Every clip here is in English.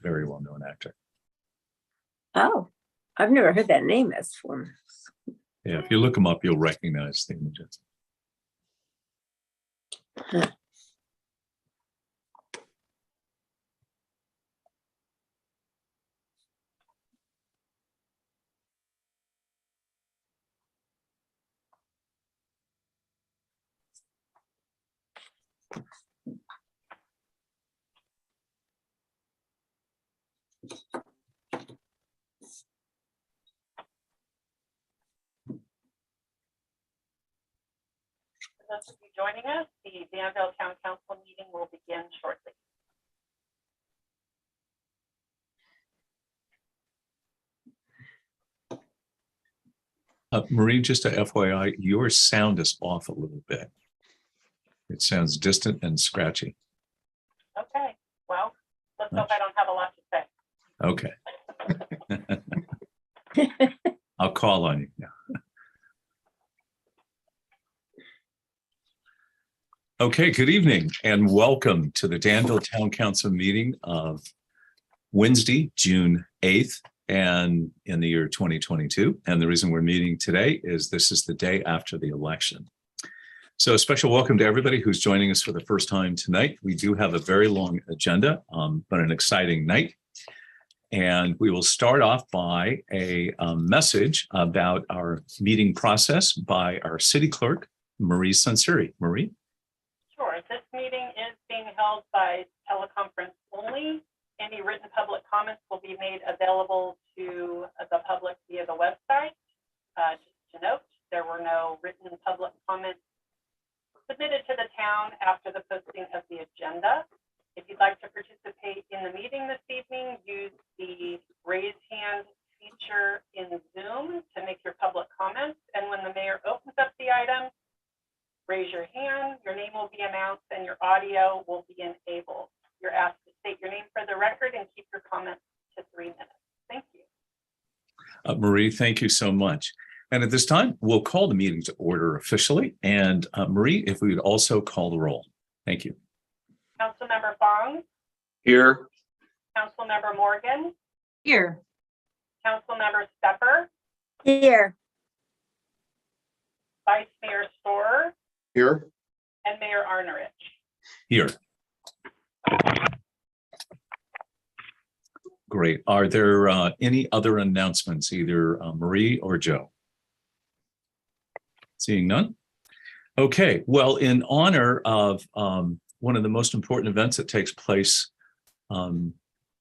very well-known actor. Oh, I've never heard that name as before. Yeah, if you look him up, you'll recognize the images. Huh. For those of you joining us, the Danville Town Council meeting will begin shortly. Marie, just a FYI, your sound is off a little bit. It sounds distant and scratchy. Okay, well, let's hope I don't have a lot to say. Okay. I'll call on you now. Okay, good evening and welcome to the Danville Town Council meeting of Wednesday, June 8th, and in the year 2022. And the reason we're meeting today is this is the day after the election. So a special welcome to everybody who's joining us for the first time tonight. We do have a very long agenda, but an exciting night. And we will start off by a message about our meeting process by our city clerk, Marie Sansuri. Marie? Sure, this meeting is being held by teleconference only. Any written public comments will be made available to the public via the website. Just to note, there were no written public comments submitted to the town after the posting of the agenda. If you'd like to participate in the meeting this evening, use the raise hand feature in Zoom to make your public comments. And when the mayor opens up the item, raise your hand, your name will be announced, and your audio will be enabled. You're asked to state your name for the record and keep your comments to 3 minutes. Thank you. Marie, thank you so much. And at this time, we'll call the meeting to order officially. And Marie, if we would also call the roll. Thank you. Councilmember Fong. Here. Councilmember Morgan. Here. Councilmember Stepper. Here. Vice Mayor Storer. Here. And Mayor Arnerich. Here. Great. Are there any other announcements, either Marie or Joe? Seeing none? Okay. Well, in honor of one of the most important events that takes place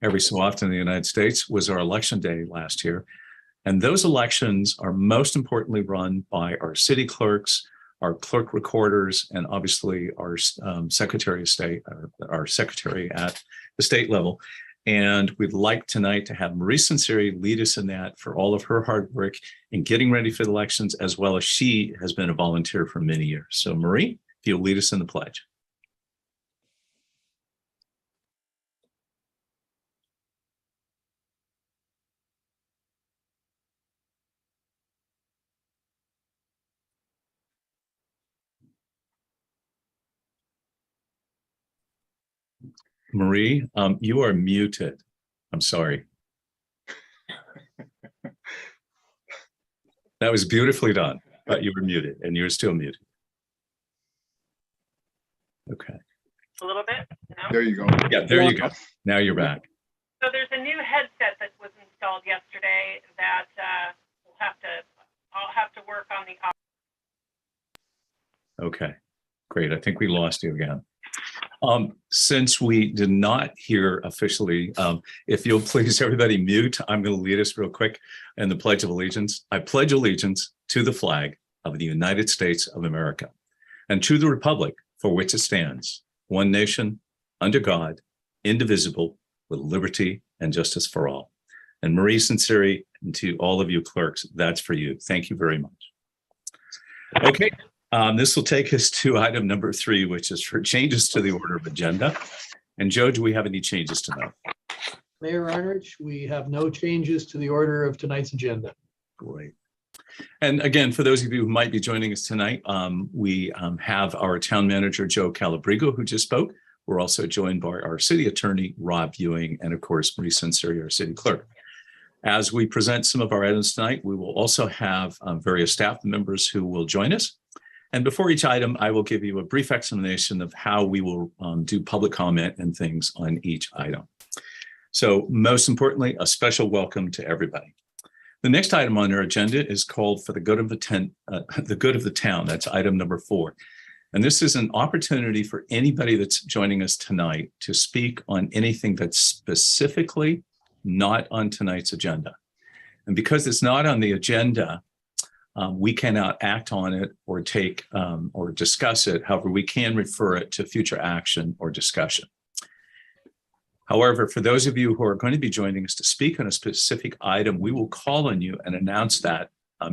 every so often in the United States was our election day last year. And those elections are most importantly run by our city clerks, our clerk recorders, and obviously our Secretary of State, our secretary at the state level. And we'd like tonight to have Marie Sansuri lead us in that for all of her hard work in getting ready for the elections, as well as she has been a volunteer for many years. So Marie, if you'll lead us in the pledge. Marie, you are muted. I'm sorry. That was beautifully done, but you were muted and you're still muted. Okay. A little bit. No? There you go. Yeah, there you go. Now you're back. So there's a new headset that was installed yesterday that I'll have to work on the. Okay, great. I think we lost you again. Since we did not hear officially, if you'll please everybody mute, I'm going to lead us real quick in the Pledge of Allegiance. I pledge allegiance to the flag of the United States of America and to the republic for which it stands, one nation, under God, indivisible, with liberty and justice for all. And Marie Sansuri, and to all of you clerks, that's for you. Thank you very much. Okay. This will take us to item number 3, which is for changes to the order of agenda. And Joe, do we have any changes to note? Mayor Arnerich, we have no changes to the order of tonight's agenda. Great. And again, for those of you who might be joining us tonight, we have our town manager, Joe Calabrigo, who just spoke. We're also joined by our city attorney, Rob Ewing, and of course, Marie Sensori, our city clerk. As we present some of our items tonight, we will also have various staff members who will join us. And before each item, I will give you a brief explanation of how we will do public comment and things on each item. So most importantly, a special welcome to everybody. The next item on our agenda is called For the Good of the Town. That's item number 4. And this is an opportunity for anybody that's joining us tonight to speak on anything that's specifically not on tonight's agenda. And because it's not on the agenda, we cannot act on it or take or discuss it. However, we can refer it to future action or discussion. However, for those of you who are going to be joining us to speak on a specific item, we will call on you and announce that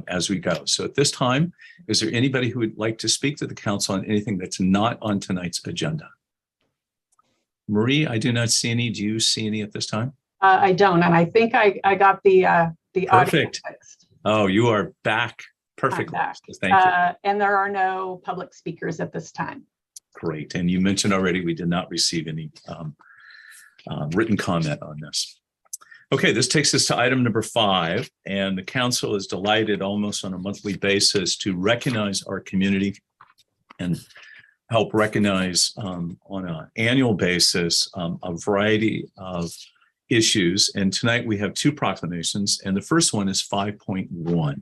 as we go. So at this time, is there anybody who would like to speak to the council on anything that's not on tonight's agenda? Marie, I do not see any. Do you see any at this time? I don't, and I think I got the audio Perfect. fixed. Oh, you are back perfectly. I'm back. So thank you. And there are no public speakers at this time. Great. And you mentioned already we did not receive any written comment on this. Okay, this takes us to item number 5, and the council is delighted almost on a monthly basis to recognize our community and help recognize on an annual basis a variety of issues. And tonight we have 2 proclamations, and the first one is 5.1.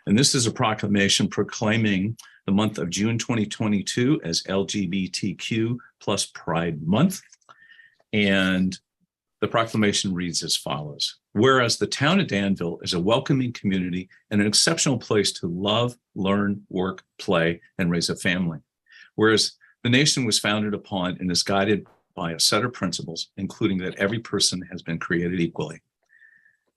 And this is a proclamation proclaiming the month of June 2022 as LGBTQ plus Pride Month. And the proclamation reads as follows. Whereas the town of Danville is a welcoming community and an exceptional place to love, learn, work, play, and raise a family. Whereas the nation was founded upon and is guided by a set of principles, including that every person has been created equally,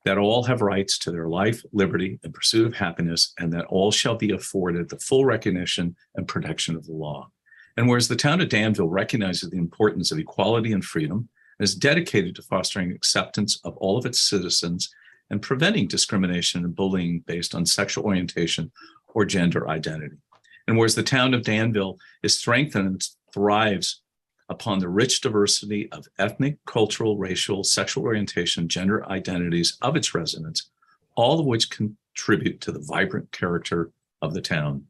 that all have rights to their life, liberty, and pursuit of happiness, and that all shall be afforded the full recognition and protection of the law. And whereas the town of Danville recognizes the importance of equality and freedom, and is dedicated to fostering acceptance of all of its citizens and preventing discrimination and bullying based on sexual orientation or gender identity. And whereas the town of Danville is strengthened and thrives upon the rich diversity of ethnic, cultural, racial, sexual orientation, gender identities of its residents, all of which contribute to the vibrant character of the town.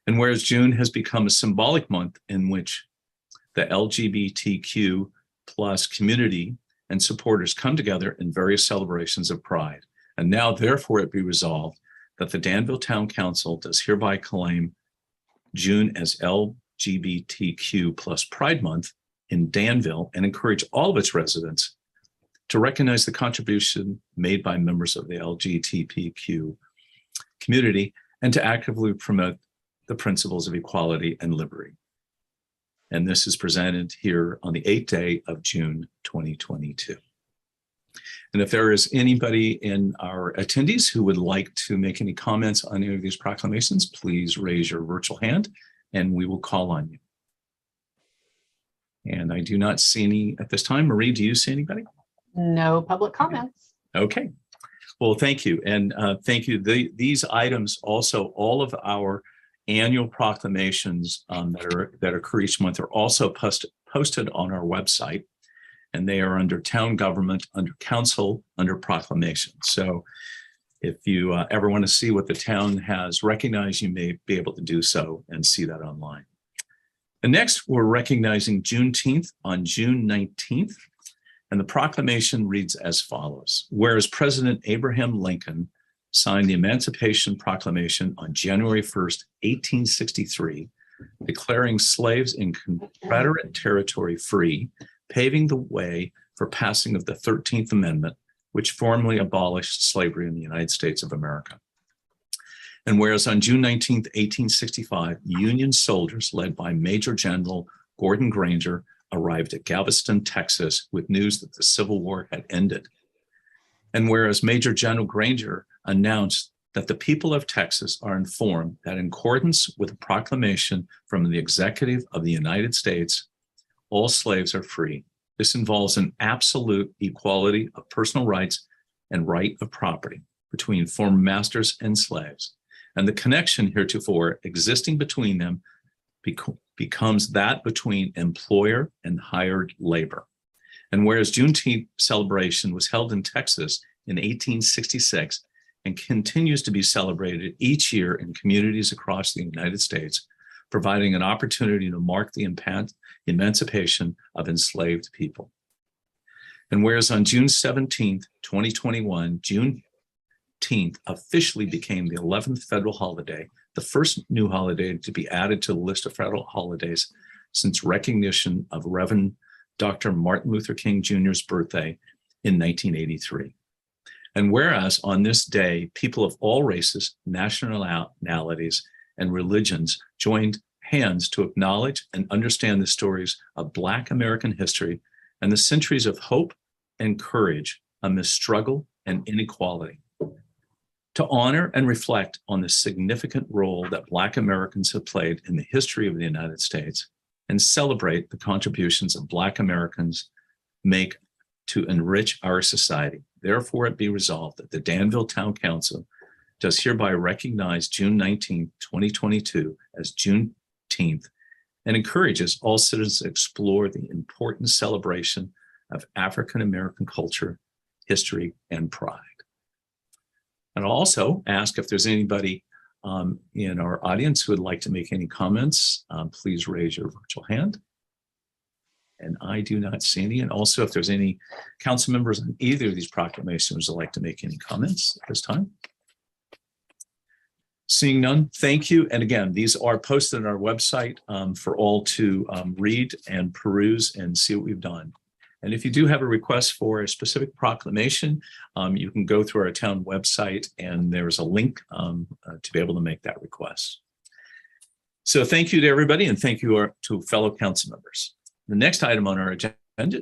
And whereas June has become a symbolic month in which the LGBTQ plus community and supporters come together in various celebrations of pride. And now, therefore, it be resolved that the Danville Town Council does hereby claim June as LGBTQ plus Pride Month in Danville and encourage all of its residents to recognize the contribution made by members of the LGBTQ community and to actively promote the principles of equality and liberty. And this is presented here on the 8th day of June, 2022. And if there is anybody in our attendees who would like to make any comments on any of these proclamations, please raise your virtual hand and we will call on you. And I do not see any at this time. Marie, do you see anybody? No public comments. Okay. Well, thank you. And thank you. These items also, all of our annual proclamations that occur each month are also posted on our website, and they are under town government, under council, under proclamation. So if you ever want to see what the town has recognized, you may be able to do so and see that online. And next, we're recognizing Juneteenth on June 19th. And the proclamation reads as follows. Whereas President Abraham Lincoln signed the Emancipation Proclamation on January 1st, 1863, declaring slaves in Confederate territory free, paving the way for passing of the 13th Amendment, which formally abolished slavery in the United States of America. And whereas on June 19th, 1865, Union soldiers led by Major General Gordon Granger arrived at Galveston, Texas, with news that the Civil War had ended. And whereas Major General Granger announced that the people of Texas are informed that in accordance with a proclamation from the executive of the United States, all slaves are free. This involves an absolute equality of personal rights and right of property between former masters and slaves, and the connection heretofore existing between them becomes that between employer and hired labor. And whereas Juneteenth celebration was held in Texas in 1866 and continues to be celebrated each year in communities across the United States, providing an opportunity to mark the emancipation of enslaved people. And whereas on June 17th, 2021, Juneteenth officially became the 11th federal holiday, the first new holiday to be added to the list of federal holidays since recognition of Reverend Dr. Martin Luther King Jr.'s birthday in 1983. And whereas on this day, people of all races, nationalities, and religions joined hands to acknowledge and understand the stories of Black American history and the centuries of hope and courage amidst struggle and inequality. To honor and reflect on the significant role that Black Americans have played in the history of the United States and celebrate the contributions of Black Americans make to enrich our society. Therefore, it be resolved that the Danville Town Council does hereby recognize June 19, 2022 as Juneteenth and encourages all citizens to explore the important celebration of African American culture, history, and pride. And I'll also ask if there's anybody in our audience who would like to make any comments, please raise your virtual hand. And I do not see any. And also if there's any council members on either of these proclamations who would like to make any comments at this time. Seeing none, thank you. And again, these are posted on our website for all to read and peruse and see what we've done. And if you do have a request for a specific proclamation, you can go through our town website and there's a link to be able to make that request. So thank you to everybody and thank you to fellow council members. The next item on our agenda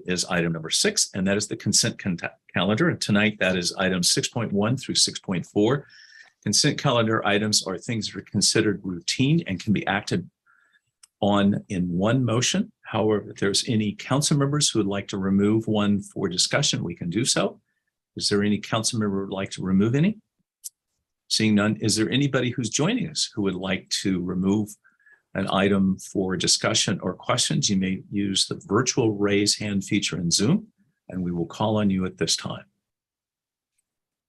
is item number 6, and that is the consent calendar. And tonight that is items 6.1 through 6.4. Consent calendar items are things that are considered routine and can be acted on in one motion. However, if there's any council members who would like to remove one for discussion, we can do so. Is there any council member who would like to remove any? Seeing none, is there anybody who's joining us who would like to remove an item for discussion or questions? You may use the virtual raise hand feature in Zoom, and we will call on you at this time.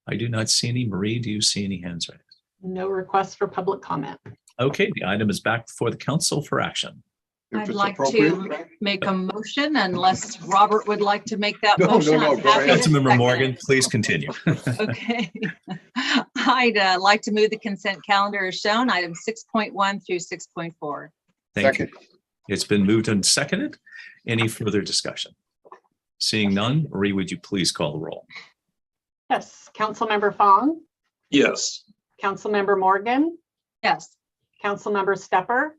I do not see any. Marie, do you see any hands raised? No requests for public comment. Okay, the item is back before the council for action. If I'd it's like appropriate. to make a motion unless Robert would like to make that No, motion. no, I'm go happy ahead. to Councilmember second Morgan, it. please continue. Okay. I'd like to move the consent calendar as shown, items 6.1 through 6.4. Thank you. Second. It's been moved and seconded. Any further discussion? Seeing none, Marie, would you please call the roll? Yes, Councilmember Fong, Yes. Councilmember Morgan, Yes. Councilmember Stepper,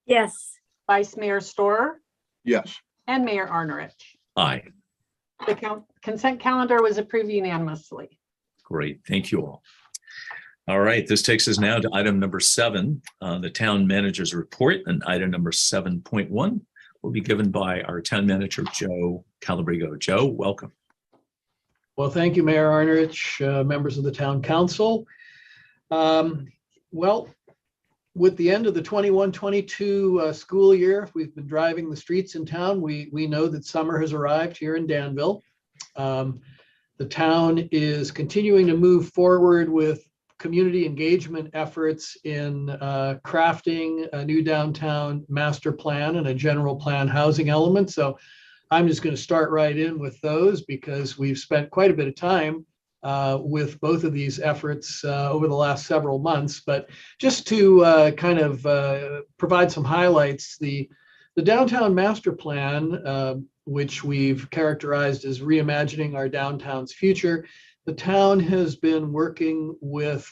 Yes. Vice Mayor Storer, Yes. and Mayor Arnerich. Aye. The consent calendar was approved unanimously. Great. Thank you all. All right. This takes us now to item number 7, the town manager's report, and item number 7.1 will be given by our town manager, Joe Calabrigo. Joe, welcome. Well, thank you, Mayor Arnerich, members of the town council. Well, with the end of the 21-22 school year, if we've been driving the streets in town, we know that summer has arrived here in Danville. The town is continuing to move forward with community engagement efforts in crafting a new downtown master plan and a general plan housing element. So I'm just going to start right in with those because we've spent quite a bit of time with both of these efforts over the last several months. But just to kind of provide some highlights, the downtown master plan, which we've characterized as reimagining our downtown's future, the town has been working with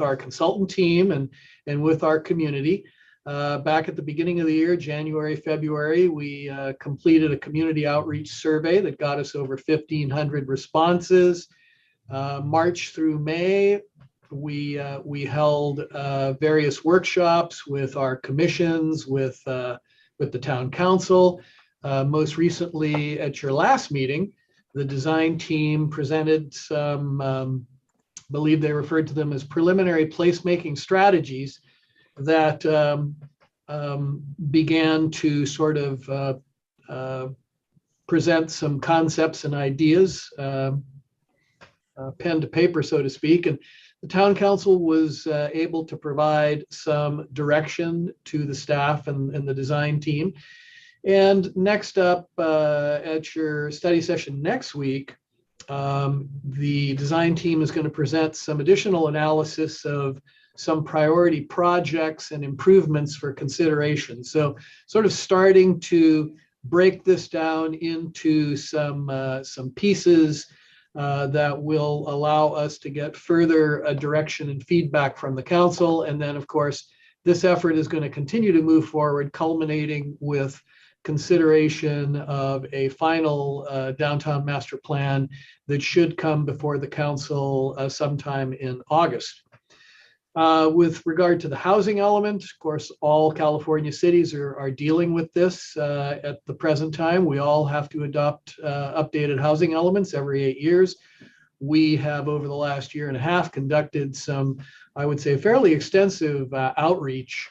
our consultant team and with our community. Back at the beginning of the year, January, February, we completed a community outreach survey that got us over 1,500 responses. March through May, we held various workshops with our commissions, with the town council. Most recently, at your last meeting, the design team presented some, believe they referred to them as preliminary placemaking strategies that began to sort of present some concepts and ideas, pen to paper, so to speak. And the town council was able to provide some direction to the staff and the design team. And next up at your study session next week, the design team is going to present some additional analysis of some priority projects and improvements for consideration. So sort of starting to break this down into some pieces that will allow us to get further direction and feedback from the council. And then, of course, this effort is going to continue to move forward, culminating with consideration of a final downtown master plan that should come before the council sometime in August. With regard to the housing element, of course, all California cities are dealing with this at the present time. We all have to adopt updated housing elements every 8 years. We have, over the last year and a half, conducted some, I would say, fairly extensive outreach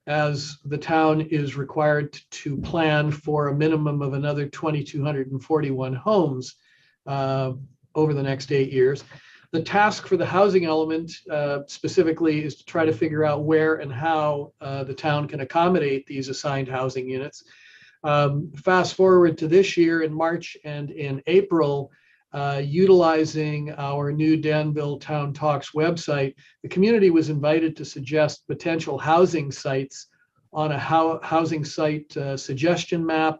as the town is required to plan for a minimum of another 2,241 homes over the next 8 years. The task for the housing element specifically is to try to figure out where and how the town can accommodate these assigned housing units. Fast forward to this year in March and in April, utilizing our new Danville Town Talks website, the community was invited to suggest potential housing sites on a housing site suggestion map.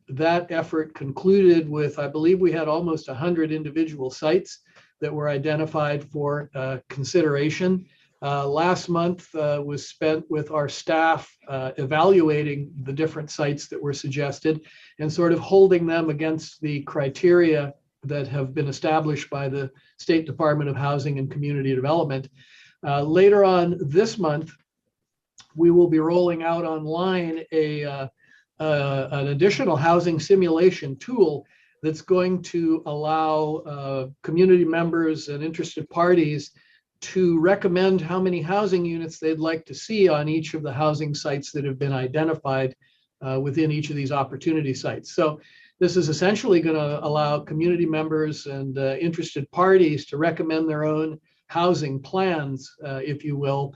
That effort concluded with, I believe we had almost 100 individual sites that were identified for consideration. Last month was spent with our staff evaluating the different sites that were suggested and sort of holding them against the criteria that have been established by the State Department of Housing and Community Development. Later on this month, we will be rolling out online an additional housing simulation tool that's going to allow community members and interested parties to recommend how many housing units they'd like to see on each of the housing sites that have been identified within each of these opportunity sites. So this is essentially going to allow community members and interested parties to recommend their own housing plans, if you will,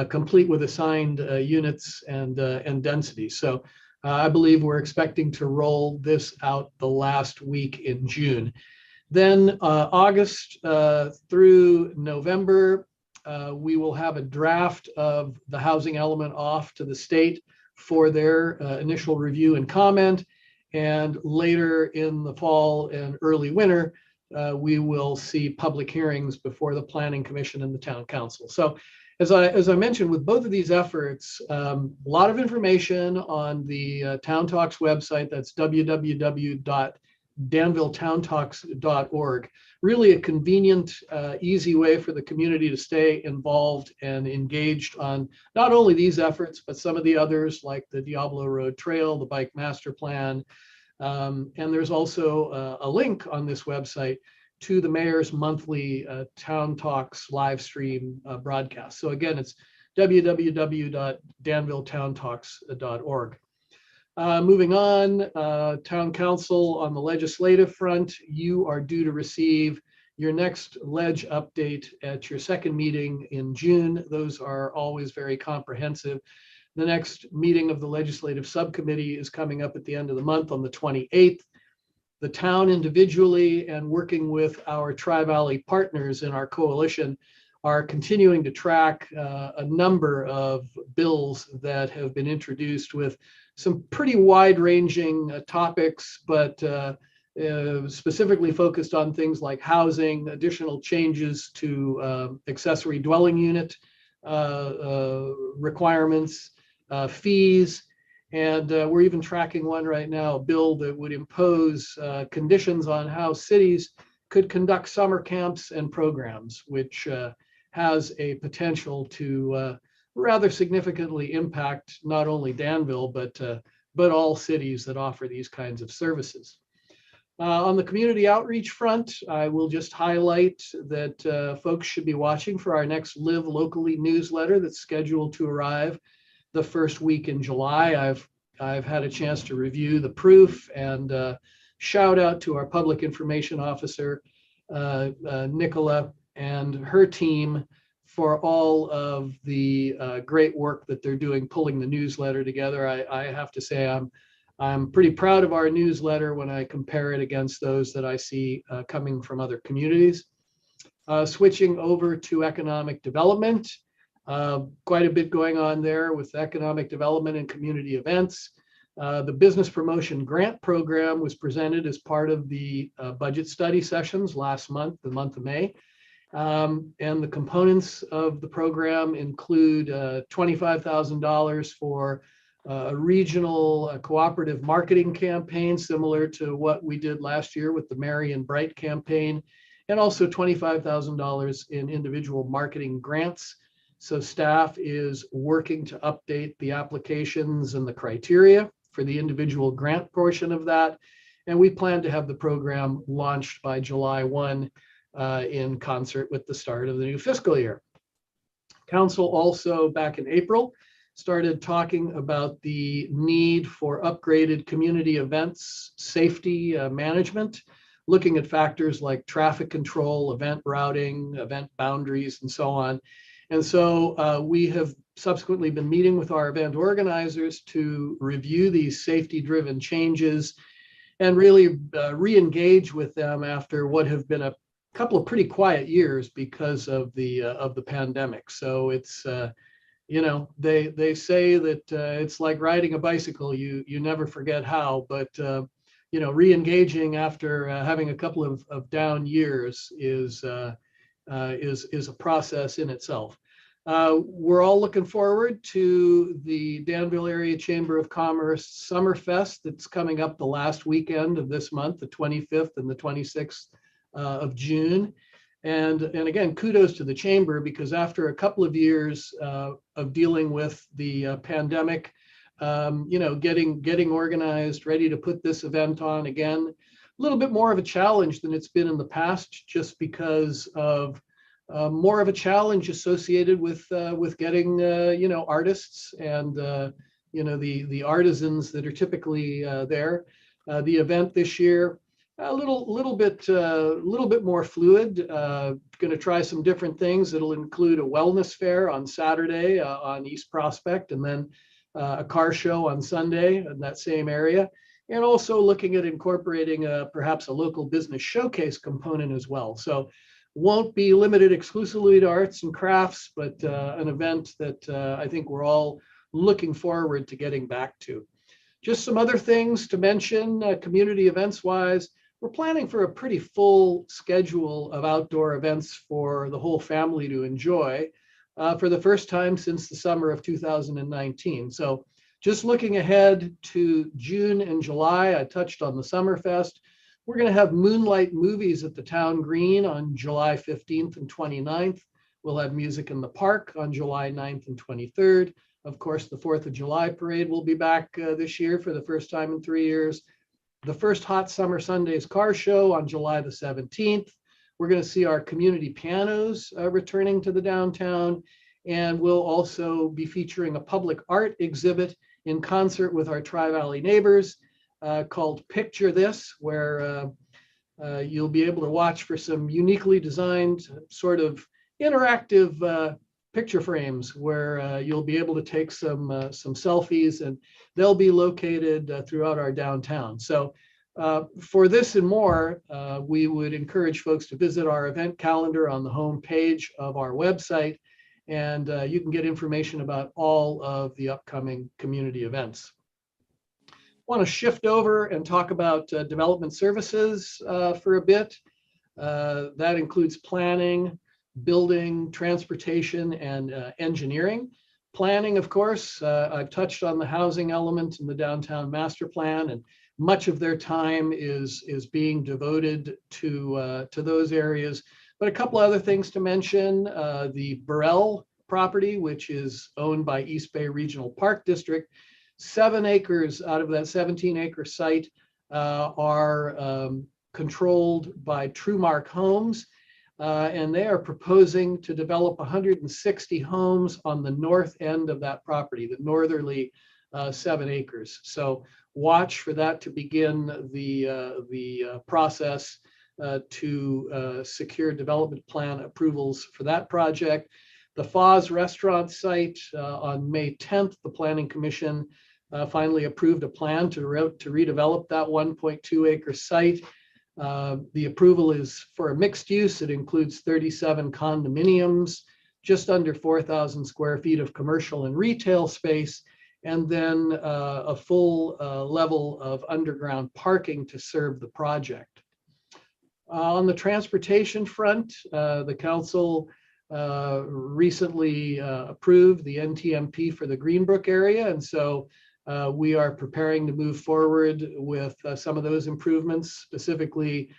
complete with assigned units and density. So I believe we're expecting to roll this out the last week in June. Then August through November, we will have a draft of the housing element off to the state for their initial review and comment. And later in the fall and early winter, we will see public hearings before the Planning Commission and the Town Council. So as I mentioned, with both of these efforts, a lot of information on the Town Talks website. That's www.danvilletowntalks.org. Really a convenient, easy way for the community to stay involved and engaged on not only these efforts, but some of the others like the Diablo Road Trail, the Bike Master Plan. And there's also a link on this website to the mayor's monthly Town Talks live stream broadcast. So again, it's www.danvilletowntalks.org. Moving on, Town Council on the legislative front, you are due to receive your next ledge update at your second meeting in June. Those are always very comprehensive. The next meeting of the legislative subcommittee is coming up at the end of the month on the 28th. The town individually and working with our Tri-Valley partners in our coalition are continuing to track a number of bills that have been introduced with some pretty wide-ranging topics, but specifically focused on things like housing, additional changes to accessory dwelling unit requirements, fees, and we're even tracking one right now, a bill that would impose conditions on how cities could conduct summer camps and programs, which has a potential to rather significantly impact not only Danville, but all cities that offer these kinds of services. On the community outreach front, I will just highlight that folks should be watching for our next Live Locally newsletter that's scheduled to arrive the first week in July. I've had a chance to review the proof, and shout out to our public information officer, Nicola, and her team for all of the great work that they're doing pulling the newsletter together. I have to say I'm pretty proud of our newsletter when I compare it against those that I see coming from other communities. Switching over to economic development, quite a bit going on there with economic development and community events. The business promotion grant program was presented as part of the budget study sessions last month, the month of May. And the components of the program include $25,000 for a regional cooperative marketing campaign, similar to what we did last year with the Merry and Bright campaign, and also $25,000 in individual marketing grants. So staff is working to update the applications and the criteria for the individual grant portion of that. And we plan to have the program launched by July 1 in concert with the start of the new fiscal year. Council also back in April started talking about the need for upgraded community events, safety management, looking at factors like traffic control, event routing, event boundaries, and so on. And so we have subsequently been meeting with our event organizers to review these safety-driven changes and really re-engage with them after what have been a couple of pretty quiet years because of the pandemic. So it's they say that it's like riding a bicycle. You never forget how, but re-engaging after having a couple of down years is a process in itself. We're all looking forward to the Danville Area Chamber of Commerce Summerfest that's coming up the last weekend of this month, the 25th and the 26th of June. And again, kudos to the Chamber, because after a couple of years of dealing with the pandemic, getting organized, ready to put this event on again, a little bit more of a challenge than it's been in the past, just because of more of a challenge associated with getting artists and the artisans that are typically there. The event this year, a little bit more fluid. Going to try some different things. It'll include a wellness fair on Saturday on East Prospect, and then a car show on Sunday in that same area, and also looking at incorporating perhaps a local business showcase component as well. So won't be limited exclusively to arts and crafts, but an event that I think we're all looking forward to getting back to. Just some other things to mention, community events wise, we're planning for a pretty full schedule of outdoor events for the whole family to enjoy for the first time since the summer of 2019. So just looking ahead to June and July, I touched on the Summerfest. We're going to have moonlight movies at the Town Green on July 15th and 29th. We'll have music in the park on July 9th and 23rd. Of course, the 4th of July parade will be back this year for the first time in 3 years. The first Hot Summer Sundays car show on July the 17th. We're going to see our community pianos returning to the downtown. And we'll also be featuring a public art exhibit in concert with our Tri-Valley neighbors called Picture This, where you'll be able to watch for some uniquely designed sort of interactive picture frames where you'll be able to take some selfies, and they'll be located throughout our downtown. So for this and more, we would encourage folks to visit our event calendar on the home page of our website, and you can get information about all of the upcoming community events. I want to shift over and talk about development services for a bit. That includes planning, building, transportation, and engineering. Planning, of course, I've touched on the housing element in the downtown master plan, and much of their time is being devoted to those areas. But a couple other things to mention, the Burrell property, which is owned by East Bay Regional Park District, 7 acres out of that 17-acre site are controlled by Trumark Homes. and they are proposing to develop 160 homes on the north end of that property, the northerly 7 acres. So watch for that to begin the process to secure development plan approvals for that project. The Foz restaurant site, on May 10th, the Planning Commission finally approved a plan to redevelop that 1.2 acre site. The approval is for a mixed use. It includes 37 condominiums, just under 4,000 square feet of commercial and retail space, and then a full level of underground parking to serve the project. On the transportation front, the council recently approved the NTMP for the Greenbrook area, and so we are preparing to move forward with some of those improvements, specifically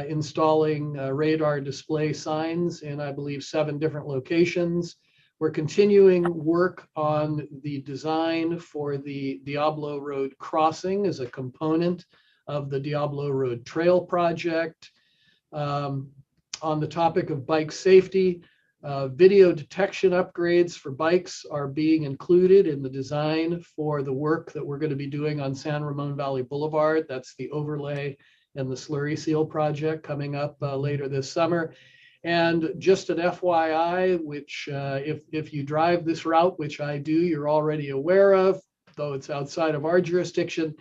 installing radar display signs in, I believe, 7 different locations. We're continuing work on the design for the Diablo Road crossing as a component of the Diablo Road Trail project. On the topic of bike safety, video detection upgrades for bikes are being included in the design for the work that we're going to be doing on San Ramon Valley Boulevard. That's the overlay and the slurry seal project coming up later this summer. And just an FYI, which if you drive this route, which I do, you're already aware of, though it's outside of our jurisdiction,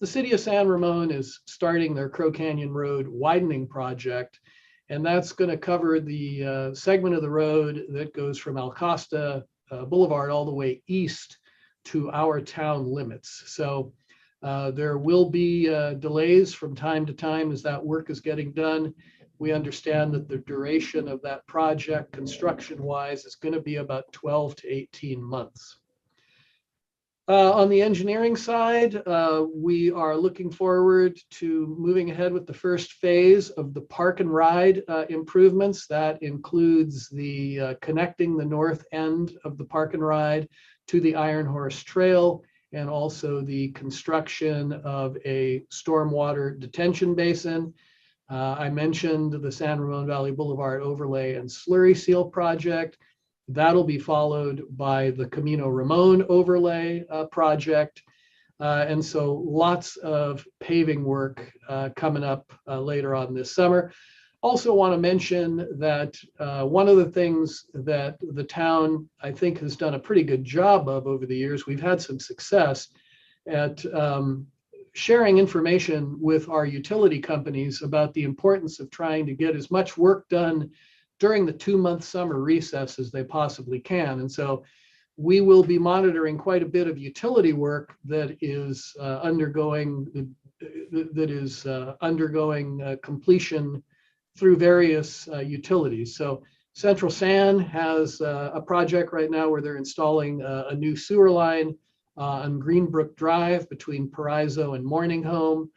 the city of San Ramon is starting their Crow Canyon Road widening project. And that's going to cover the segment of the road that goes from El Costa Boulevard all the way east to our town limits. So there will be delays from time to time as that work is getting done. We understand that the duration of that project, construction-wise, is going to be about 12 to 18 months. On the engineering side, we are looking forward to moving ahead with the first phase of the park and ride improvements. That includes the connecting the north end of the park and ride to the Iron Horse Trail, and also the construction of a stormwater detention basin. I mentioned the San Ramon Valley Boulevard overlay and slurry seal project. That'll be followed by the Camino Ramon overlay project. And so lots of paving work coming up later on this summer. Also want to mention that one of the things that the town, I think, has done a pretty good job of over the years, we've had some success at sharing information with our utility companies about the importance of trying to get as much work done during the 2-month summer recess as they possibly can. And so we will be monitoring quite a bit of utility work that is undergoing completion through various utilities. So Central San has a project right now where they're installing a new sewer line on Greenbrook Drive between Paraiso and Morning Home.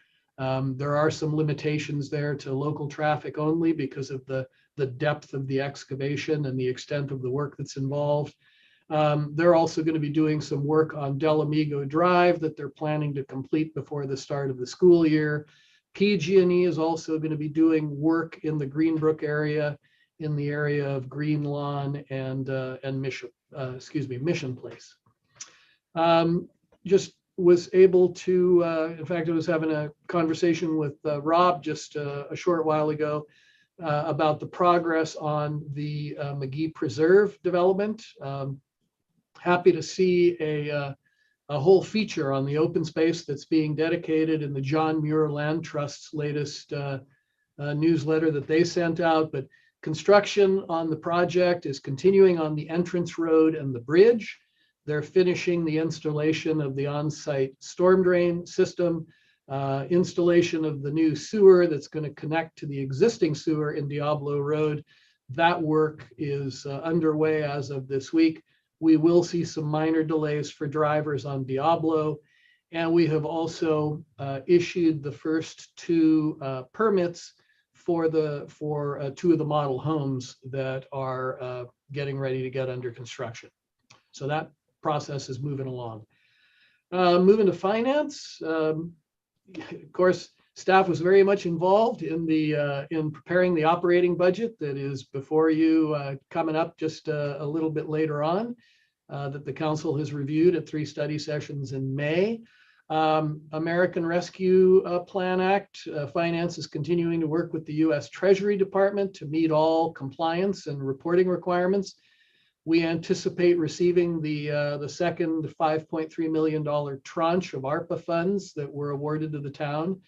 There are some limitations there to local traffic only because of the depth of the excavation and the extent of the work that's involved. They're also going to be doing some work on Del Amigo Drive that they're planning to complete before the start of the school year. PG&E is also going to be doing work in the Greenbrook area, in the area of Green Lawn and Mission Place. Just was able to, in fact, I was having a conversation with Rob just a short while ago about the progress on the McGee Preserve development. Happy to see a whole feature on the open space that's being dedicated in the John Muir Land Trust's latest newsletter that they sent out. But construction on the project is continuing on the entrance road and the bridge. They're finishing the installation of the on-site storm drain system, installation of the new sewer that's going to connect to the existing sewer in Diablo Road. That work is underway as of this week. We will see some minor delays for drivers on Diablo. And we have also issued the first 2 permits for 2 of the model homes that are getting ready to get under construction. So that process is moving along. Moving to finance. Of course, Staff was very much involved in preparing the operating budget that is before you, coming up just a little bit later on, that the council has reviewed at 3 study sessions in May. American Rescue Plan Act, Finance is continuing to work with the U.S. Treasury Department to meet all compliance and reporting requirements. We anticipate receiving the second $5.3 million tranche of ARPA funds that were awarded to the town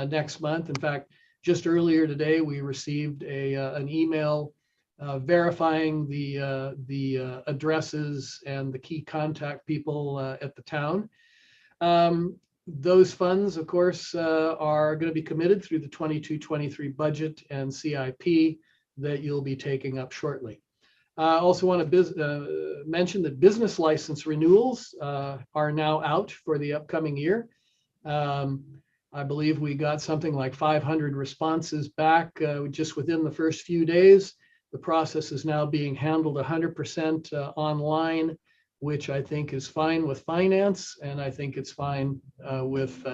next month. In fact, just earlier today, we received an email verifying the addresses and the key contact people at the town. Those funds, of course, are going to be committed through the 22-23 budget and CIP that you'll be taking up shortly. I also want to mention that business license renewals are now out for the upcoming year. I believe we got something like 500 responses back just within the first few days. The process is now being handled 100% online, which I think is fine with finance, and I think it's fine with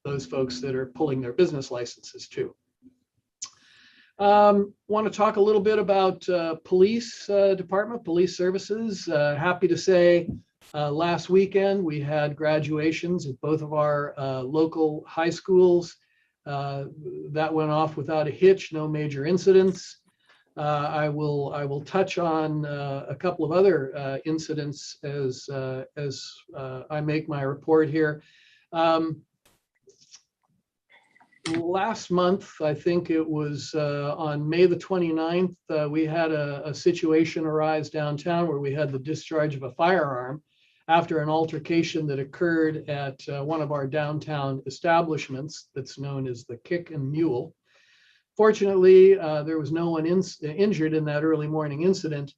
those folks that are pulling their business licenses too. Want to talk a little bit about police department, police services. Happy to say last weekend we had graduations at both of our local high schools. That went off without a hitch, no major incidents. I will touch on a couple of other incidents as I make my report here. Last month, I think it was on May the 29th, we had a situation arise downtown where we had the discharge of a firearm after an altercation that occurred at one of our downtown establishments that's known as the Kick and Mule. Fortunately, there was no one injured in that early morning incident,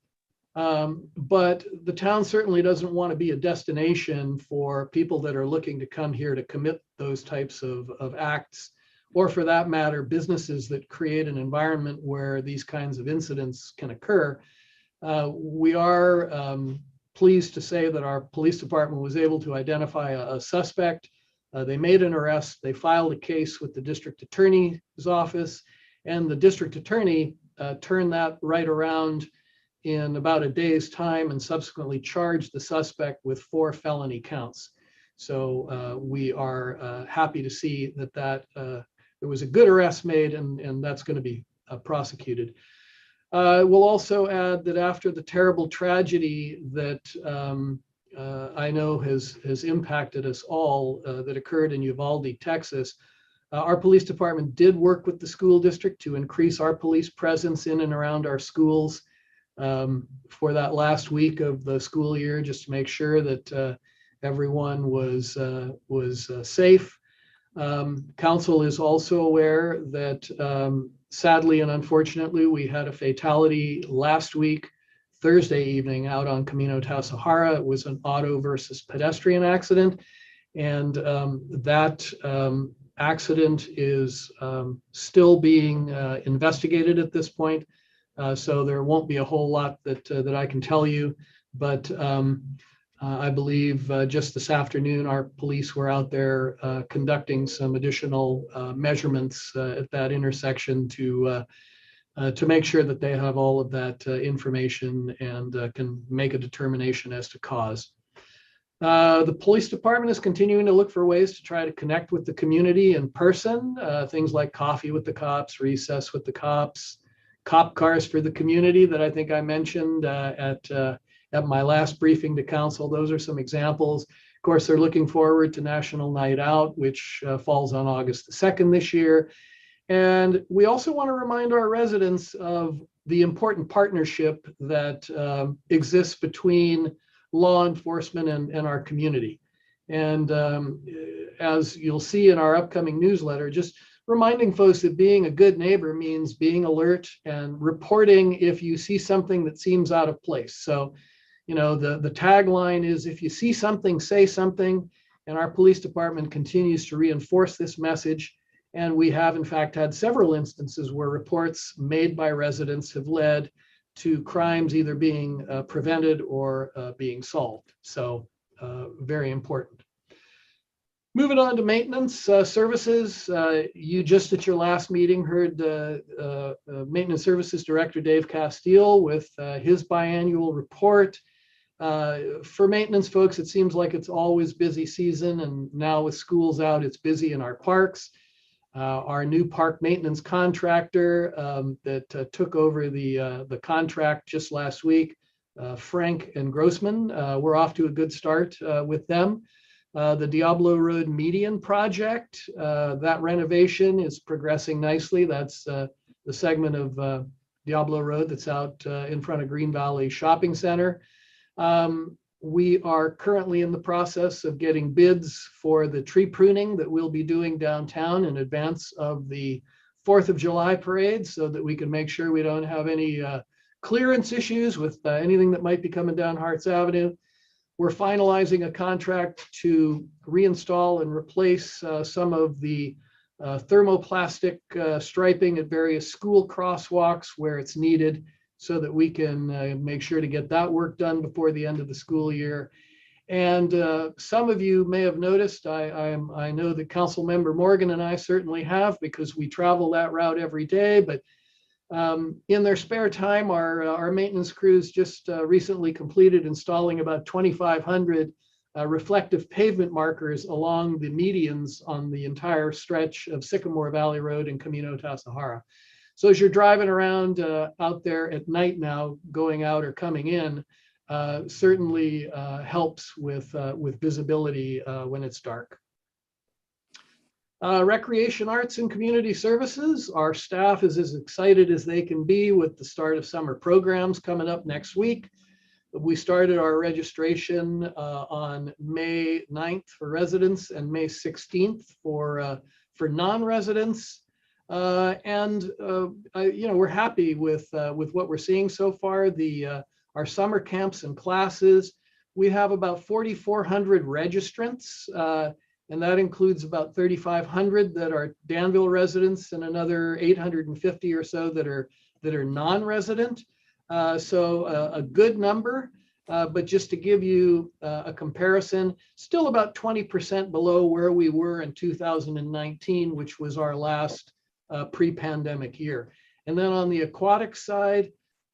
but the town certainly doesn't want to be a destination for people that are looking to come here to commit those types of acts, or for that matter, businesses that create an environment where these kinds of incidents can occur. We are pleased to say that our police department was able to identify a suspect. They made an arrest. They filed a case with the district attorney's office, and the district attorney turned that right around in about a day's time and subsequently charged the suspect with 4 felony counts. So we are happy to see that there was a good arrest made, and that's going to be prosecuted. We'll also add that after the terrible tragedy that I know has impacted us all that occurred in Uvalde, Texas, our police department did work with the school district to increase our police presence in and around our schools for that last week of the school year, just to make sure that everyone was safe. Council is also aware that sadly and unfortunately, we had a fatality last week, Thursday evening, out on Camino Tassajara. It was an auto versus pedestrian accident, and that accident is still being investigated at this point. So there won't be a whole lot that I can tell you, but I believe just this afternoon, our police were out there conducting some additional measurements at that intersection to make sure that they have all of that information and can make a determination as to cause. The police department is continuing to look for ways to try to connect with the community in person, things like coffee with the cops, recess with the cops, cop cars for the community that I think I mentioned at my last briefing to council. Those are some examples. Of course, they're looking forward to National Night Out, which falls on August the 2nd this year. And we also want to remind our residents of the important partnership that exists between law enforcement and our community. And as you'll see in our upcoming newsletter, just reminding folks that being a good neighbor means being alert and reporting if you see something that seems out of place. So, you know, the tagline is, if you see something, say something, and our police department continues to reinforce this message. And we have, in fact, had several instances where reports made by residents have led to crimes either being prevented or being solved. So very important. Moving on to maintenance services, you just at your last meeting heard Maintenance Services Director Dave Castile with his biannual report. For maintenance folks, it seems like it's always busy season, and now with schools out, it's busy in our parks. Our new park maintenance contractor that took over the contract just last week, Frank and Grossman, we're off to a good start with them. The Diablo Road median project, that renovation is progressing nicely. That's the segment of Diablo Road that's out in front of Green Valley Shopping Center. We are currently in the process of getting bids for the tree pruning that we'll be doing downtown in advance of the 4th of July parade, so that we can make sure we don't have any clearance issues with anything that might be coming down Harts Avenue. We're finalizing a contract to reinstall and replace some of the thermoplastic striping at various school crosswalks where it's needed, so that we can make sure to get that work done before the end of the school year. And some of you may have noticed, I know that Council Member Morgan and I certainly have, because we travel that route every day, but in their spare time, our maintenance crews just recently completed installing about 2,500 reflective pavement markers along the medians on the entire stretch of Sycamore Valley Road and Camino Tasajara. So as you're driving around out there at night now, going out or coming in, certainly helps with visibility when it's dark. Recreation, arts, and community services. Our staff is as excited as they can be with the start of summer programs coming up next week. We started our registration on May 9th for residents and May 16th for non-residents. We're happy with what we're seeing so far. Our summer camps and classes, we have about 4,400 registrants, and that includes about 3,500 that are Danville residents and another 850 or so that are non-resident. So a good number, but just to give you a comparison, still about 20% below where we were in 2019, which was our last pre-pandemic year. And then on the aquatic side,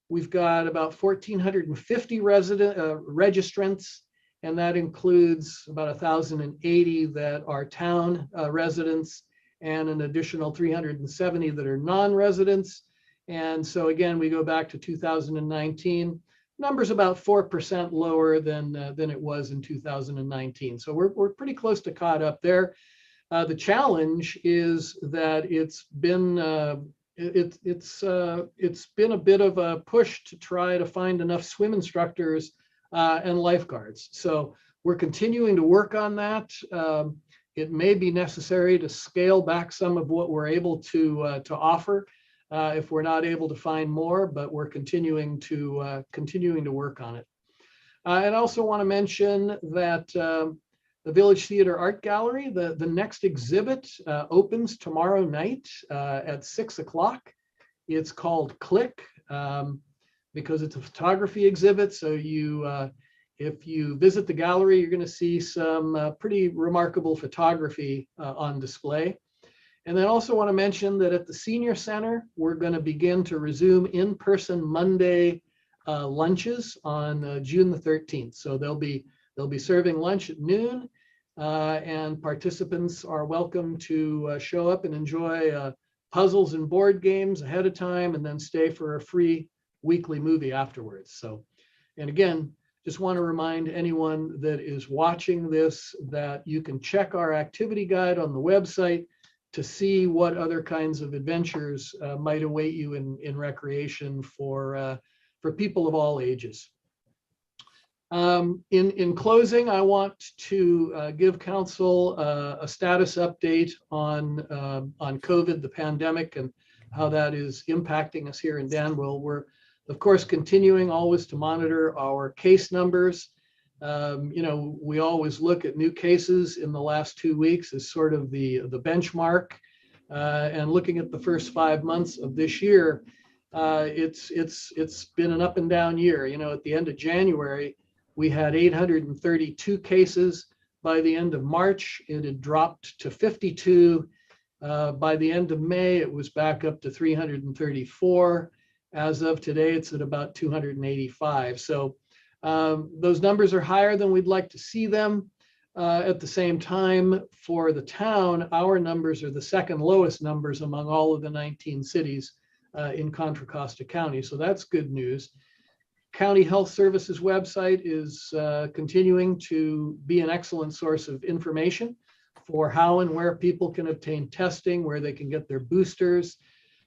we've got about 1,450 registrants, and that includes about 1,080 that are town residents and an additional 370 that are non-residents. And so again, we go back to 2019, numbers about 4% lower than it was in 2019. So we're pretty close to caught up there. The challenge is that it's been a bit of a push to try to find enough swim instructors and lifeguards. So we're continuing to work on that. It may be necessary to scale back some of what we're able to offer if we're not able to find more, but we're continuing to work on it. I also want to mention that the Village Theater Art Gallery, the next exhibit opens tomorrow night at 6 o'clock. It's called Click because it's a photography exhibit. So if you visit the gallery, you're going to see some pretty remarkable photography on display. And then also want to mention that at the Senior Center, we're going to begin to resume in-person Monday lunches on June the 13th. So they'll be serving lunch at noon, and participants are welcome to show up and enjoy puzzles and board games ahead of time, and then stay for a free weekly movie afterwards. So, and again, just want to remind anyone that is watching this that you can check our activity guide on the website to see what other kinds of adventures might await you in recreation for people of all ages. In closing, I want to give council a status update on COVID, the pandemic, and how that is impacting us here in Danville. We're, of course, continuing always to monitor our case numbers. We always look at new cases in the last 2 weeks as sort of the benchmark, and looking at the first 5 months of this year, it's been an up and down year. At the end of January, we had 832 cases. by the end of March. It had dropped to 52. By the end of May, it was back up to 334. As of today, it's at about 285. So those numbers are higher than we'd like to see them. At the same time, for the town, our numbers are the second lowest numbers among all of the 19 cities in Contra Costa County. So that's good news. County Health Services website is continuing to be an excellent source of information for how and where people can obtain testing, where they can get their boosters.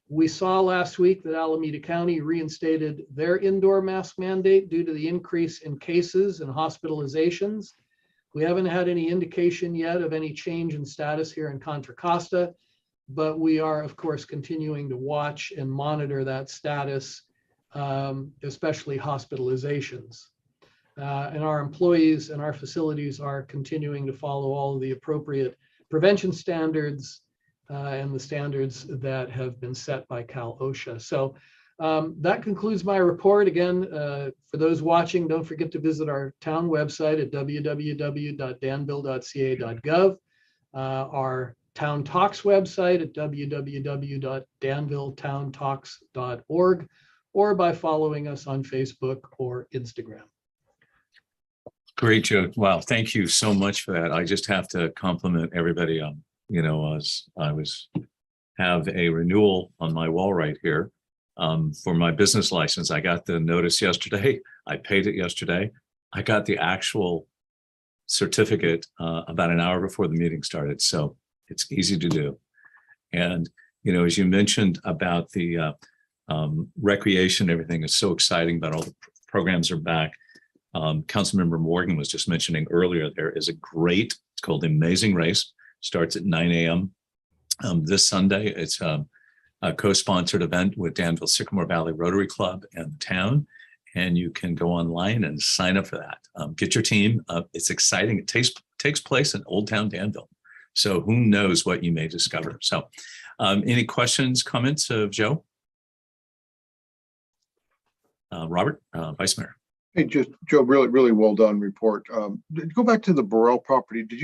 We saw last week that Alameda County reinstated their indoor mask mandate due to the increase in cases and hospitalizations. We haven't had any indication yet of any change in status here in Contra Costa, but we are, of course, continuing to watch and monitor that status, especially hospitalizations. And our employees and our facilities are continuing to follow all of the appropriate prevention standards and the standards that have been set by Cal OSHA. So that concludes my report. Again, for those watching, don't forget to visit our town website at www.danville.ca.gov, our Town Talks website at www.danvilletowntalks.org, or by following us on Facebook or Instagram. Great, Joe. Wow, thank you so much for that. I just have to compliment everybody. As I have a renewal on my wall right here for my business license. I got the notice yesterday. I paid it yesterday. I got the actual certificate about an hour before the meeting started. So it's easy to do. And, as you mentioned about the recreation, everything is so exciting, but all the programs are back. Councilmember Morgan was just mentioning earlier, there is a great, it's called Amazing Race, starts at 9 a.m. This Sunday. It's a co-sponsored event with Danville Sycamore Valley Rotary Club and the town, and you can go online and sign up for that. Get your team. It's exciting. It takes place in Old Town Danville. So who knows what you may discover. So any questions, comments of Joe? Robert, Vice Mayor. Hey, just Joe, really well done report. Go back to the Burrell property. I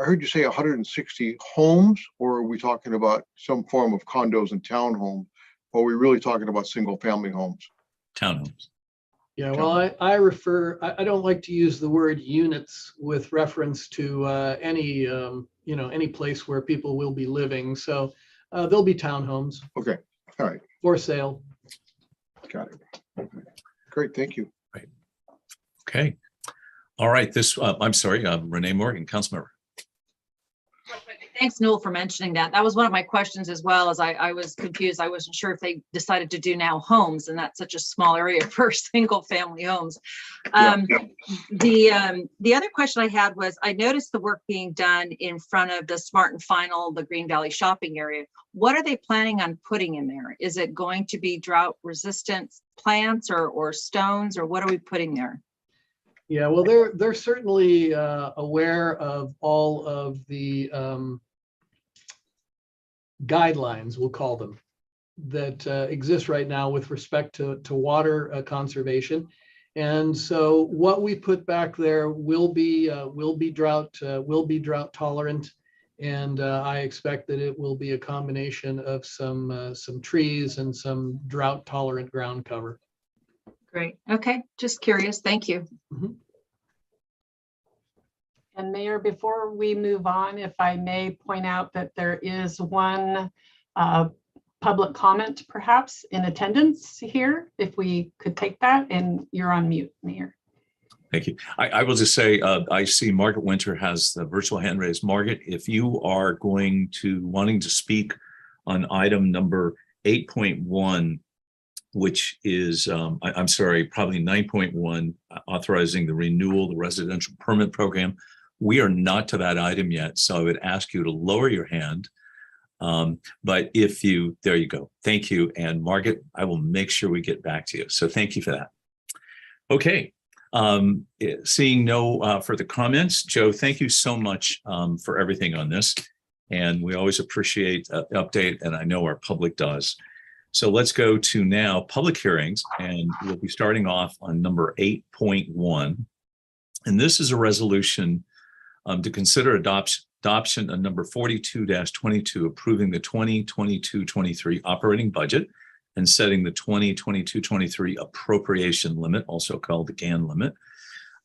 heard you say 160 homes, or are we talking about some form of condos and townhomes? Or are we really talking about single family homes? Townhomes. Yeah, well, I don't like to use the word units with reference to any place where people will be living. So there'll be townhomes. Okay, all right. For sale. Got it. Okay. Great, thank you. Okay. All right. I'm sorry, Renee Morgan, Councilmember. Thanks, Newell, for mentioning that. That was one of my questions as well, as I was confused. I wasn't sure if they decided to do now homes, and that's such a small area for single family homes. The other question I had was, I noticed the work being done in front of the Smart and Final, the Green Valley shopping area. What are they planning on putting in there? Is it going to be drought resistant plants or stones, or what are we putting there? Yeah, well, they're certainly aware of all of the guidelines, we'll call them, that exist right now with respect to water conservation. And so what we put back there will be drought tolerant, and I expect that it will be a combination of some trees and some drought tolerant ground cover. Great. Okay. Just curious. Thank you. Mm-hmm. And Mayor, before we move on, if I may point out that there is one public comment perhaps in attendance here, if we could take that, and you're on mute, Mayor. Thank you. I will just say, I see Margaret Winter has the virtual hand raised. Margaret, if you are wanting to speak on item number 8.1, which is, I'm sorry, probably 9.1, authorizing the renewal, the residential permit program. We are not to that item yet, so I would ask you to lower your hand. But there you go. Thank you. And Margaret, I will make sure we get back to you. So thank you for that. Okay. Seeing no further comments, Joe, thank you so much for everything on this. And we always appreciate the update, and I know our public does. So let's go to now public hearings, and we'll be starting off on number 8.1. And this is a resolution To consider adoption of number 42-22, approving the 2022-23 operating budget and setting the 2022-23 appropriation limit, also called the GAN limit.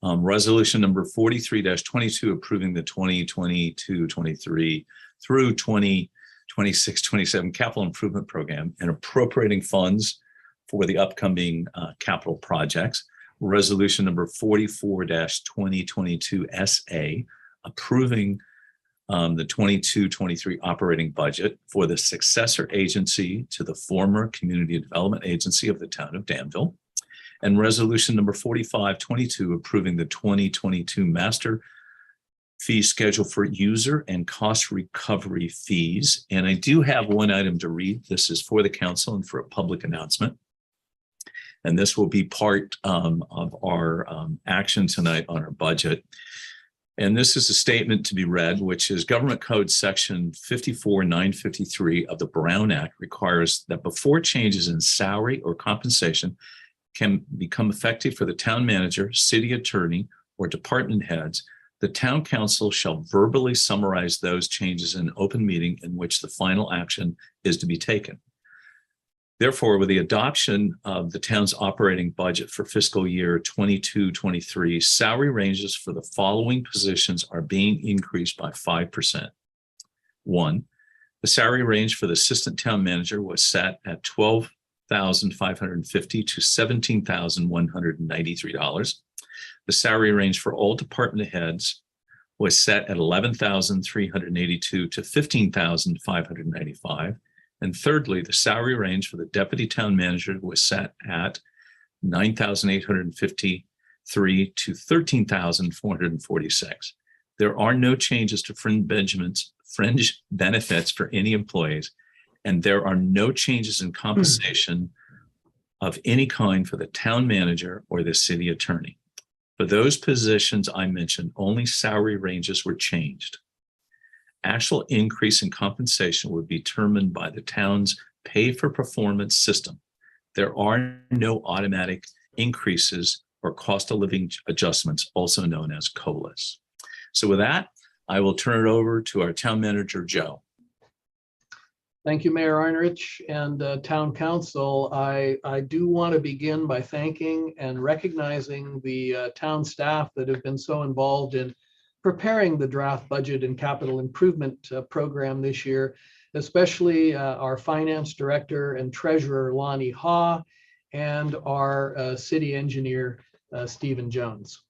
Resolution number 43-22, approving the 2022-23 through 2026-27 capital improvement program and appropriating funds for the upcoming capital projects. Resolution number 44-2022 SA, approving the 22-23 operating budget for the successor agency to the former Community Development Agency of the town of Danville. And resolution number 45-22, approving the 2022 master fee schedule for user and cost recovery fees. And I do have one item to read. This is for the council and for a public announcement. And this will be part of our action tonight on our budget. And this is a statement to be read, which is Government Code Section 54-953 of the Brown Act requires that before changes in salary or compensation can become effective for the town manager, city attorney, or department heads, the town council shall verbally summarize those changes in an open meeting in which the final action is to be taken. Therefore, with the adoption of the town's operating budget for fiscal year 22-23, salary ranges for the following positions are being increased by 5%. 1, the salary range for the assistant town manager was set at $12,550 to $17,193. The salary range for all department heads was set at $11,382 to $15,595. And thirdly, the salary range for the deputy town manager was set at $9,853 to $13,446. There are no changes to fringe benefits for any employees, and there are no changes in compensation of any kind for the town manager or the city attorney. For those positions I mentioned, only salary ranges were changed. Actual increase in compensation would be determined by the town's pay for performance system. There are no automatic increases or cost of living adjustments, also known as COLAs. So with that, I will turn it over to our town manager, Joe. Thank you, Mayor Arnerich and Town Council. I do want to begin by thanking and recognizing the town staff that have been so involved in preparing the draft budget and capital improvement program this year, especially our finance director and treasurer, Lonnie Haw, and our city engineer, Stephen Jones.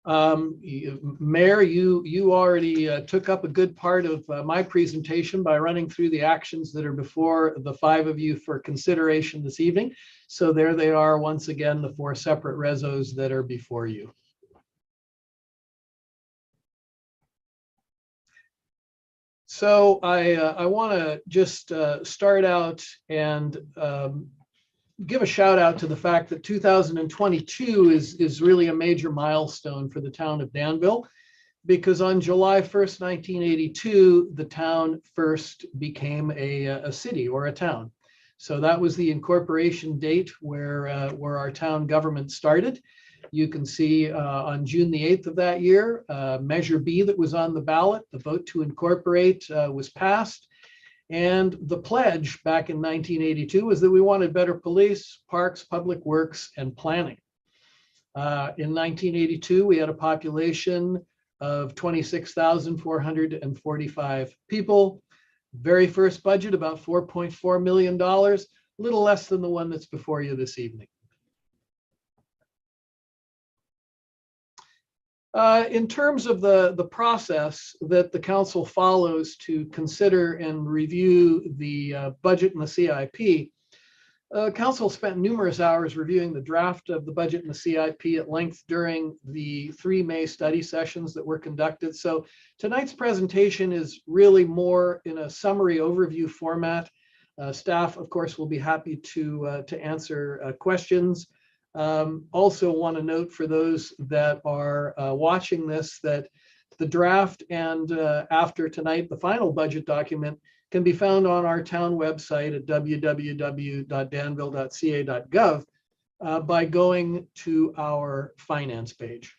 Mayor, you already took up a good part of my presentation by running through the actions that are before the 5 of you for consideration this evening. So there they are once again, the 4 separate resos that are before you. So I want to just start out and give a shout out to the fact that 2022 is really a major milestone for the town of Danville, because on July 1st, 1982, the town first became a city or a town. So that was the incorporation date where our town government started. You can see on June the 8th of that year, Measure B that was on the ballot, the vote to incorporate was passed. And the pledge back in 1982 was that we wanted better police, parks, public works, and planning. In 1982, we had a population of 26,445 people. Very first budget, about $4.4 million, a little less than the one that's before you this evening. In terms of the process that the council follows to consider and review the budget and the CIP, council spent numerous hours reviewing the draft of the budget and the CIP at length during the 3 May study sessions that were conducted. So tonight's presentation is really more in a summary overview format. Staff, of course, will be happy to answer questions. Also want to note for those that are watching this that the draft and after tonight, the final budget document can be found on our town website at www.danville.ca.gov by going to our finance page.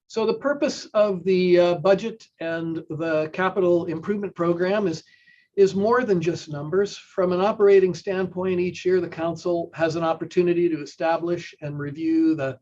So the purpose of the budget and the capital improvement program is more than just numbers. From an operating standpoint, each year the council has an opportunity to establish and review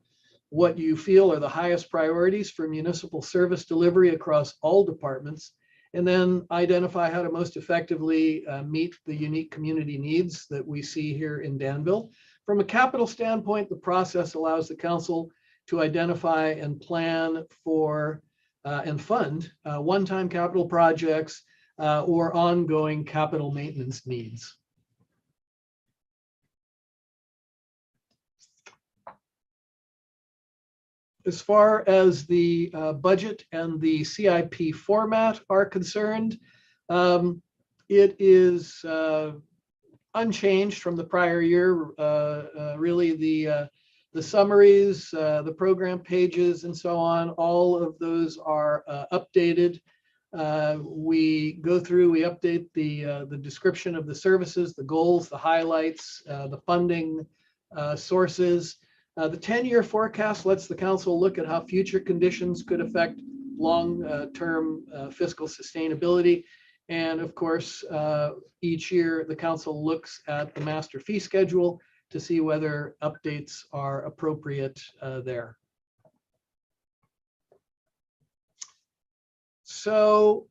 what you feel are the highest priorities for municipal service delivery across all departments, and then identify how to most effectively meet the unique community needs that we see here in Danville. From a capital standpoint, the process allows the council to identify and plan for and fund one-time capital projects or ongoing capital maintenance needs. As far as the budget and the CIP format are concerned, it is unchanged from the prior year. Really, the summaries, the program pages, and so on, all of those are updated. We go through, we update the description of the services, the goals, the highlights, the funding sources. The 10-year forecast lets the council look at how future conditions could affect long-term fiscal sustainability. And of course, each year the council looks at the master fee schedule to see whether updates are appropriate there. So,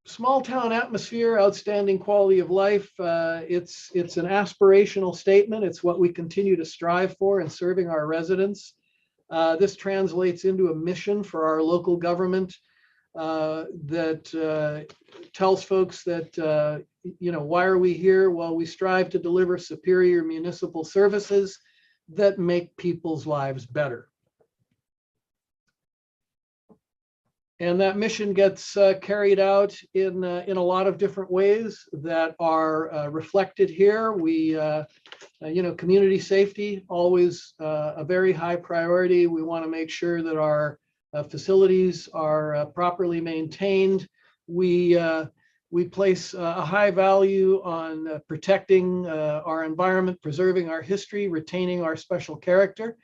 small town atmosphere, outstanding quality of life. It's an aspirational statement. It's what we continue to strive for in serving our residents. This translates into a mission for our local government that tells folks that, why are we here? Well, we strive to deliver superior municipal services that make people's lives better. And that mission gets carried out in a lot of different ways that are reflected here. We, community safety, always a very high priority. We want to make sure that our facilities are properly maintained. We place a high value on protecting our environment, preserving our history, retaining our special character.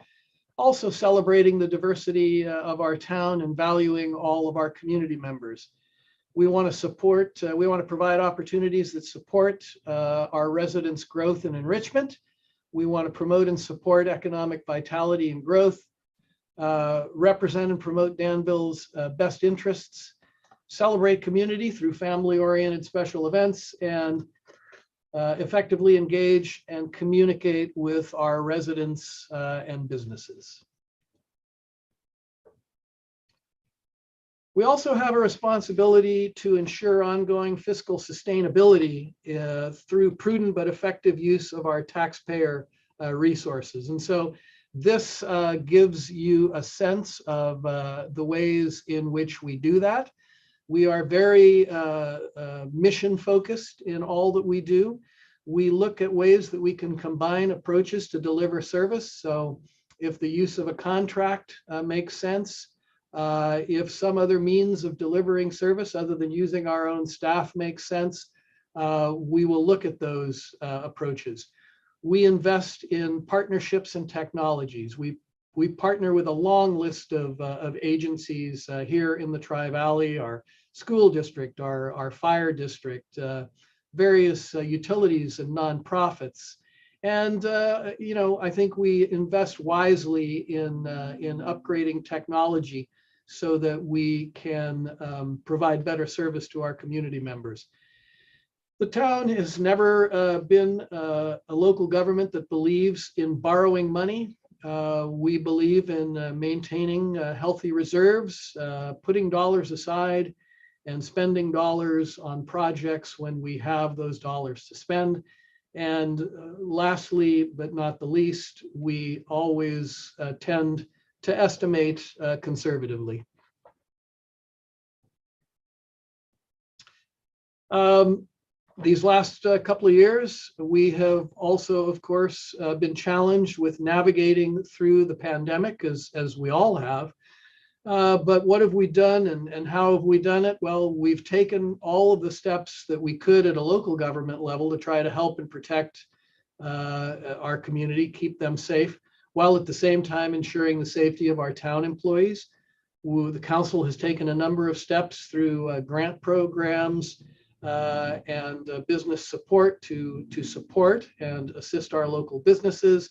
Also celebrating the diversity of our town and valuing all of our community members. We want to support, we want to provide opportunities that support our residents' growth and enrichment. We want to promote and support economic vitality and growth, represent and promote Danville's best interests, celebrate community through family-oriented special events, and effectively engage and communicate with our residents and businesses. We also have a responsibility to ensure ongoing fiscal sustainability through prudent but effective use of our taxpayer resources. And so this gives you a sense of the ways in which we do that. We are very mission focused in all that we do. We look at ways that we can combine approaches to deliver service. So if the use of a contract makes sense, if some other means of delivering service other than using our own staff makes sense, we will look at those approaches. We invest in partnerships and technologies. We partner with a long list of agencies here in the Tri-Valley, our school district, our fire district, various utilities and nonprofits. And, I think we invest wisely in upgrading technology so that we can provide better service to our community members. The town has never been a local government that believes in borrowing money. We believe in maintaining healthy reserves, putting dollars aside and spending dollars on projects when we have those dollars to spend. And lastly, but not the least, we always tend to estimate conservatively. These last couple of years, we have also, of course, been challenged with navigating through the pandemic, as we all have. But what have we done and how have we done it? Well, we've taken all of the steps that we could at a local government level to try to help and protect our community, keep them safe, while at the same time ensuring the safety of our town employees. The council has taken a number of steps through grant programs and business support to support and assist our local businesses,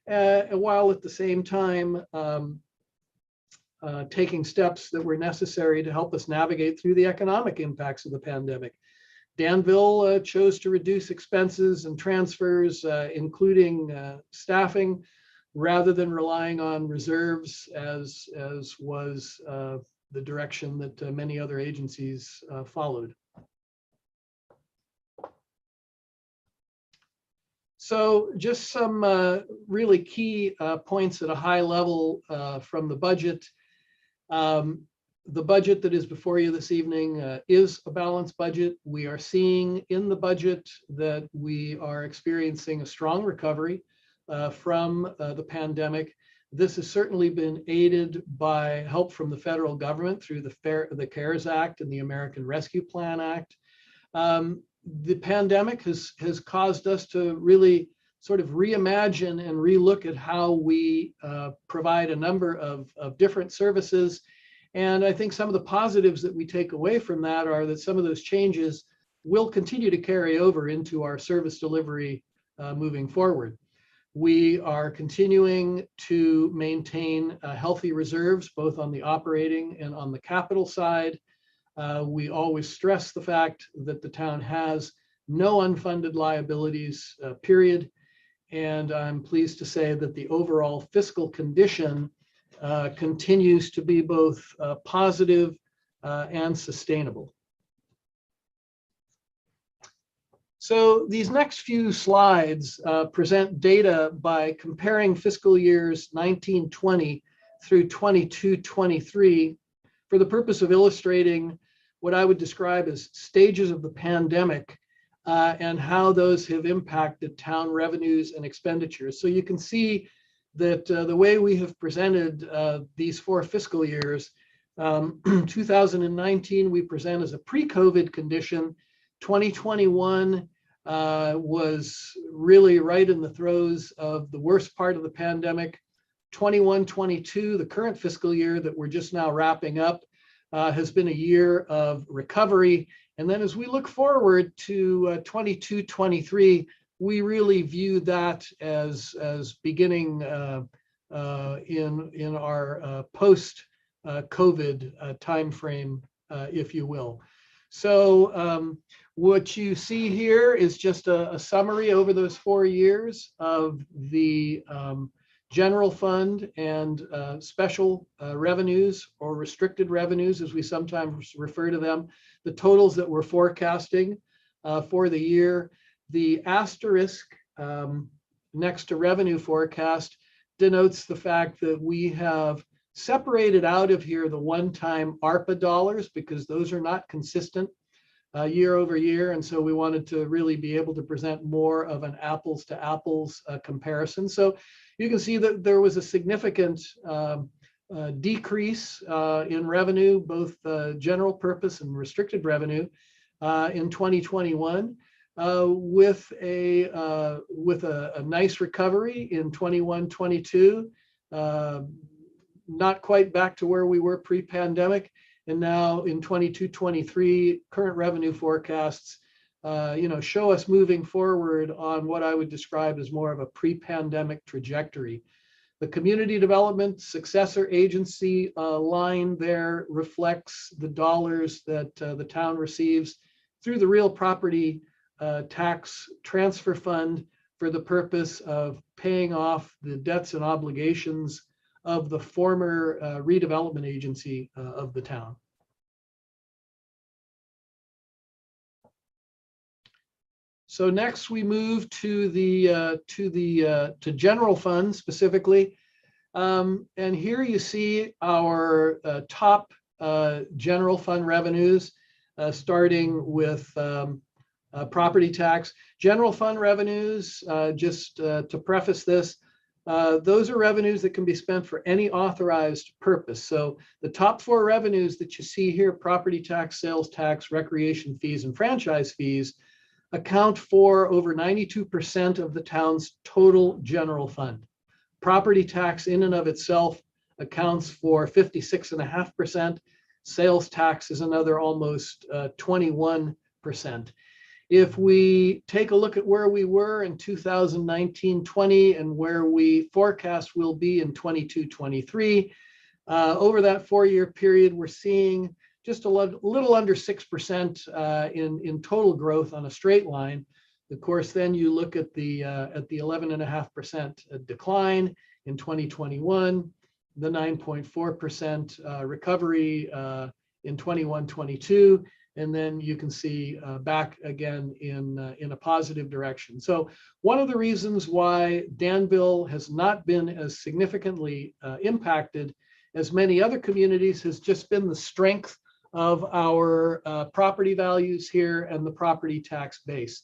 while at the same time taking steps that were necessary to help us navigate through the economic impacts of the pandemic. Danville chose to reduce expenses and transfers, including staffing, rather than relying on reserves as was the direction that many other agencies followed. So just some really key points at a high level from the budget. The budget that is before you this evening is a balanced budget. We are seeing in the budget that we are experiencing a strong recovery from the pandemic. This has certainly been aided by help from the federal government through the CARES Act and the American Rescue Plan Act. The pandemic has caused us to really sort of reimagine and relook at how we provide a number of different services. And I think some of the positives that we take away from that are that some of those changes will continue to carry over into our service delivery moving forward. We are continuing to maintain healthy reserves, both on the operating and on the capital side. We always stress the fact that the town has no unfunded liabilities, period. And I'm pleased to say that the overall fiscal condition continues to be both positive and sustainable. So these next few slides present data by comparing fiscal years 1920 through 22-23 for the purpose of illustrating what I would describe as stages of the pandemic and how those have impacted town revenues and expenditures. So you can see that the way we have presented these 4 fiscal years, 2019 we present as a pre-COVID condition. 2021 was really right in the throes of the worst part of the pandemic. 21-22, the current fiscal year that we're just now wrapping up, has been a year of recovery. And then as we look forward to 22-23, we really view that as beginning in our post-COVID timeframe, if you will. So what you see here is just a summary over those 4 years of the general fund and special revenues, or restricted revenues, as we sometimes refer to them, the totals that we're forecasting for the year. The asterisk next to revenue forecast denotes the fact that we have separated out of here the one-time ARPA dollars, because those are not consistent year over year. And so we wanted to really be able to present more of an apples to apples comparison. So you can see that there was a significant decrease in revenue, both general purpose and restricted revenue in 2021. With a nice recovery in 21-22, not quite back to where we were pre-pandemic, and now in 22-23, current revenue forecasts, show us moving forward on what I would describe as more of a pre-pandemic trajectory. The community development successor agency line there reflects the dollars that the town receives through the real property tax transfer fund for the purpose of paying off the debts and obligations of the former redevelopment agency of the town. So next we move to general fund specifically, and here you see our top general fund revenues, starting with property tax. General fund revenues, just to preface this, those are revenues that can be spent for any authorized purpose. So the top 4 revenues that you see here, property tax, sales tax, recreation fees, and franchise fees, account for over 92% of the town's total general fund. Property tax in and of itself accounts for 56.5%. Sales tax is another almost 21%. If we take a look at where we were in 2019-20 and where we forecast we'll be in 22-23, over that 4-year period, we're seeing just a little under 6% in total growth on a straight line. Of course, then you look at the 11.5% decline in 2021, the 9.4% recovery in 21-22. And then you can see back again in a positive direction. So one of the reasons why Danville has not been as significantly impacted as many other communities has just been the strength of our property values here and the property tax base.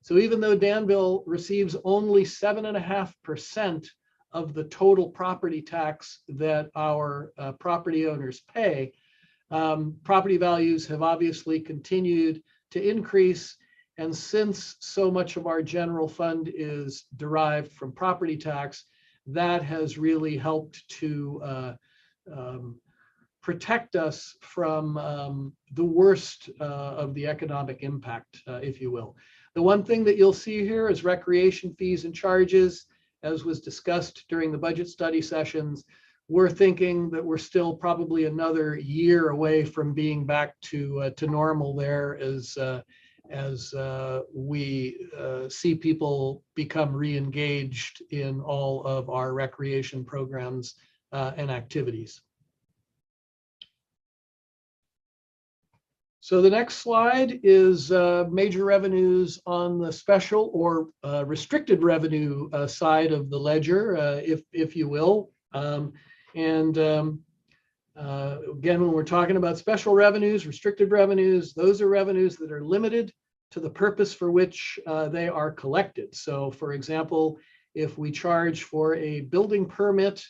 So even though Danville receives only 7.5% of the total property tax that our property owners pay, property values have obviously continued to increase. And since so much of our general fund is derived from property tax, that has really helped to protect us from the worst of the economic impact, if you will. The one thing that you'll see here is recreation fees and charges, as was discussed during the budget study sessions. We're thinking that we're still probably another year away from being back to normal there as we see people become re-engaged in all of our recreation programs and activities. So the next slide is major revenues on the special or restricted revenue side of the ledger, if you will. Again, when we're talking about special revenues, restricted revenues, those are revenues that are limited to the purpose for which they are collected. So for example, if we charge for a building permit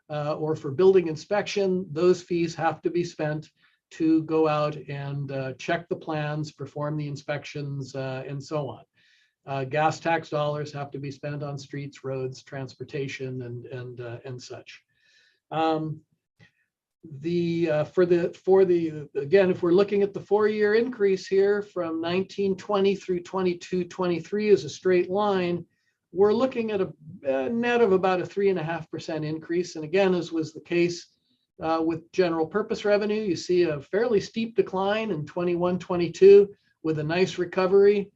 or for building inspection, those fees have to be spent to go out and check the plans, perform the inspections, and so on. Gas tax dollars have to be spent on streets, roads, transportation, and such. Again, if we're looking at the 4-year increase here from 19-20 through 22-23 as a straight line, we're looking at a net of about a 3.5% increase. And again, as was the case with general purpose revenue, you see a fairly steep decline in 21-22 with a nice recovery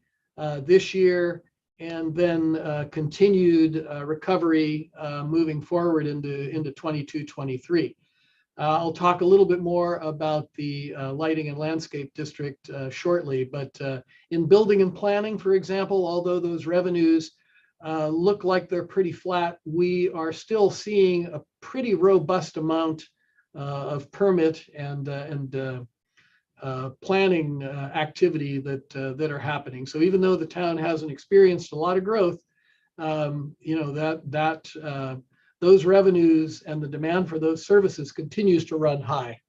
this year, and then continued recovery moving forward into 22-23. I'll talk a little bit more about the lighting and landscape district shortly, but in building and planning, for example, although those revenues look like they're pretty flat, we are still seeing a pretty robust amount of permit and planning activity that are happening. So even though the town hasn't experienced a lot of growth, those revenues and the demand for those services continues to run high.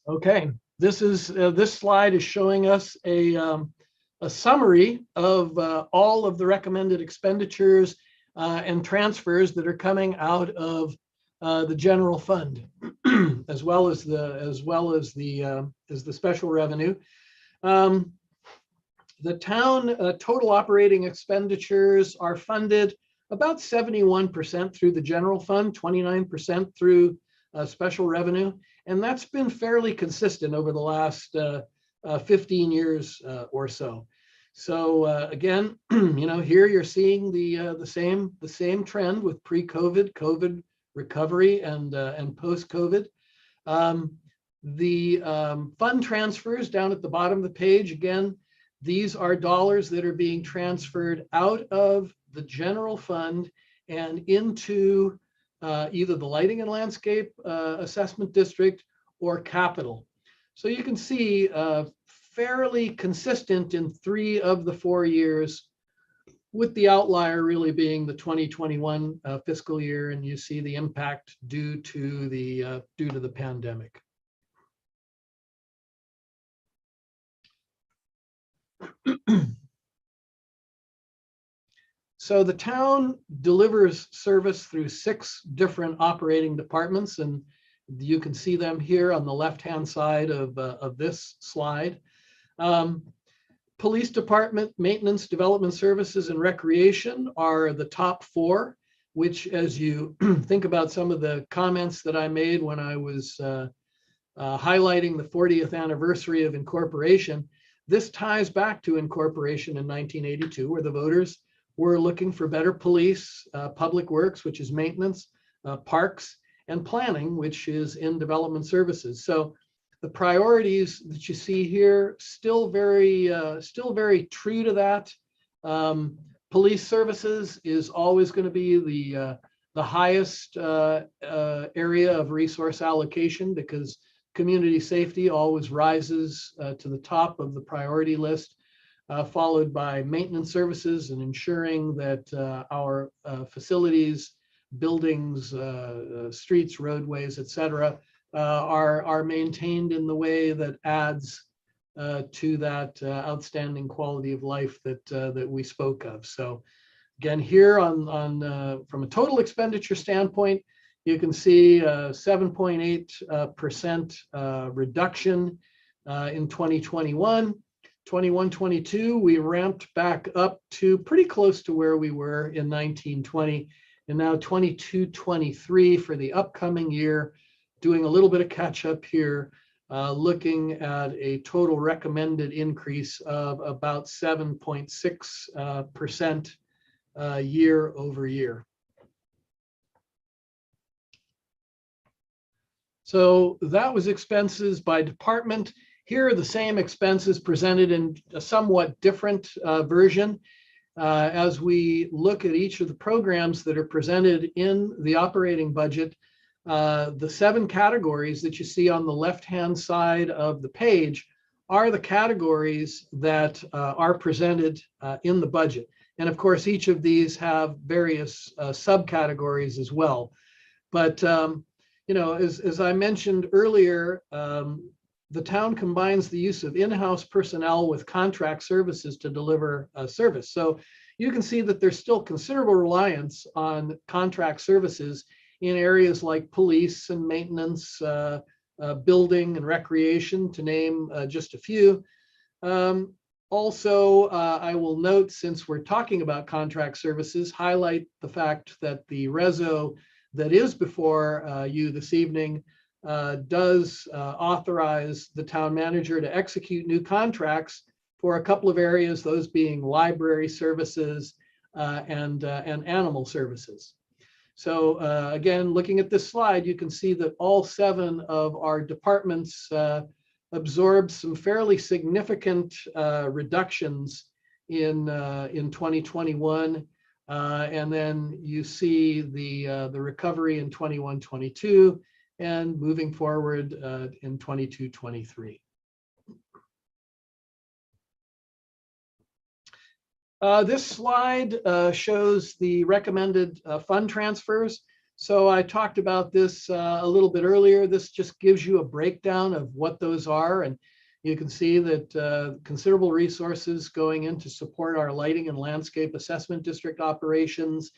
Okay, this slide is showing us a summary of all of the recommended expenditures and transfers that are coming out of the general fund, as well as the special revenue. The town total operating expenditures are funded about 71% through the general fund, 29% through special revenue, and that's been fairly consistent over the last 15 years or so. So again, here you're seeing the same trend with pre-COVID, COVID recovery, and post-COVID. The fund transfers down at the bottom of the page, again, these are dollars that are being transferred out of the general fund and into either the lighting and landscape assessment district or capital. So you can see fairly consistent in 3 of the 4 years, with the outlier really being the 2021 fiscal year, and you see the impact due to the pandemic. So the town delivers service through 6 different operating departments, and you can see them here on the left-hand side of this slide. Police Department, Maintenance, Development Services, and Recreation are the top 4, which, as you think about some of the comments that I made when I was highlighting the 40th anniversary of incorporation, this ties back to incorporation in 1982, where the voters were looking for better police, public works, which is maintenance, parks, and planning, which is in development services. So the priorities that you see here still very true to that. Police services is always going to be the highest area of resource allocation, because community safety always rises to the top of the priority list, followed by maintenance services and ensuring that our facilities, buildings, streets, roadways, etc., are maintained in the way that adds to that outstanding quality of life that we spoke of. So again, here from a total expenditure standpoint, you can see 7.8% reduction in 2021. 21-22, we ramped back up to pretty close to where we were in 1920, and now 22-23 for the upcoming year, doing a little bit of catch up here, looking at a total recommended increase of about 7.6% year over year. So that was expenses by department. Here are the same expenses presented in a somewhat different version. As we look at each of the programs that are presented in the operating budget, the 7 categories that you see on the left-hand side of the page are the categories that are presented in the budget. And of course, each of these have various subcategories as well. But as I mentioned earlier, the town combines the use of in-house personnel with contract services to deliver service. So you can see that there's still considerable reliance on contract services in areas like police and maintenance, building and recreation, to name just a few. Also, I will note, since we're talking about contract services, highlight the fact that the reso that is before you this evening does authorize the town manager to execute new contracts for a couple of areas, those being library services and animal services. So again, looking at this slide, you can see that all 7 of our departments absorbed some fairly significant reductions in 2021. And then you see the recovery in 21-22 and moving forward in 22-23. This slide shows the recommended fund transfers. So I talked about this a little bit earlier. This just gives you a breakdown of what those are. And you can see that considerable resources going in to support our lighting and landscape assessment district operations.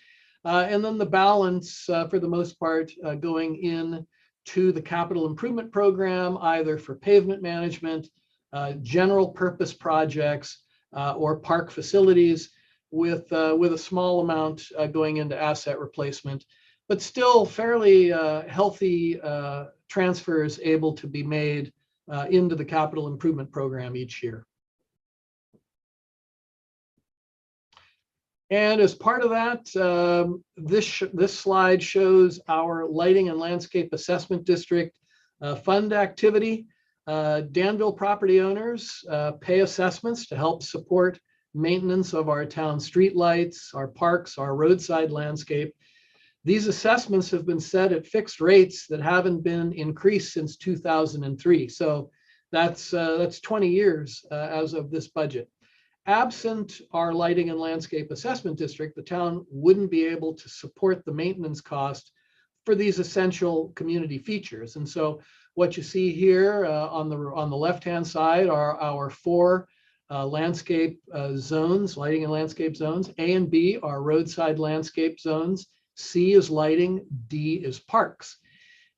And then the balance, for the most part, going in to the capital improvement program, either for pavement management, general purpose projects, or park facilities, with a small amount going into asset replacement, but still fairly healthy transfers able to be made into the capital improvement program each year. And as part of that, this slide shows our lighting and landscape assessment district fund activity. Danville property owners pay assessments to help support maintenance of our town streetlights, our parks, our roadside landscape. These assessments have been set at fixed rates that haven't been increased since 2003. So That's 20 years as of this budget. Absent our lighting and landscape assessment district, the town wouldn't be able to support the maintenance cost for these essential community features. And so what you see here on the left-hand side are our 4 landscape zones, lighting and landscape zones. A and B are roadside landscape zones. C is lighting, D is parks.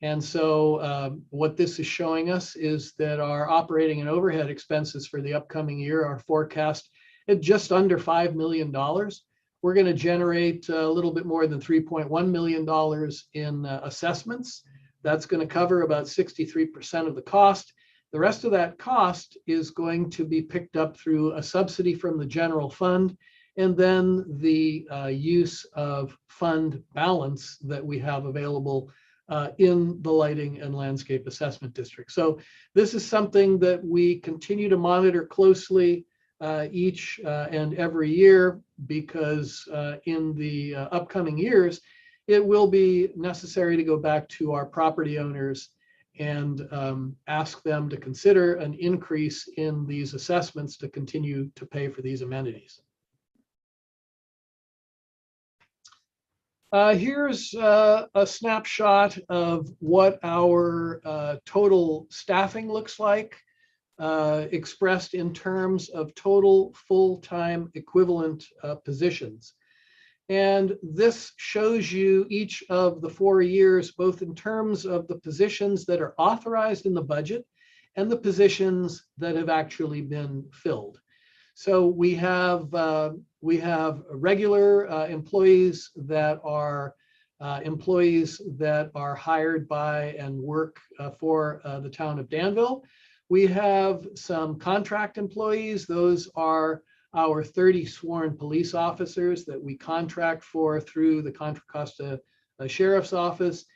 And so what this is showing us is that our operating and overhead expenses for the upcoming year are forecast at just under $5 million. We're going to generate a little bit more than $3.1 million in assessments. That's going to cover about 63% of the cost. The rest of that cost is going to be picked up through a subsidy from the general fund, and then the use of fund balance that we have available in the lighting and landscape assessment district. So this is something that we continue to monitor closely each and every year, because in the upcoming years, it will be necessary to go back to our property owners and ask them to consider an increase in these assessments to continue to pay for these amenities. Here's a snapshot of what our total staffing looks like, expressed in terms of total full-time equivalent positions. And this shows you each of the 4 years, both in terms of the positions that are authorized in the budget and the positions that have actually been filled. So we have regular employees that are hired by and work for the town of Danville. We have some contract employees. Those are our 30 sworn police officers that we contract for through the Contra Costa Sheriff's Office.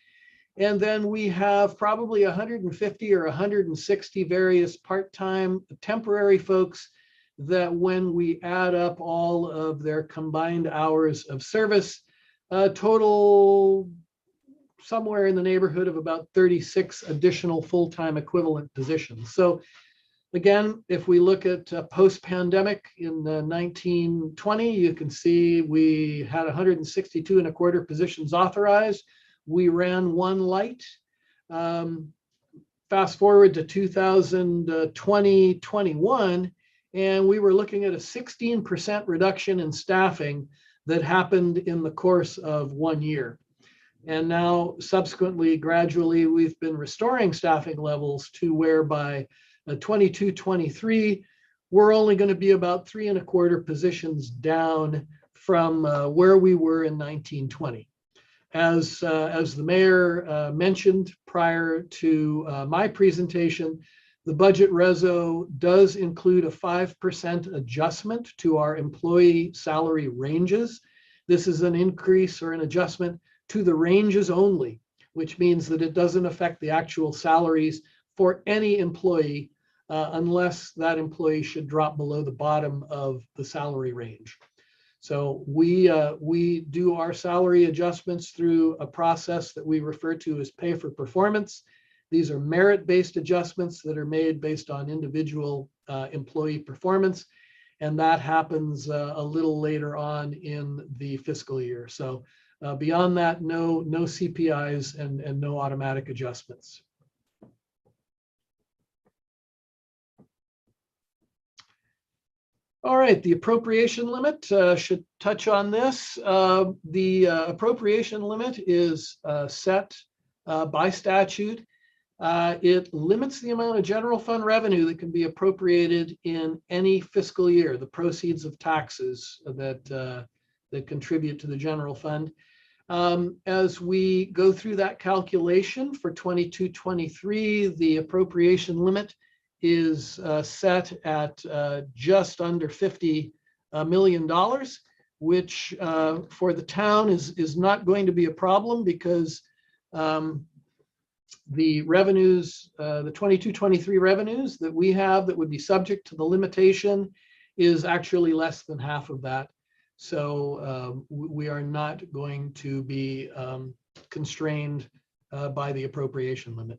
And then we have probably 150 or 160 various part-time temporary folks that, when we add up all of their combined hours of service, total somewhere in the neighborhood of about 36 additional full-time equivalent positions. So again, if we look at post-pandemic in 1920, you can see we had 162 and a quarter positions authorized. We ran 1 light. Fast forward to 2020-21, and we were looking at a 16% reduction in staffing that happened in the course of 1 year. And now, subsequently, gradually, we've been restoring staffing levels to whereby 22-23, we're only going to be about 3 and a quarter positions down from where we were in 1920. As the mayor mentioned prior to my presentation, the budget reso does include a 5% adjustment to our employee salary ranges. This is an increase or an adjustment to the ranges only, which means that it doesn't affect the actual salaries for any employee unless that employee should drop below the bottom of the salary range. So we do our salary adjustments through a process that we refer to as pay for performance. These are merit-based adjustments that are made based on individual employee performance, and that happens a little later on in the fiscal year. So beyond that, no CPIs and no automatic adjustments. All right, the appropriation limit should touch on this. The appropriation limit is set by statute. It limits the amount of general fund revenue that can be appropriated in any fiscal year, the proceeds of taxes that contribute to the general fund. As we go through that calculation for 22-23, the appropriation limit is set at just under $50 million, which for the town is not going to be a problem, because the revenues, the 22-23 revenues that we have that would be subject to the limitation is actually less than half of that. So we are not going to be constrained by the appropriation limit.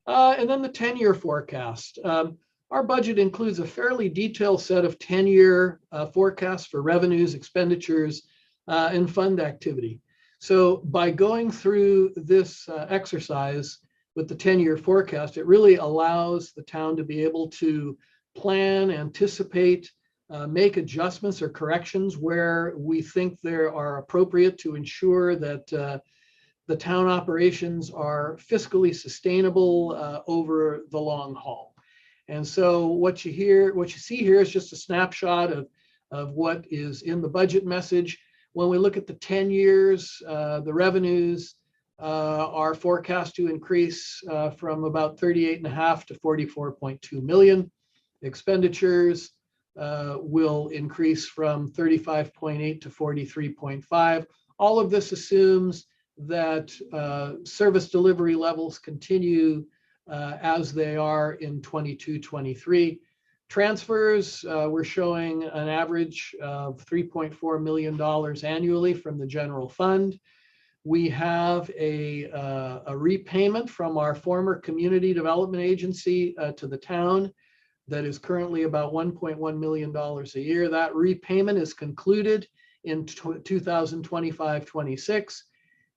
And then the 10-year forecast. Our budget includes a fairly detailed set of 10-year forecasts for revenues, expenditures, and fund activity. So by going through this exercise with the 10-year forecast, it really allows the town to be able to plan, anticipate, make adjustments or corrections where we think there are appropriate to ensure that the town operations are fiscally sustainable over the long haul. And so what you see here is just a snapshot of what is in the budget message. When we look at the 10 years, the revenues are forecast to increase from about 38.5 to 44.2 million. Expenditures will increase from 35.8 to 43.5. All of this assumes that service delivery levels continue as they are in 22-23. Transfers, we're showing an average of $3.4 million annually from the general fund. We have a repayment from our former community development agency to the town that is currently about $1.1 million a year. That repayment is concluded in 2025-26.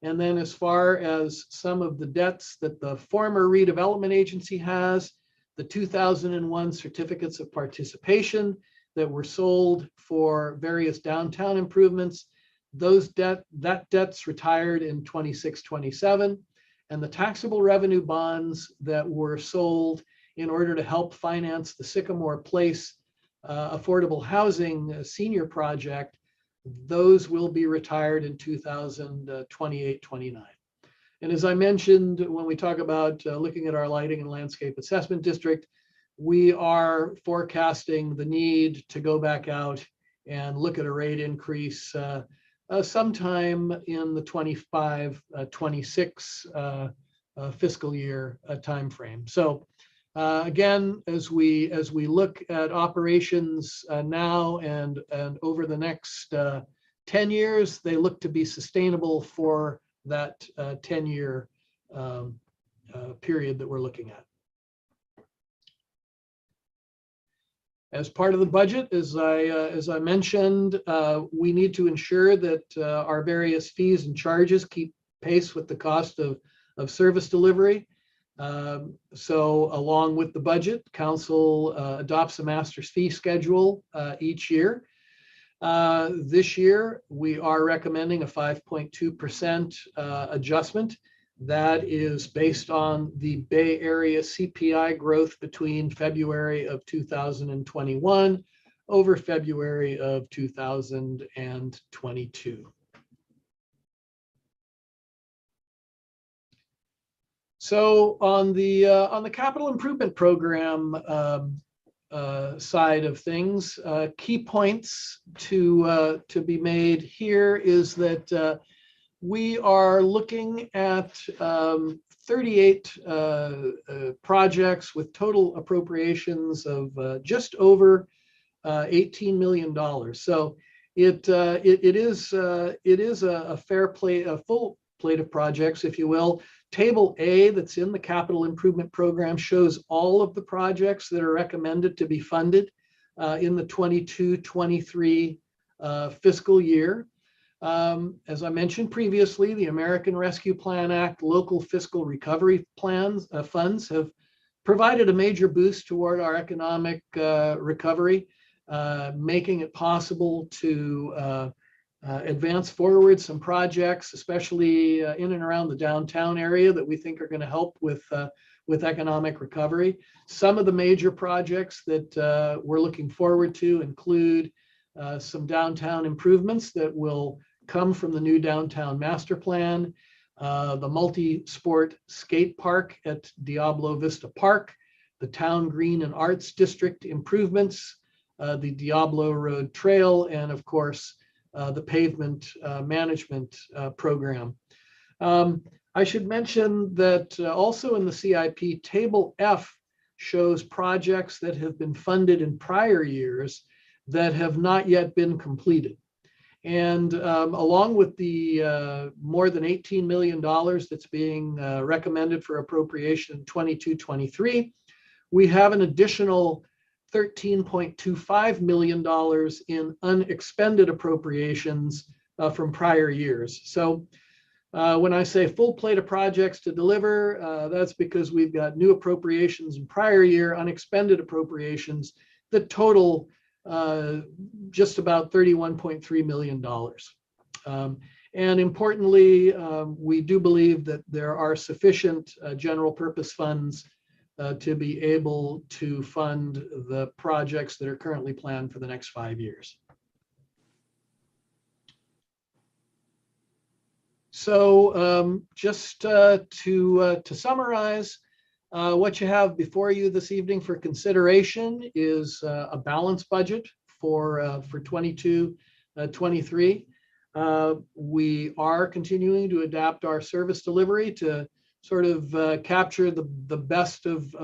And then as far as some of the debts that the former redevelopment agency has, the 2001 certificates of participation that were sold for various downtown improvements, that debt's retired in 26-27. And the taxable revenue bonds that were sold in order to help finance the Sycamore Place affordable housing senior project, those will be retired in 2028-29. And as I mentioned, when we talk about looking at our lighting and landscape assessment district, we are forecasting the need to go back out and look at a rate increase sometime in the 25-26 fiscal year timeframe. So again, as we look at operations now and over the next 10 years, they look to be sustainable for that 10-year period that we're looking at. As part of the budget, as I mentioned, we need to ensure that our various fees and charges keep pace with the cost of service delivery. So along with the budget, council adopts a master's fee schedule each year. This year, we are recommending a 5.2% adjustment. That is based on the Bay Area CPI growth between February of 2021 over February of 2022. So on the capital improvement program side of things, key points to be made here is that we are looking at 38 projects with total appropriations of just over $18 million. So it is a fair plate, a full plate of projects, if you will. Table A that's in the capital improvement program shows all of the projects that are recommended to be funded in the 22-23 fiscal year. As I mentioned previously, the American Rescue Plan Act local fiscal recovery plans funds have provided a major boost toward our economic recovery, making it possible to advance forward some projects, especially in and around the downtown area that we think are going to help with economic recovery. Some of the major projects that we're looking forward to include some downtown improvements that will come from the new downtown master plan, the multi-sport skate park at Diablo Vista Park, the Town Green and Arts District improvements, the Diablo Road Trail, and of course, the pavement management program. I should mention that also in the CIP, Table F shows projects that have been funded in prior years that have not yet been completed. And along with the more than $18 million that's being recommended for appropriation in 22-23, we have an additional $13.25 million in unexpended appropriations from prior years. So when I say full plate of projects to deliver, that's because we've got new appropriations in prior year, unexpended appropriations that total just about $31.3 million. And importantly, we do believe that there are sufficient general purpose funds to be able to fund the projects that are currently planned for the next 5 years. So just to summarize, what you have before you this evening for consideration is a balanced budget for 22-23. We are continuing to adapt our service delivery to sort of capture the best of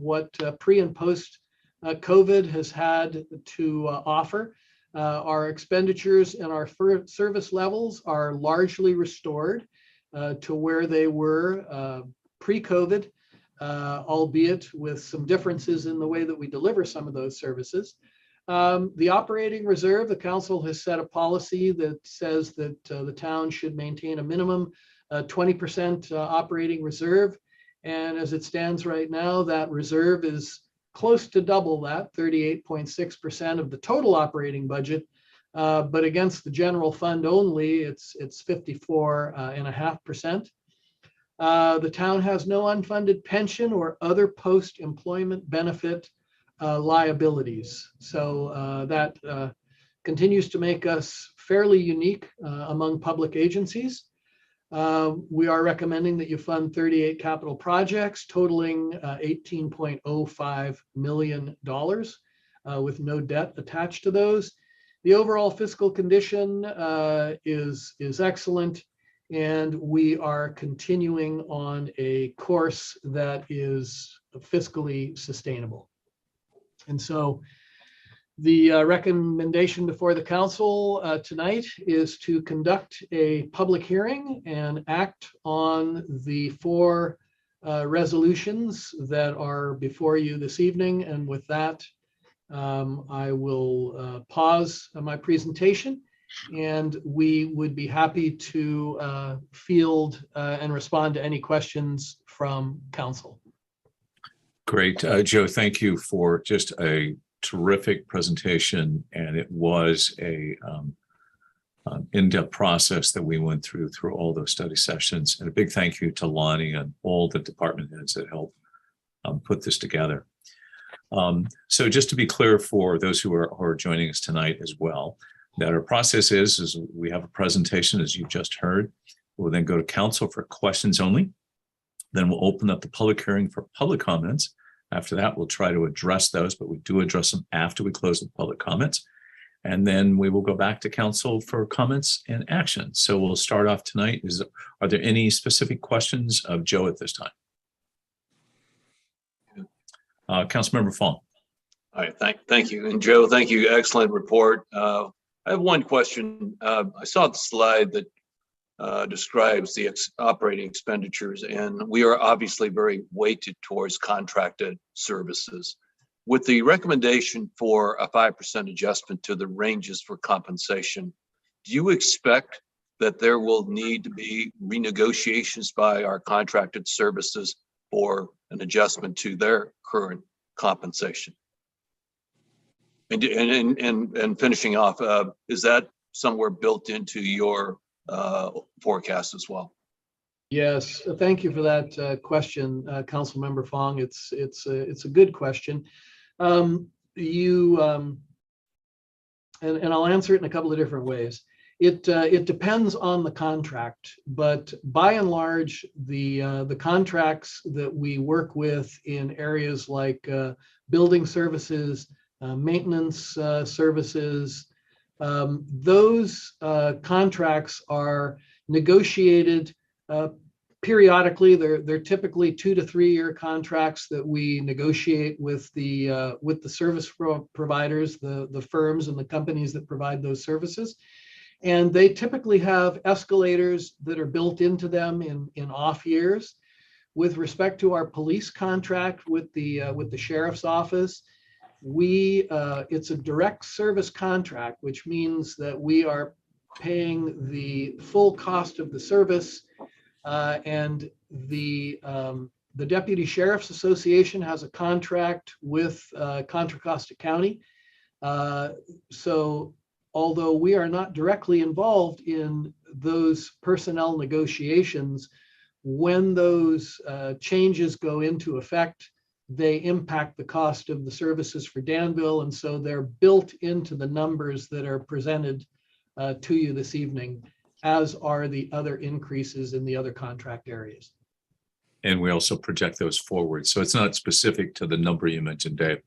what pre and post COVID has had to offer. Our expenditures and our service levels are largely restored to where they were pre-COVID, albeit with some differences in the way that we deliver some of those services. The operating reserve, the council has set a policy that says that the town should maintain a minimum 20% operating reserve. And as it stands right now, that reserve is close to double that, 38.6% of the total operating budget. But against the general fund only, it's 54.5%. The town has no unfunded pension or other post-employment benefit liabilities. So that continues to make us fairly unique among public agencies. We are recommending that you fund 38 capital projects totaling $18.05 million with no debt attached to those. The overall fiscal condition is excellent, and we are continuing on a course that is fiscally sustainable. And so the recommendation before the council tonight is to conduct a public hearing and act on the 4 resolutions that are before you this evening. And with that, I will pause my presentation, and we would be happy to field and respond to any questions from council. Great. Joe, thank you for just a terrific presentation. And it was a in-depth process that we went through all those study sessions. And a big thank you to Lonnie and all the department heads that helped put this together. So just to be clear for those who are joining us tonight as well, that our process is we have a presentation, as you've just heard. We'll then go to council for questions only. Then we'll open up the public hearing for public comments. After that, we'll try to address those, but we do address them after we close the public comments. And then we will go back to council for comments and action. So we'll start off tonight. Are there any specific questions of Joe at this time? Councilmember Fong. All right, thank you. And Joe, thank you. Excellent report. I have one question. I saw the slide that describes the operating expenditures, and we are obviously very weighted towards contracted services. With the recommendation for a 5% adjustment to the ranges for compensation, do you expect that there will need to be renegotiations by our contracted services for an adjustment to their current compensation? And finishing off, is that somewhere built into your forecast as well? Yes, thank you for that question, Councilmember Fong. It's a good question. And I'll answer it in a couple of different ways. It depends on the contract, but by and large, the contracts that we work with in areas like building services, maintenance services, those contracts are negotiated periodically, they're typically 2 to 3 year contracts that we negotiate with the service providers, the firms and the companies that provide those services. And they typically have escalators that are built into them in off years. With respect to our police contract with the sheriff's office, it's a direct service contract, which means that we are paying the full cost of the service. And the Deputy Sheriff's Association has a contract with Contra Costa County. So although we are not directly involved in those personnel negotiations, when those changes go into effect, they impact the cost of the services for Danville. And so they're built into the numbers that are presented to you this evening, as are the other increases in the other contract areas. And we also project those forward. So it's not specific to the number you mentioned, Dave,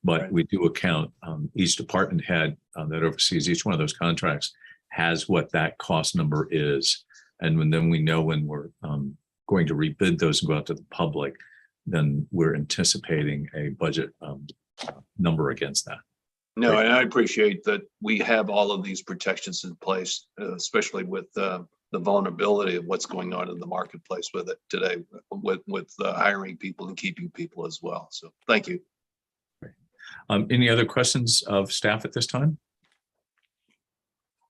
but Right. we do account, each department head that oversees each one of those contracts has what that cost number is. And then we know when we're going to rebid those and go out to the public, then we're anticipating a budget number against that. No, and I appreciate that we have all of these protections in place, especially with the vulnerability of what's going on in the marketplace with it today, with hiring people and keeping people as well. So thank you. Any other questions of staff at this time?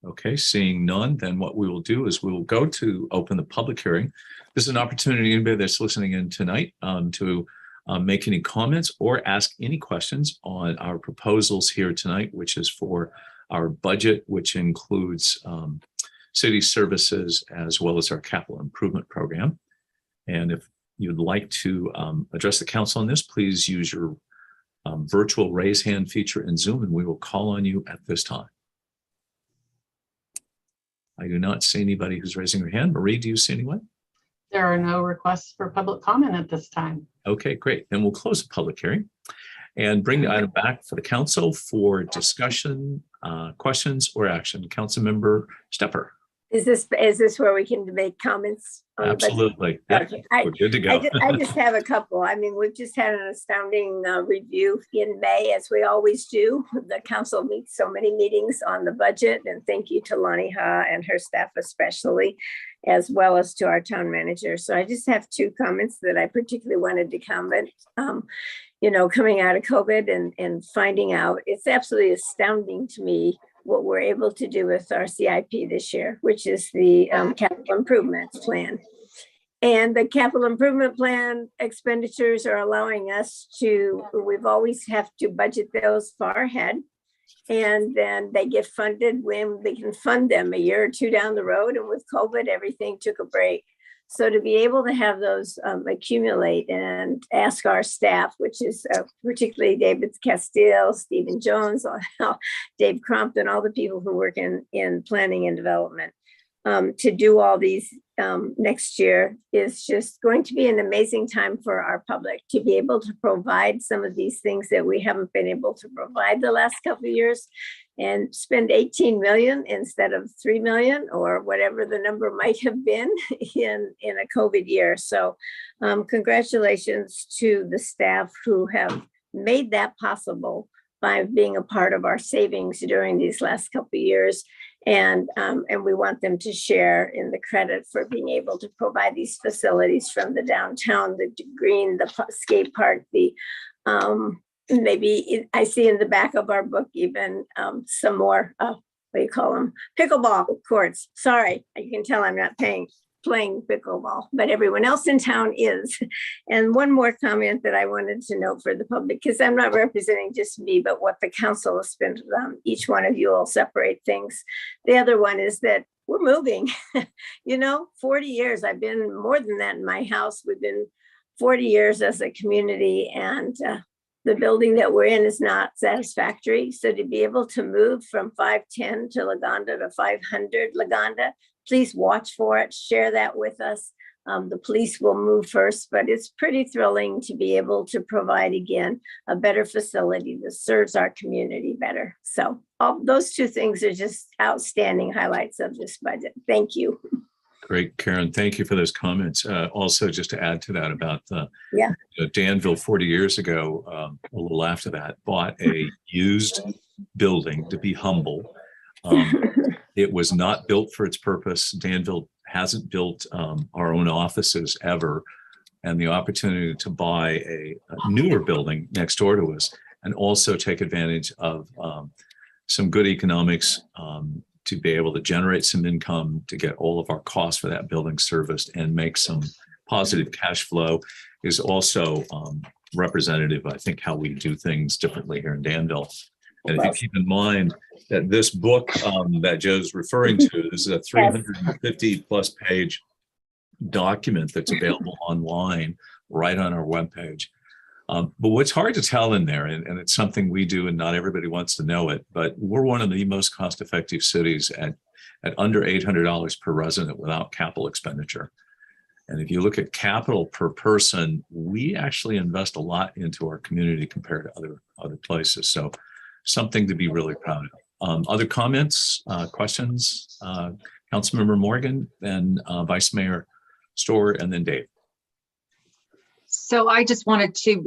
Okay, seeing none, then what we will do is we will go to open the public hearing. This is an opportunity, anybody that's listening in tonight, to make any comments or ask any questions on our proposals here tonight, which is for our budget, which includes city services as well as our capital improvement program. And if you'd like to address the council on this, please use your virtual raise hand feature in Zoom, and we will call on you at this time. I do not see anybody who's raising their hand. Marie, do you see anyone? There are no requests for public comment at this time. Okay, great. Then we'll close the public hearing and bring the item back for the council for discussion, questions, or action. Councilmember Stepper. Is this where we can make comments? On the budget? Absolutely. Yeah, Okay. we're good to go. I just have a couple. I mean, we've just had an astounding review in May, as we always do. The council meets so many meetings on the budget, and thank you to Lonnie Ha and her staff especially, as well as to our town manager. So I just have two comments that I particularly wanted to comment. You know, coming out of COVID and finding out, it's absolutely astounding to me what we're able to do with our CIP this year, which is the capital improvements plan. And the capital improvement plan expenditures are allowing us to, we've always have to budget those far ahead. And then they get funded when we can fund them a year or two down the road. And with COVID, everything took a break. So to be able to have those accumulate and ask our staff, which is particularly David Castile, Stephen Jones, Dave Crompton, all the people who work in planning and development, to do all these next year is just going to be an amazing time for our public to be able to provide some of these things that we haven't been able to provide the last couple of years, and spend 18 million instead of 3 million or whatever the number might have been in a COVID year. So congratulations to the staff who have made that possible by being a part of our savings during these last couple of years. And we want them to share in the credit for being able to provide these facilities, from the downtown, the green, the skate park, the maybe I see in the back of our book even some more, what do you call them? Pickleball courts. Sorry, you can tell I'm not playing pickleball, but everyone else in town is. And one more comment that I wanted to note for the public, because I'm not representing just me, but what the council has spent on. Each one of you will separate things. The other one is that we're moving. You know, 40 years, I've been more than that in my house. We've been 40 years as a community, and the building that we're in is not satisfactory. So to be able to move from 510 to Laganda to 500 Laganda, please watch for it, share that with us. The police will move first, but it's pretty thrilling to be able to provide, again, a better facility that serves our community better. So all those two things are just outstanding highlights of this budget. Thank you. Great, Karen. Thank you for those comments. Also, just to add to that about Yeah. Danville 40 years ago, a little after that, bought a used building, to be humble. It was not built for its purpose. Danville hasn't built our own offices ever. And the opportunity to buy a newer building next door to us and also take advantage of some good economics to be able to generate some income, to get all of our costs for that building serviced and make some positive cash flow is also representative, I think, how we do things differently here in Danville. And if you keep in mind that this book that Joe's referring to, this is a 350 plus page document that's available online right on our webpage. But what's hard to tell in there, and it's something we do and not everybody wants to know it, but we're one of the most cost-effective cities at under $800 per resident without capital expenditure. And if you look at capital per person, we actually invest a lot into our community compared to other places. So something to be really proud of. Other comments, questions? Councilmember Morgan, then Vice Mayor Storr, and then Dave. So I just wanted to,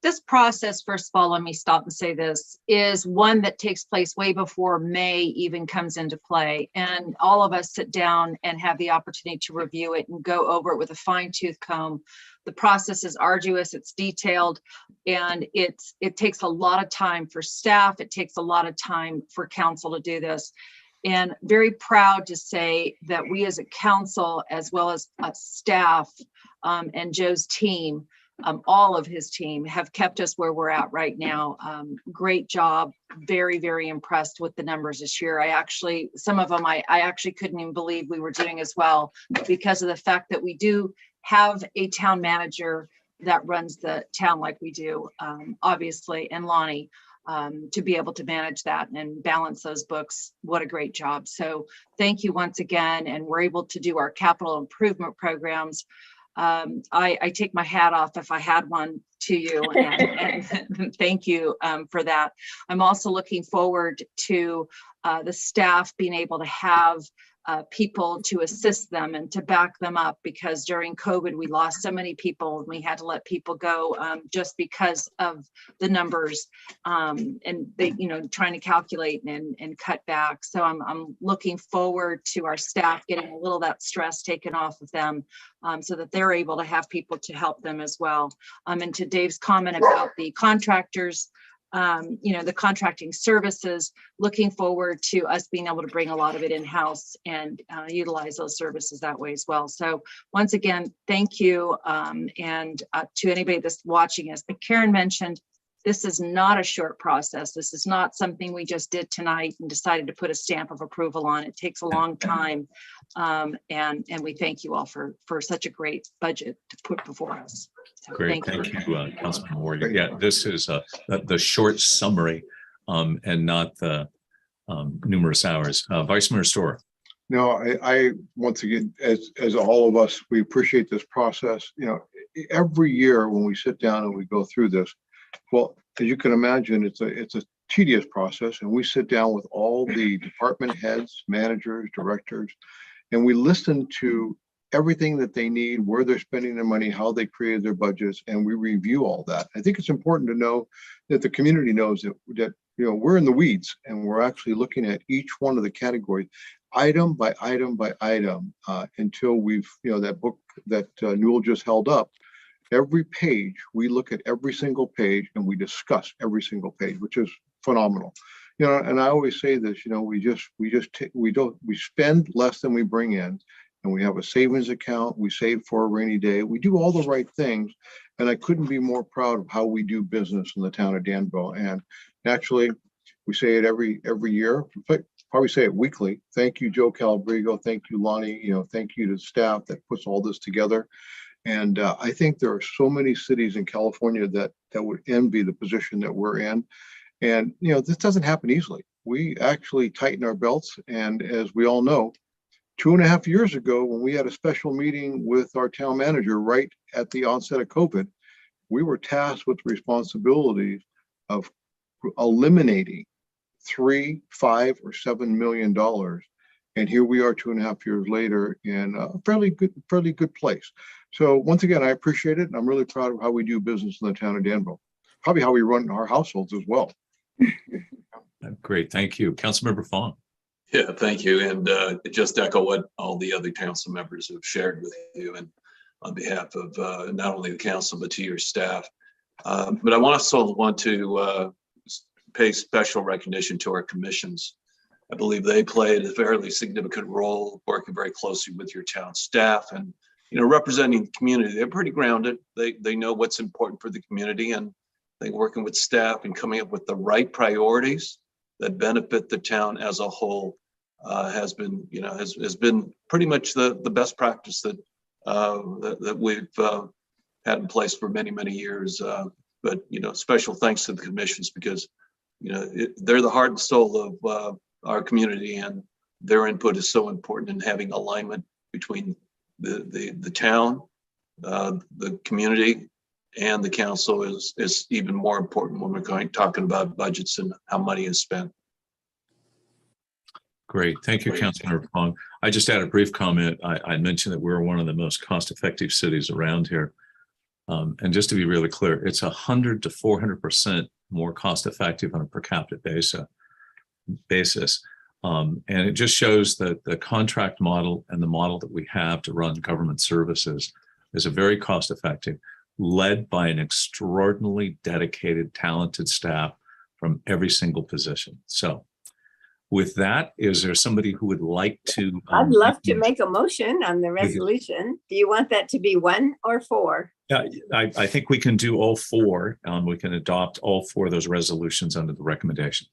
this process, first of all, let me stop and say this, is one that takes place way before May even comes into play. And all of us sit down and have the opportunity to review it and go over it with a fine-tooth comb. The process is arduous, it's detailed, and it takes a lot of time for staff. It takes a lot of time for council to do this. And very proud to say that we as a council, as well as staff and Joe's team, all of his team have kept us where we're at right now. Great job. Very, very impressed with the numbers this year. Some of them I actually couldn't even believe we were doing as well, because of the fact that we do have a town manager that runs the town like we do, obviously, and Lonnie. To be able to manage that and balance those books. What a great job. So thank you once again. And we're able to do our capital improvement programs. I take my hat off if I had one to you, and thank you for that. I'm also looking forward to the staff being able to have people to assist them and to back them up, because during COVID, we lost so many people and we had to let people go just because of the numbers and they, trying to calculate and cut back. So I'm looking forward to our staff getting a little of that stress taken off of them so that they're able to have people to help them as well. And to Dave's comment about the contractors, the contracting services, looking forward to us being able to bring a lot of it in-house and utilize those services that way as well. So once again, thank you. And to anybody that's watching us, but Karen mentioned, this is not a short process. This is not something we just did tonight and decided to put a stamp of approval on. It takes a long time. And we thank you all for such a great budget to put before us. So Great, thank you, Councilman Morgan. Yeah, this is the short summary and not the numerous hours. Vice Mayor Storr. No, I once again, as all of us, we appreciate this process. Every year when we sit down and we go through this, well, as you can imagine, it's a tedious process, and we sit down with all the department heads, managers, directors, and we listen to everything that they need, where they're spending their money, how they created their budgets, and we review all that. I think it's important to know that the community knows that we're in the weeds and we're actually looking at each one of the categories, item by item by item, until we've, that book that Newell just held up. Every page, we look at every single page and we discuss every single page, which is phenomenal. And I always say this, we spend less than we bring in, and we have a savings account. We save for a rainy day. We do all the right things. And I couldn't be more proud of how we do business in the town of Danville. And naturally, we say it every year, probably say it weekly. Thank you, Joe Calabrigo. Thank you, Lonnie. Thank you to staff that puts all this together. And I think there are so many cities in California that would envy the position that we're in. And, this doesn't happen easily. We actually tighten our belts. And as we all know, 2.5 years ago, when we had a special meeting with our town manager right at the onset of COVID, we were tasked with the responsibility of eliminating $3, $5, or $7 million. And here we are 2.5 years later in a fairly good place. So once again, I appreciate it. And I'm really proud of how we do business in the town of Danville. Probably how we run our households as well. Great, thank you. Councilmember Fong. Yeah, thank you. And just echo what all the other council members have shared with you, and on behalf of not only the council, but to your staff. But I also want to pay special recognition to our commissions. I believe they played a fairly significant role working very closely with your town staff and, representing the community. They're pretty grounded. They know what's important for the community, and I think working with staff and coming up with the right priorities that benefit the town as a whole has been pretty much the best practice that we've had in place for many, many years. But special thanks to the commissions, because they're the heart and soul of our community, and their input is so important in having alignment between the town, the community, and the council is even more important when we're talking about budgets and how money is spent. Great. Thank you, Councilmember Fong. I just had a brief comment. I mentioned that we're one of the most cost-effective cities around here. And just to be really clear, it's 100 to 400% more cost-effective on a per capita basis. And it just shows that the contract model and the model that we have to run government services is a very cost-effective, led by an extraordinarily dedicated, talented staff from every single position. So with that, is there somebody who would like to? I'd love to make a motion on the resolution. Do you want that to be 1 or 4? Yeah, I think we can do all 4. We can adopt all 4 of those resolutions under the recommendation.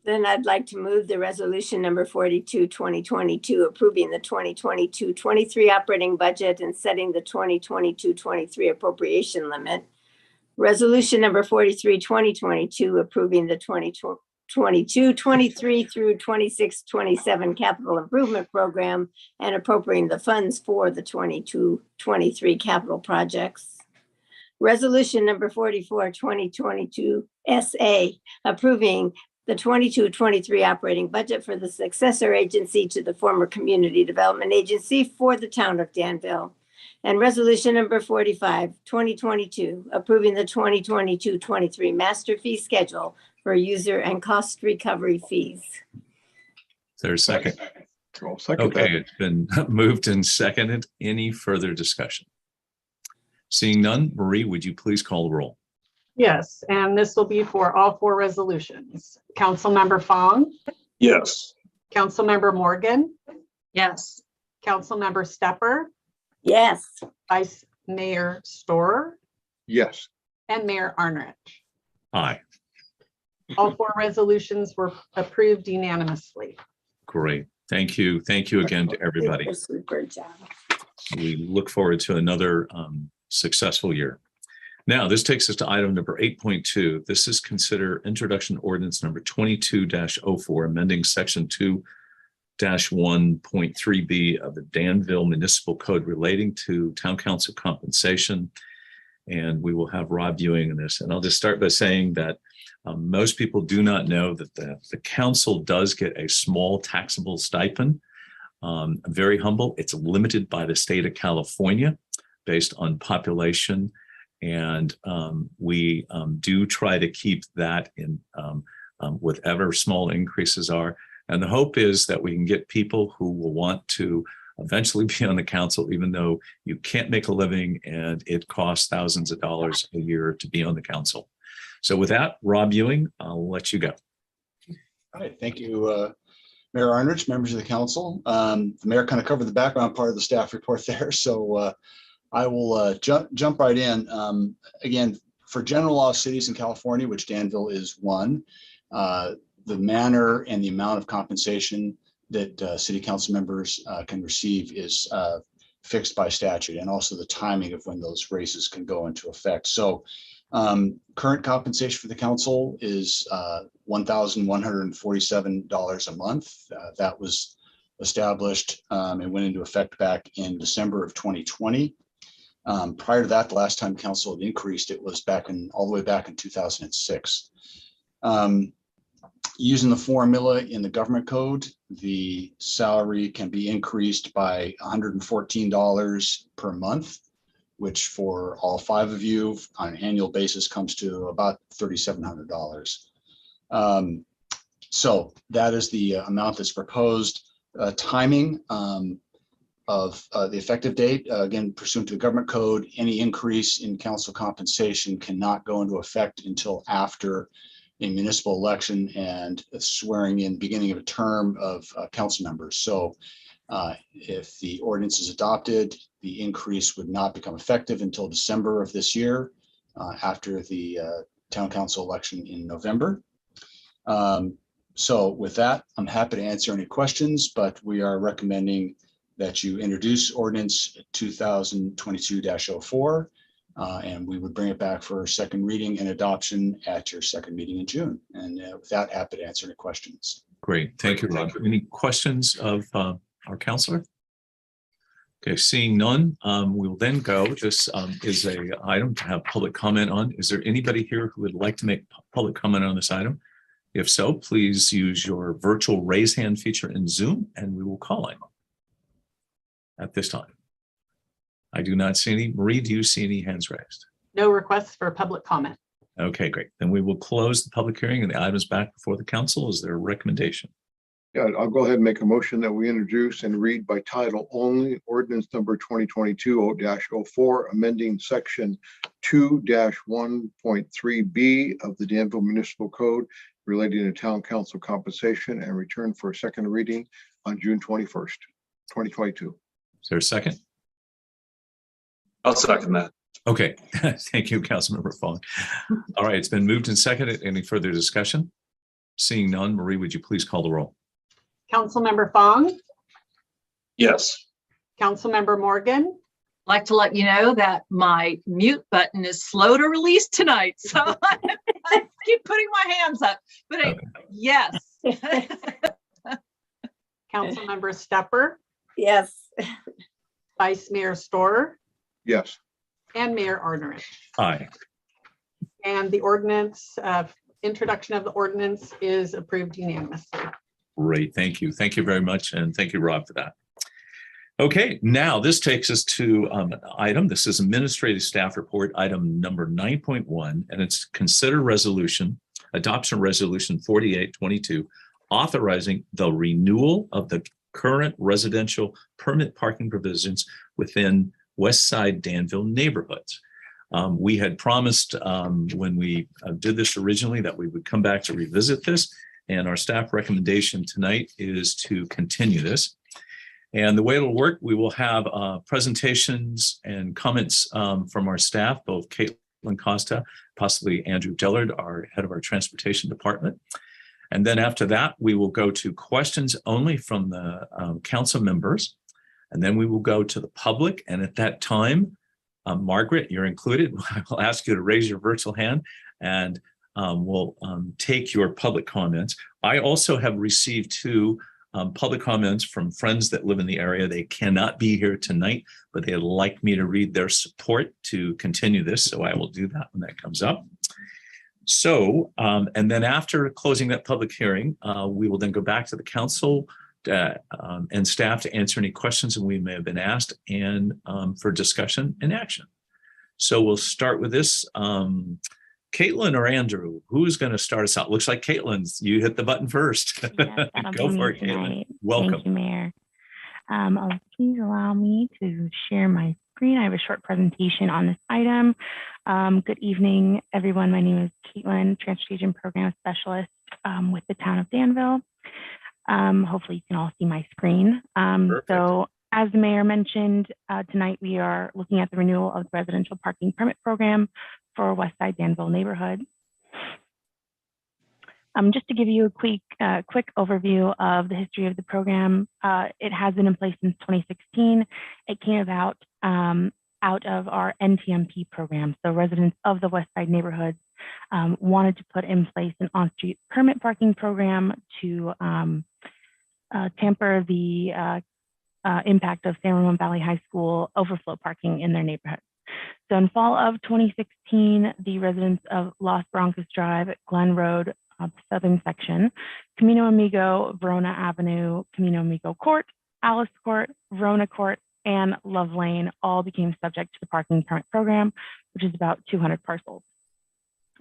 Then I'd like to move the resolution number 42, 2022, approving the 2022-23 operating budget and setting the 2022-23 appropriation limit. Resolution number 43, 2022, approving the 2022-23 through 26-27 capital improvement program and appropriating the funds for the 22-23 capital projects. Resolution number 44, 2022 SA, approving the 22-23 operating budget for the successor agency to the former Community Development Agency for the town of Danville. And resolution number 45, 2022, approving the 2022-23 master fee schedule for user and cost recovery fees. Is there a second? I'll second Okay, that. it's been moved and seconded. Any further discussion? Seeing none, Marie, would you please call the roll? Yes, and this will be for all 4 resolutions. Councilmember Fong, Yes. Councilmember Morgan, Yes. Councilmember Stepper, Yes. Vice Mayor Storer, Yes. and Mayor Arnrich. Aye, All 4 resolutions were approved unanimously. great. Thank you. Thank you again to everybody. Super job. We look forward to another successful year. Now, this takes us to item number 8.2. This is consider introduction ordinance number 22-04, amending section 2-1.3B of the Danville Municipal Code relating to town council compensation. And we will have Rob Ewing in this. And I'll just start by saying that most people do not know that the council does get a small taxable stipend. Very humble. It's limited by the state of California based on population. And we do try to keep that in whatever small increases are. And the hope is that we can get people who will want to eventually be on the council, even though you can't make a living and it costs thousands of dollars a year to be on the council. So with that, Rob Ewing, I'll let you go. All right, thank you, Mayor Arnrich, members of the council. The mayor kind of covered the background part of the staff report there, so I will jump right in. Again, for general law cities in California, which Danville is one, the manner and the amount of compensation that city council members can receive is fixed by statute, and also the timing of when those raises can go into effect. So current compensation for the council is $1,147 a month. That was established and went into effect back in December of 2020. Prior to that, the last time council had increased, it was all the way back in 2006. Using the formula in the government code, the salary can be increased by $114 per month, which for all 5 of you on an annual basis comes to about $3,700. So that is the amount that's proposed. Timing of the effective date, again, pursuant to the government code, any increase in council compensation cannot go into effect until after a municipal election and swearing in beginning of a term of council members. So if the ordinance is adopted, the increase would not become effective until December of this year, after the town council election in November. So with that, I'm happy to answer any questions, but we are recommending that you introduce ordinance 2022-04, and we would bring it back for second reading and adoption at your second meeting in June. And with that, happy to answer any questions. Great. Thank you, Rob. Any questions of our counselor? Okay, seeing none, we will then go. This is a item to have public comment on. Is there anybody here who would like to make public comment on this item? If so, please use your virtual raise hand feature in Zoom and we will call on you at this time. I do not see any. Marie, do you see any hands raised? No requests for public comment. Okay, great. Then we will close the public hearing and the item is back before the council. Is there a recommendation? Yeah, I'll go ahead and make a motion that we introduce and read by title only ordinance number 2022-04, amending section 2-1.3B of the Danville Municipal Code relating to town council compensation and return for a second reading on June 21st, 2022. Is there a second? I'll second that. Okay, thank you, Councilmember Fong. All right, it's been moved and seconded. Any further discussion? Seeing none, Marie, would you please call the roll? Councilmember Fong, Yes. Councilmember Morgan, Like to let you know that my mute button is slow to release tonight, so I keep putting my hands up. But yes. Councilmember Stepper, Yes. Vice Mayor Storer, Yes. and Mayor Arnerich. Aye. And the ordinance, introduction of the ordinance is approved unanimously. Great, thank you. Thank you very much. And thank you, Rob, for that. Okay, now this takes us to an item. This is Administrative Staff Report, item number 9.1, and it's consider resolution, adoption resolution 4822, authorizing the renewal of the current residential permit parking provisions within West Side Danville neighborhoods. We had promised when we did this originally that we would come back to revisit this. And our staff recommendation tonight is to continue this. And the way it'll work, we will have presentations and comments from our staff, both Caitlin Costa, possibly Andrew Dillard, our head of our transportation department. And then after that, we will go to questions only from the council members. And then we will go to the public. And at that time, Margaret, you're included. I will ask you to raise your virtual hand and we'll take your public comments. I also have received 2 public comments from friends that live in the area. They cannot be here tonight, but they'd like me to read their support to continue this. So I will do that when that comes up. So, and then after closing that public hearing, we will then go back to the council and staff to answer any questions that we may have been asked and for discussion and action. So we'll start with this. Caitlin or Andrew, who's going to start us out? Looks like Caitlin's. You hit the button first. Yes, Go for it, Caitlin. Welcome. Thank you, Mayor. Please allow me to share my screen. I have a short presentation on this item. Good evening, everyone. My name is Caitlin, Transportation Program Specialist with the town of Danville. Hopefully you can all see my screen. So as the mayor mentioned, tonight we are looking at the renewal of the residential parking permit program for West Side Danville neighborhood. Just to give you a quick overview of the history of the program, it has been in place since 2016. It came about out of our NTMP program. So residents of the West Side neighborhoods wanted to put in place an on-street permit parking program to temper the impact of San Ramon Valley High School overflow parking in their neighborhood. So in fall of 2016, the residents of Los Broncos Drive, Glen Road, southern section, Camino Amigo, Verona Avenue, Camino Amigo Court, Alice Court, Verona Court, and Love Lane all became subject to the parking permit program, which is about 200 parcels.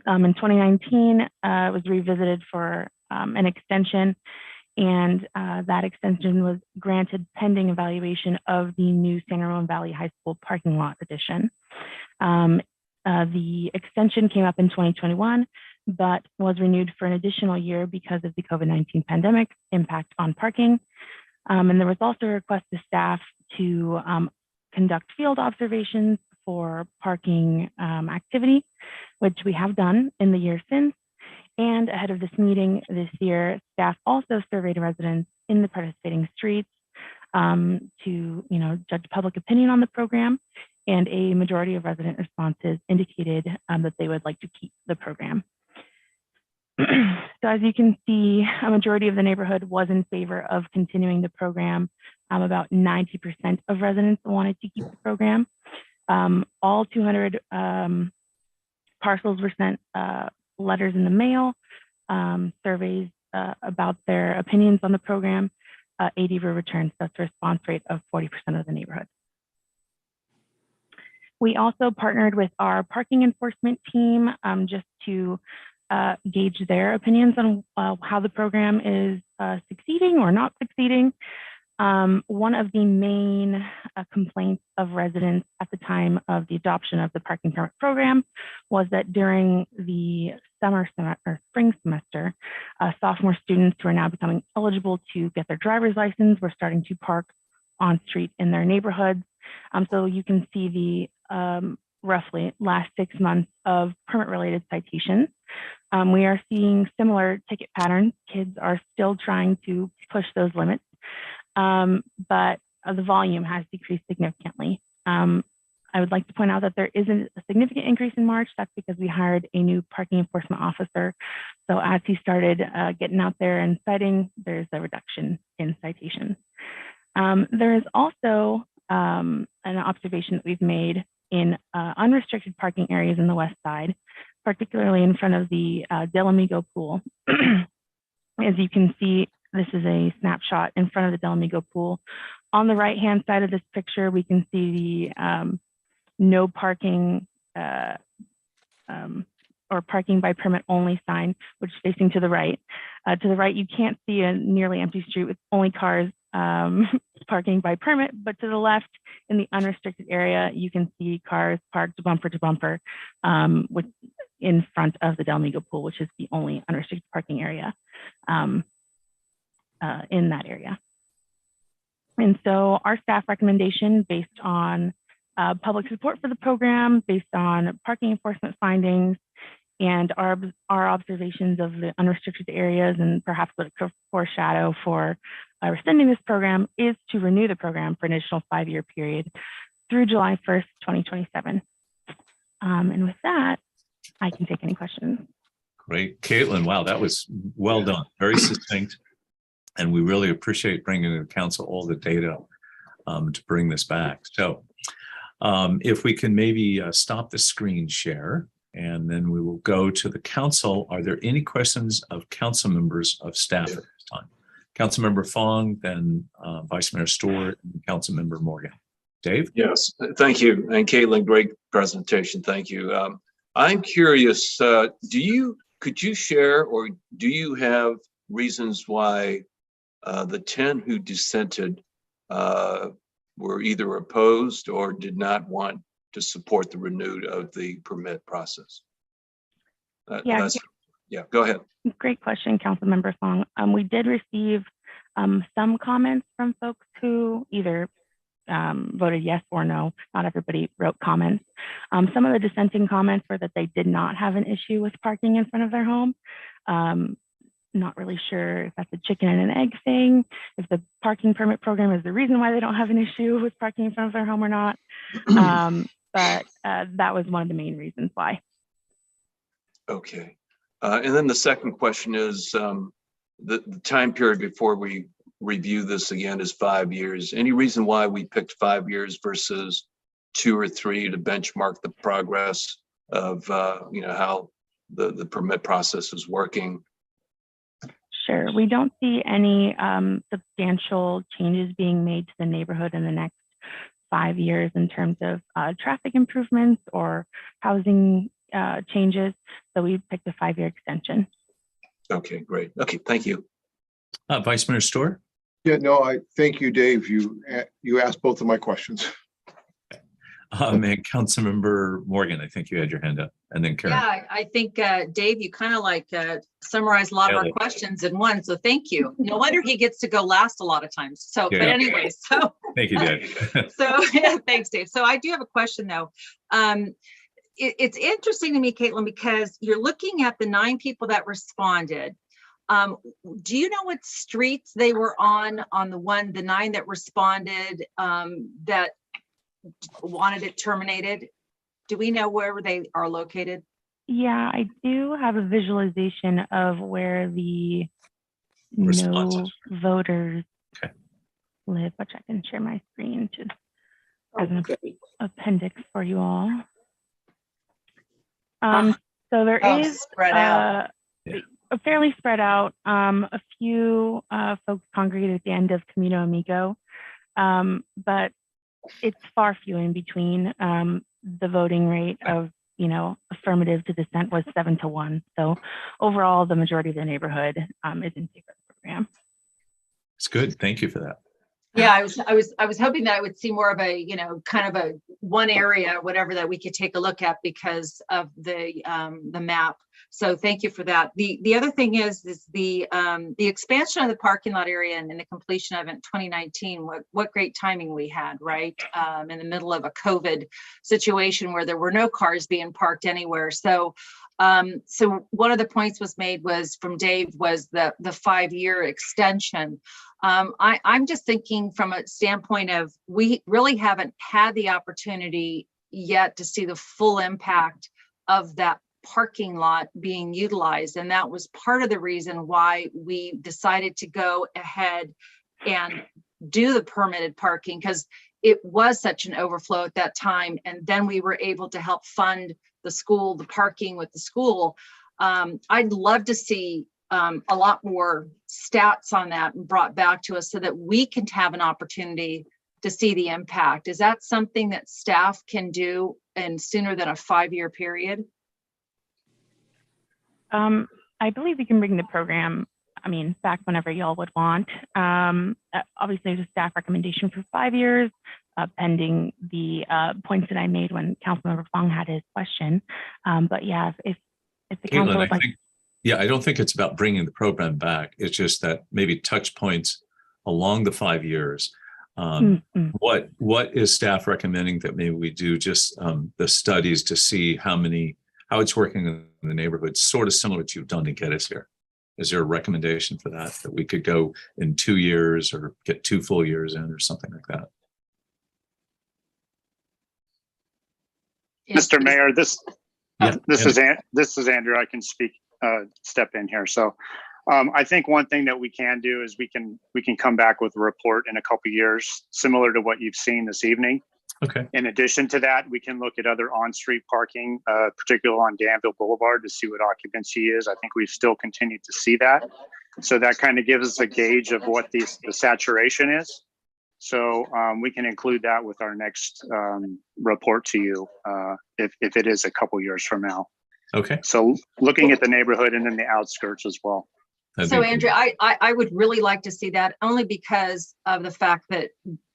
In 2019, it was revisited for an extension, and that extension was granted pending evaluation of the new San Ramon Valley High School parking lot addition. The extension came up in 2021, but was renewed for an additional year because of the COVID-19 pandemic impact on parking. And there was also a request to staff to conduct field observations for parking activity, which we have done in the year since. And ahead of this meeting this year, staff also surveyed residents in the participating streets to judge public opinion on the program. And a majority of resident responses indicated that they would like to keep the program. So as you can see, a majority of the neighborhood was in favor of continuing the program. About 90% of residents wanted to keep the program. All 200 parcels were sent letters in the mail, surveys about their opinions on the program. 80 were returned, so that's a response rate of 40% of the neighborhood. We also partnered with our parking enforcement team just to gauge their opinions on how the program is succeeding or not succeeding. One of the main complaints of residents at the time of the adoption of the parking permit program was that during the spring semester, sophomore students who are now becoming eligible to get their driver's license were starting to park on street in their neighborhoods. So you can see the roughly last 6 months of permit-related citations. We are seeing similar ticket patterns. Kids are still trying to push those limits, but the volume has decreased significantly. I would like to point out that there isn't a significant increase in March. That's because we hired a new parking enforcement officer. So as he started getting out there and citing, there's a reduction in citations. There is also an observation that we've made in unrestricted parking areas in the west side, particularly in front of the Del Amigo pool. As you can see, this is a snapshot in front of the Del Amigo pool. On the right-hand side of this picture, we can see the no parking or parking by permit only sign, which is facing to the right. To the right, you can't see a nearly empty street with only cars parking by permit, but to the left in the unrestricted area, you can see cars parked bumper to bumper in front of the Del Amigo pool, which is the only unrestricted parking area in that area. And so our staff recommendation based on public support for the program, based on parking enforcement findings, and our observations of the unrestricted areas and perhaps what it could foreshadow for rescinding this program is to renew the program for an additional 5-year period through July 1st, 2027. And with that, I can take any questions. Great. Caitlin, wow, that was well done. Very succinct. And we really appreciate bringing to the council all the data to bring this back. So if we can maybe stop the screen share, and then we will go to the council. Are there any questions of council members of staff at this time? Councilmember Fong, then Vice Mayor Stewart, and Councilmember Morgan. Dave? Yes, thank you. And Caitlin, great presentation. Thank you. I'm curious, could you share, or do you have reasons why the 10 who dissented were either opposed or did not want to support the renewed of the permit process? Go ahead. Great question, Councilmember Fong. We did receive some comments from folks who either voted yes or no. Not everybody wrote comments. Some of the dissenting comments were that they did not have an issue with parking in front of their home. Not really sure if that's a chicken and an egg thing, if the parking permit program is the reason why they don't have an issue with parking in front of their home or not. But that was one of the main reasons why. Okay. And then the second question is the time period before we review this again is 5 years. Any reason why we picked 5 years versus 2 or 3 to benchmark the progress of how the permit process is working? Sure. We don't see any substantial changes being made to the neighborhood in the next 5 years in terms of traffic improvements or housing changes. So we picked a 5-year extension. Okay, great. Okay, thank you. Vice Mayor Storr? Yeah, no, I thank you, Dave. You asked both of my questions. And Councilmember Morgan, I think you had your hand up, and then Karen. Yeah, I think, Dave, you kind of like summarized a lot of our questions in one, so thank you. No wonder he gets to go last a lot of times. So, Yeah. but anyway, so. Thank you, Dave. So, yeah, thanks, Dave. So I do have a question though. It's interesting to me, Caitlin, because you're looking at the 9 people that responded. Do you know what streets they were on the 9 that responded that wanted it terminated? Do we know where they are located? Yeah, I do have a visualization of where the Responses. no voters Okay. live, which I can share my screen just as Oh, an great. appendix for you all. So there is Spread out. a fairly spread out. A few folks congregated at the end of Camino Amigo, but it's far few in between. The voting rate of affirmative to dissent was 7-1. So overall, the majority of the neighborhood is in favor of the program. It's good. Thank you for that. Yeah, I was hoping that I would see more of a, kind of a one area, whatever, that we could take a look at because of the map. So thank you for that. The other thing is the expansion of the parking lot area and the completion of it in 2019. What great timing we had, right? In the middle of a COVID situation where there were no cars being parked anywhere. So one of the points was made was from Dave was the 5-year extension. I'm just thinking from a standpoint of we really haven't had the opportunity yet to see the full impact of that parking lot being utilized. And that was part of the reason why we decided to go ahead and do the permitted parking, because it was such an overflow at that time. And then we were able to help fund the school, the parking with the school. I'd love to see a lot more stats on that and brought back to us so that we can have an opportunity to see the impact. Is that something that staff can do in sooner than a 5-year period? I believe we can bring the program, back whenever y'all would want. Obviously, there's a staff recommendation for 5 years, pending the points that I made when Councilmember Fong had his question. But yeah, if the council would like. Yeah, I don't think it's about bringing the program back. It's just that maybe touch points along the 5 years. What is staff recommending that maybe we do just the studies to see how it's working in the neighborhood, sort of similar to what you've done to get us here? Is there a recommendation for that we could go in 2 years or get 2 full years in or something like that? Mr. Mayor, this is Andrew. I can step in here. So I think one thing that we can do is we can come back with a report in a couple of years, similar to what you've seen this evening. Okay. In addition to that, we can look at other on-street parking, particularly on Danville Boulevard, to see what occupancy is. I think we've still continued to see that. So that kind of gives us a gauge of what the saturation is. So we can include that with our next report to you if it is a couple years from now. Okay. So looking at the neighborhood and then the outskirts as well. So Andrew, I would really like to see that, only because of the fact that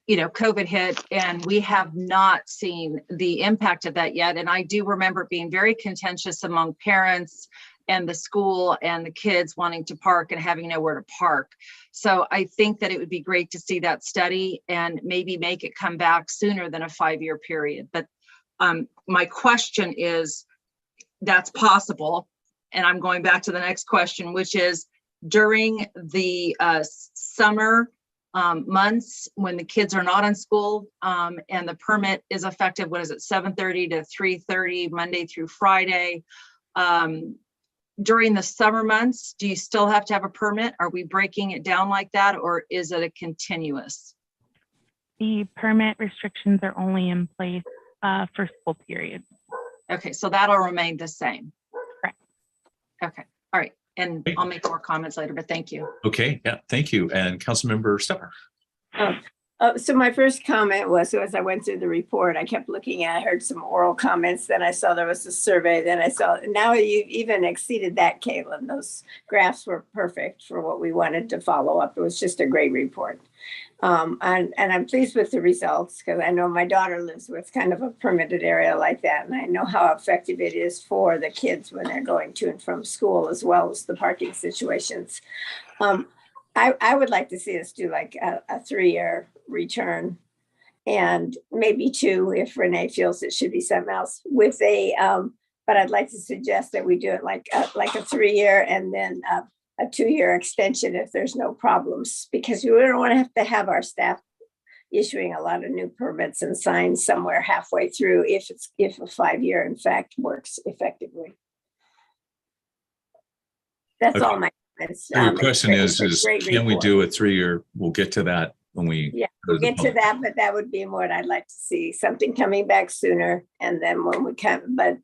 COVID hit and we have not seen the impact of that yet. And I do remember being very contentious among parents and the school and the kids wanting to park and having nowhere to park. So I think that it would be great to see that study and maybe make it come back sooner than a 5-year period. But my question is, that's possible. And I'm going back to the next question, which is during the summer months when the kids are not in school and the permit is effective, what is it, 7:30 to 3:30, Monday through Friday. During the summer months, do you still have to have a permit? Are we breaking it down like that, or is it a continuous? The permit restrictions are only in place for school periods. Okay, so that'll remain the same. Correct. Okay, all right. And I'll make more comments later, but thank you. Okay, yeah, thank you. And Councilmember Stepper. So my first comment was, so as I went through the report, I kept looking at, I heard some oral comments, then I saw there was a survey, then I saw, now you even exceeded that, Caitlin. Those graphs were perfect for what we wanted to follow up. It was just a great report. And I'm pleased with the results because I know my daughter lives with kind of a permitted area like that. And I know how effective it is for the kids when they're going to and from school, as well as the parking situations. I would like to see us do like a 3-year return and maybe 2 if Renee feels it should be something else with a, but I'd like to suggest that we do it like a 3-year and then a 2-year extension if there's no problems, because we don't want to have our staff issuing a lot of new permits and signs somewhere halfway through if a 5-year in fact works effectively. That's Okay. all my comments. So your question it's is a great can we report. do a 3-year? We'll get to that when we. Yeah, go we'll the get to public. that, but that would be what I'd like to see, something coming back sooner. And then when we can, but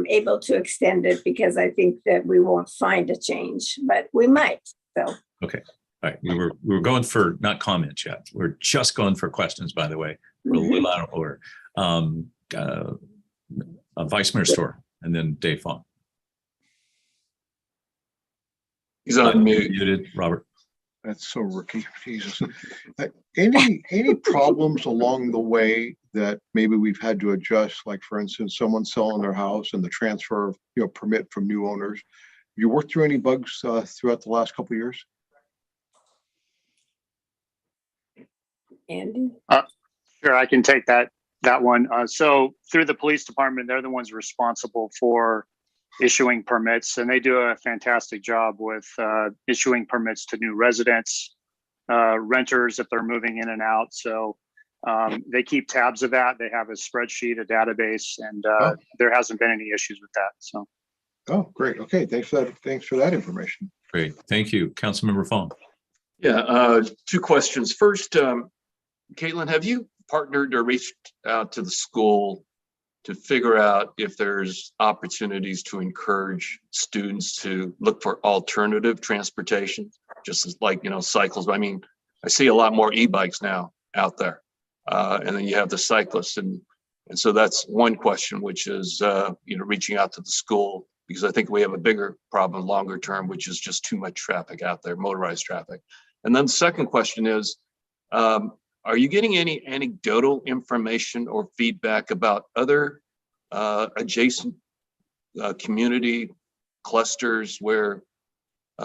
able to extend it because I think that we won't find a change, but we might, so. Okay, all right. We were going for not comments yet. We're just going for questions, by the way. We're a little out of order. Vice Mayor Storr and then Dave Fong. He's on mute. Muted, Robert. That's so rookie, Jesus. Any problems along the way that maybe we've had to adjust, like for instance, someone selling their house and the transfer of, permit from new owners? Have you worked through any bugs throughout the last couple of years? Andy? Sure, I can take that one. So through the police department, they're the ones responsible for issuing permits, and they do a fantastic job with issuing permits to new residents, renters if they're moving in and out. So they keep tabs of that. They have a spreadsheet, a database, and there hasn't been any issues with that. So. Oh, great. Okay, thanks for that information. Great, thank you. Councilmember Fong. Yeah, 2 questions. First, Caitlin, have you partnered or reached out to the school to figure out if there's opportunities to encourage students to look for alternative transportation, just as like, cycles? I mean, I see a lot more e-bikes now out there. And then you have the cyclists. And so that's one question, which is, reaching out to the school, because I think we have a bigger problem longer term, which is just too much traffic out there, motorized traffic. And then the second question is, are you getting any anecdotal information or feedback about other adjacent community clusters where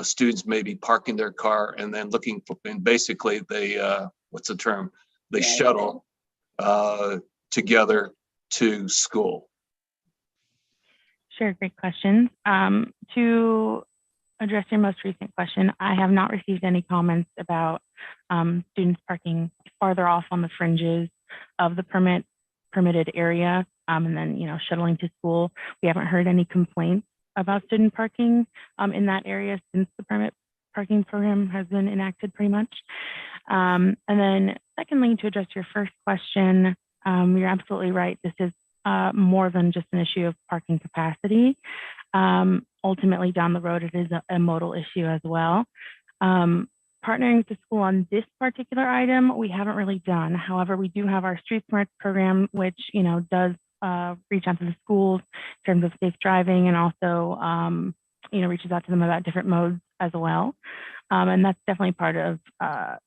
students may be parking their car and then looking for, and basically they, what's the term? They shuttle together to school? Sure, great questions. To address your most recent question, I have not received any comments about students parking farther off on the fringes of the permitted area, and then shuttling to school. We haven't heard any complaints about student parking in that area since the permit parking program has been enacted pretty much. And then secondly, to address your first question, you're absolutely right. This is more than just an issue of parking capacity. Ultimately, down the road, it is a modal issue as well. Partnering with the school on this particular item, we haven't really done. However, we do have our Street Smarts program, which does reach out to the schools in terms of safe driving, and also reaches out to them about different modes as well. And that's definitely part of a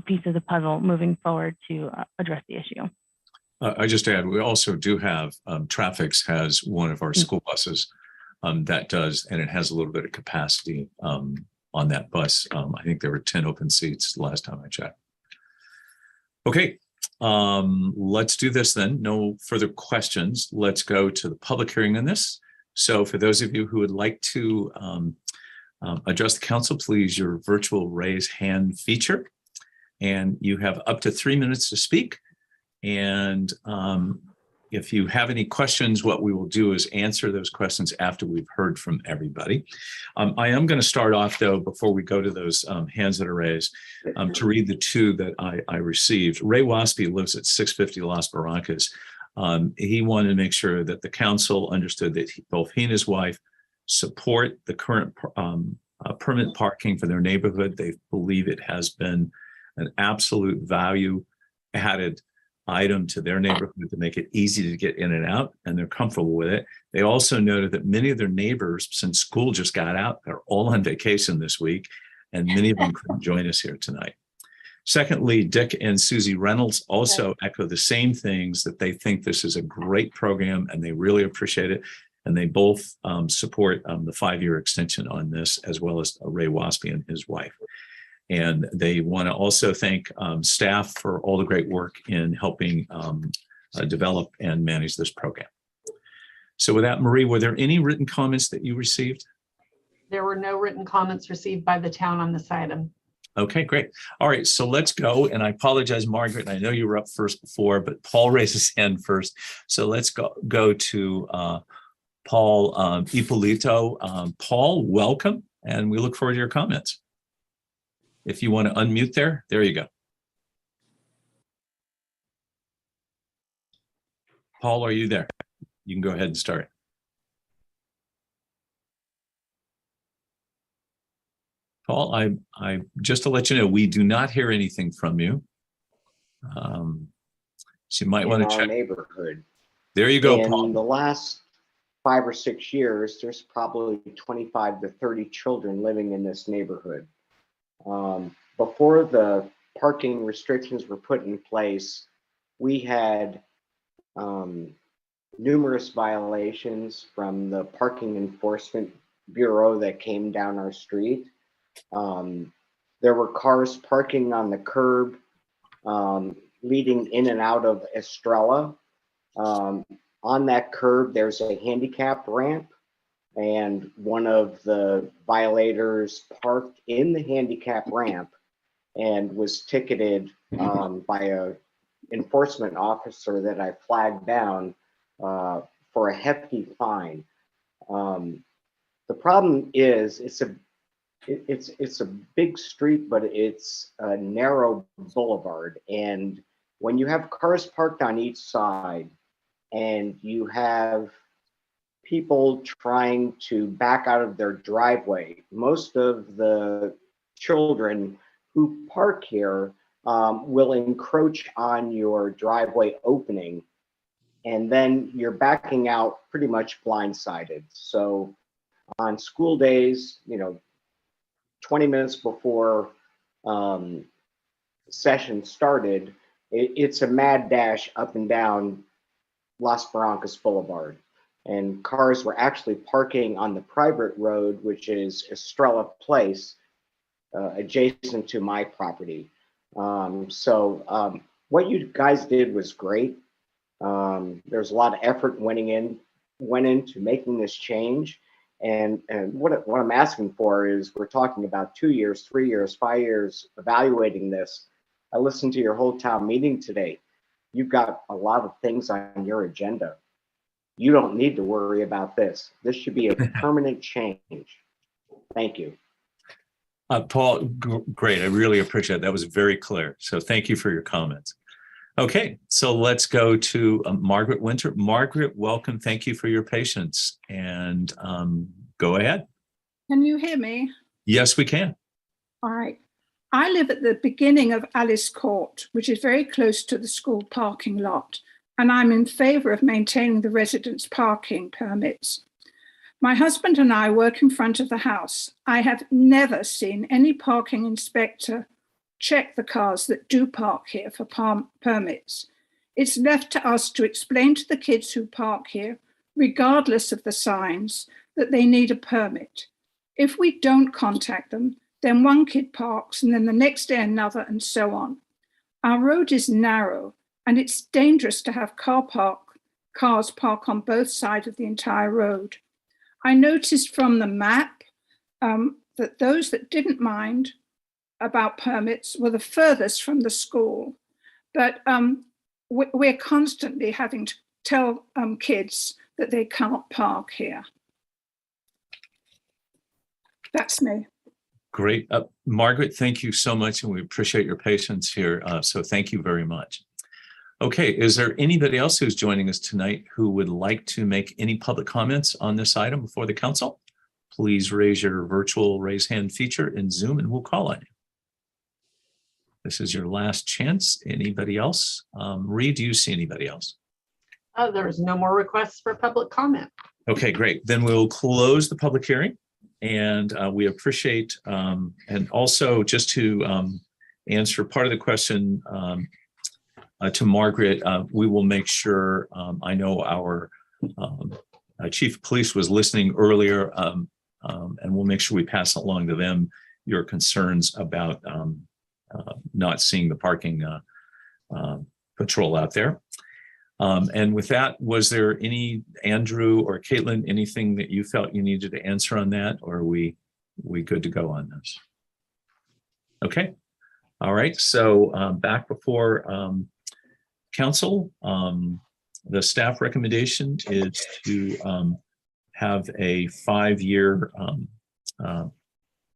piece of the puzzle moving forward to address the issue. I just add, we also do have Traffics has one of our school buses that does, and it has a little bit of capacity on that bus. I think there were 10 open seats the last time I checked. Okay, let's do this then. No further questions. Let's go to the public hearing on this. So for those of you who would like to address the council, please use your virtual raise hand feature. And you have up to 3 minutes to speak. And if you have any questions, what we will do is answer those questions after we've heard from everybody. I am going to start off, though, before we go to those hands that are raised, to read the 2 that I received. Ray Waspy lives at 650 Las Barrancas. He wanted to make sure that the council understood that both he and his wife support the current permit parking for their neighborhood. They believe it has been an absolute value added item to their neighborhood to make it easy to get in and out, and they're comfortable with it. They also noted that many of their neighbors, since school just got out, they're all on vacation this week, and many of them couldn't join us here tonight. Secondly, Dick and Susie Reynolds also echo the same things, that they think this is a great program and they really appreciate it. And they both support the 5-year extension on this, as well as Ray Waspy and his wife. And they want to also thank staff for all the great work in helping develop and manage this program. So with that, Marie, were there any written comments that you received? There were no written comments received by the town on this item. Okay, great. All right, so let's go. And I apologize, Margaret, I know you were up first before, but Paul raised his hand first. So let's go to Paul Ippolito. Paul, welcome, and we look forward to your comments. If you want to unmute there you go. Paul, are you there? You can go ahead and start. Paul, I just to let you know, we do not hear anything from you. So you might want to check. Neighborhood. There you go, In Paul. the last 5 or 6 years, there's probably 25 to 30 children living in this neighborhood. Before the parking restrictions were put in place, we had numerous violations from the Parking Enforcement Bureau that came down our street. There were cars parking on the curb, leading in and out of Estrella. On that curb, there's a handicap ramp, and one of the violators parked in the handicap ramp and was ticketed by a enforcement officer that I flagged down for a hefty fine. The problem is it's a big street, but it's a narrow boulevard. And when you have cars parked on each side and you have people trying to back out of their driveway, most of the children who park here will encroach on your driveway opening, and then you're backing out pretty much blindsided. So on school days, 20 minutes before session started, it's a mad dash up and down Las Barrancas Boulevard. And cars were actually parking on the private road, which is Estrella Place, adjacent to my property. So what you guys did was great. There's a lot of effort went into making this change. And what I'm asking for is, we're talking about 2 years, 3 years, 5 years evaluating this. I listened to your whole town meeting today. You've got a lot of things on your agenda. You don't need to worry about this. This should be a permanent change. Thank you. Paul, great. I really appreciate it. That was very clear. So thank you for your comments. Okay, so let's go to Margaret Winter. Margaret, welcome. Thank you for your patience. And go ahead. Can you hear me? Yes, we can. All right. I live at the beginning of Alice Court, which is very close to the school parking lot, and I'm in favor of maintaining the residents' parking permits. My husband and I work in front of the house. I have never seen any parking inspector check the cars that do park here for permits. It's left to us to explain to the kids who park here, regardless of the signs, that they need a permit. If we don't contact them, then one kid parks and then the next day another, and so on. Our road is narrow and it's dangerous to have cars park on both sides of the entire road. I noticed from the map that those that didn't mind about permits were the furthest from the school. But we're constantly having to tell kids that they can't park here. That's me. Great. Margaret, thank you so much, and we appreciate your patience here. So thank you very much. Okay, is there anybody else who's joining us tonight who would like to make any public comments on this item before the council? please raise your virtual raise hand feature in Zoom and we'll call on you. This is your last chance. Anybody else? Marie, do you see anybody else? There is no more requests for public comment. Okay, great. Then we'll close the public hearing. And we appreciate, and also just to answer part of the question to Margaret, we will make sure, I know our chief of police was listening earlier, and we'll make sure we pass along to them your concerns about not seeing the parking patrol out there. And with that, was there any, Andrew or Caitlin, anything that you felt you needed to answer on that, or are we good to go on this? Okay. All right. So back before council, the staff recommendation is to have a 5-year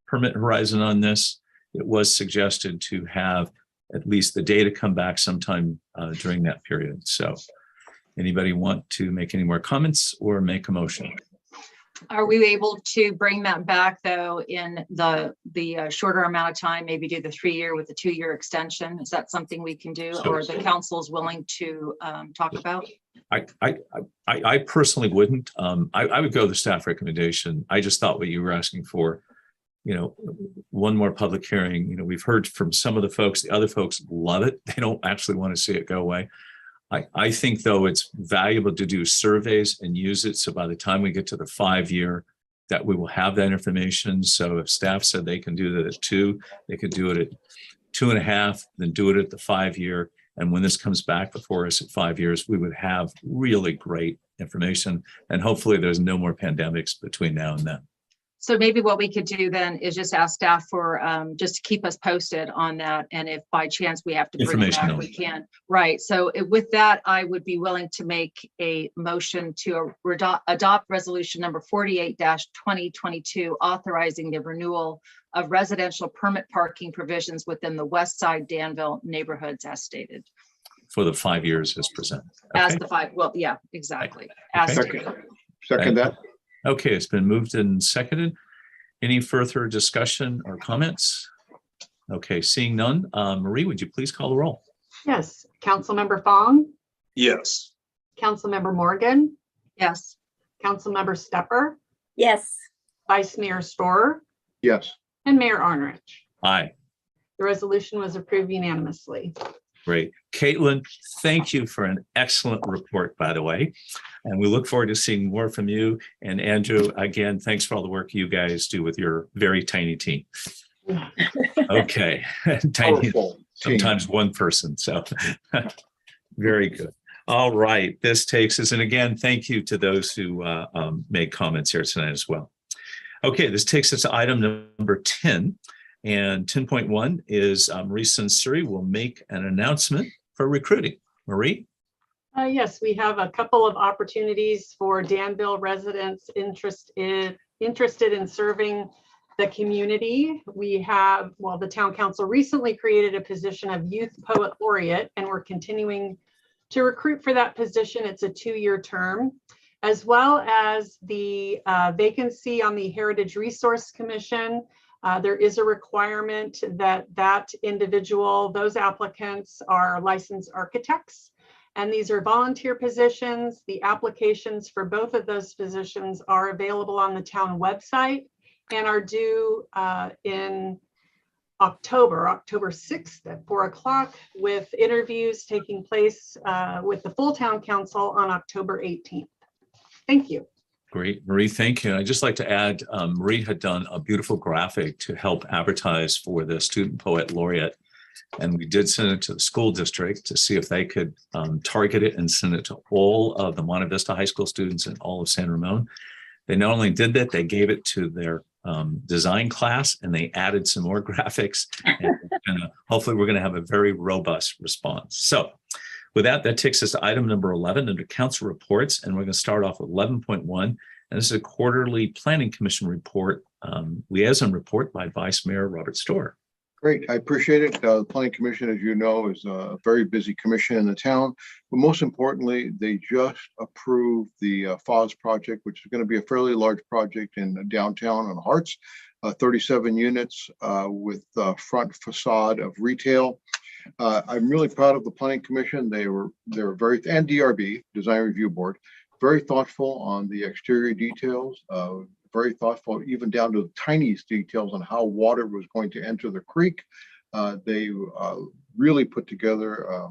permit horizon on this. It was suggested to have at least the data come back sometime during that period. So anybody want to make any more comments or make a motion? Are we able to bring that back though in the shorter amount of time, maybe do the 3-year with the 2-year extension? Is that something we can do, or the council is willing to talk about? I personally wouldn't. I would go the staff recommendation. I just thought what you were asking for, you know, one more public hearing. You know, we've heard from some of the folks, the other folks love it. They don't actually want to see it go away. I think though it's valuable to do surveys and use it. So by the time we get to the 5-year, that we will have that information. So if staff said they can do that at 2, they could do it at 2.5, then do it at the 5-year. And when this comes back before us at 5 years, we would have really great information. And hopefully there's no more pandemics between now and then. So maybe what we could do then is just ask staff for just to keep us posted on that. And if by chance we have to bring it back, we can. Right. So with that, I would be willing to make a motion to adopt resolution number 48-2022, authorizing the renewal of residential permit parking provisions within the West Side Danville neighborhoods as stated. For the 5 years as presented. Okay. As the 5, well, yeah, exactly. Okay. As stated. Second that. Okay, it's been moved and seconded. Any further discussion or comments? Okay, seeing none. Marie, would you please call the roll? Yes. Councilmember Fong, Yes. Councilmember Morgan, Yes. Councilmember Stepper, Yes. Vice Mayor Storer, Yes. and Mayor Arnerich. Aye, The resolution was approved unanimously. great. Caitlin, thank you for an excellent report, by the way. And we look forward to seeing more from you. And Andrew, again, thanks for all the work you guys do with your very tiny team. Okay, tiny, sometimes one person, so very good. All right, this takes us, and again, thank you to those who made comments here tonight as well. Okay, this takes us to item number 10, and 10.1 is Marie Sensuri will make an announcement for recruiting. Marie? Yes, we have a couple of opportunities for Danville residents interested in serving the community. We have, well, the town council recently created a position of youth poet laureate, and we're continuing to recruit for that position. It's a 2-year term, as well as the vacancy on the Heritage Resource Commission. There is a requirement that individual, those applicants are licensed architects, and these are volunteer positions. The applications for both of those positions are available on the town website and are due in October 6th at 4 o'clock, with interviews taking place with the full town council on October 18th. Thank you. Great, Marie, thank you. I'd just like to add, Marie had done a beautiful graphic to help advertise for the Student Poet Laureate. And we did send it to the school district to see if they could target it and send it to all of the Monte Vista High School students in all of San Ramon. They not only did that, they gave it to their design class, and they added some more graphics. And hopefully we're going to have a very robust response. So with that, that takes us to item number 11 under council reports. And we're going to start off with 11.1. And this is a quarterly planning commission report, liaison report by Vice Mayor Robert Storer. Great, I appreciate it. The Planning Commission, as you know, is a very busy commission in the town. But most importantly, they just approved the FOS project, which is going to be a fairly large project in downtown on Harts, 37 units with front facade of retail. I'm really proud of the Planning Commission. They were very, and DRB, Design Review Board, very thoughtful on the exterior details. Very thoughtful, even down to the tiniest details on how water was going to enter the creek. They really put together,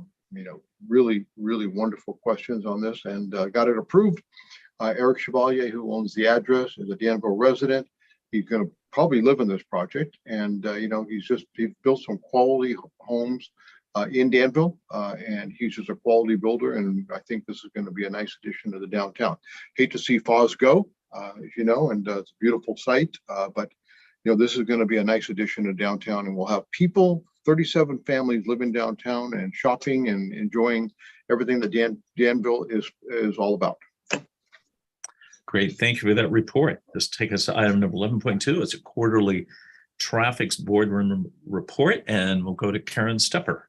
really wonderful questions on this and got it approved. Eric Chevalier, who owns the address, is a Danville resident. He's going to probably live in this project, and he's built some quality homes in Danville, and he's just a quality builder. And I think this is going to be a nice addition to the downtown. Hate to see FOS go. As you know, and it's a beautiful site, but this is going to be a nice addition to downtown, and we'll have people, 37 families living downtown and shopping and enjoying everything that Danville is all about. Great, thank you for that report. Let's take us to item number 11.2. It's a quarterly traffic's boardroom report, and we'll go to Karen Stepper.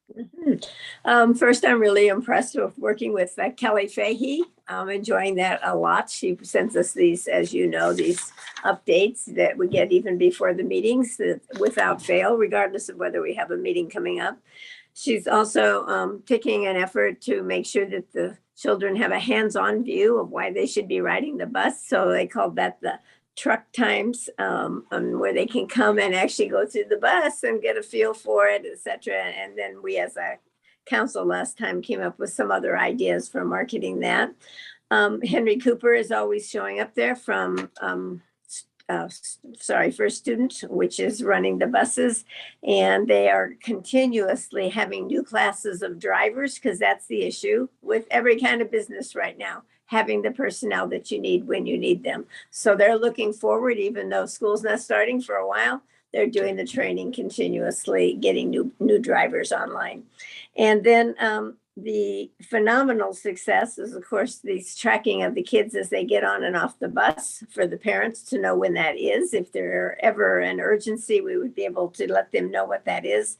First, I'm really impressed with working with Kelly Fahey. I'm enjoying that a lot. She sends us these, as you know, these updates that we get even before the meetings without fail, regardless of whether we have a meeting coming up. She's also taking an effort to make sure that the children have a hands-on view of why they should be riding the bus. So they called that the truck times, where they can come and actually go through the bus and get a feel for it, etc. And then we as a council last time came up with some other ideas for marketing that. Henry Cooper is always showing up there from First Student, which is running the buses, and they are continuously having new classes of drivers, because that's the issue with every kind of business right now, having the personnel that you need when you need them. So they're looking forward, even though school's not starting for a while, they're doing the training continuously, getting new drivers online. And then the phenomenal success is, of course, these tracking of the kids as they get on and off the bus for the parents to know when that is. If there ever an urgency, we would be able to let them know what that is.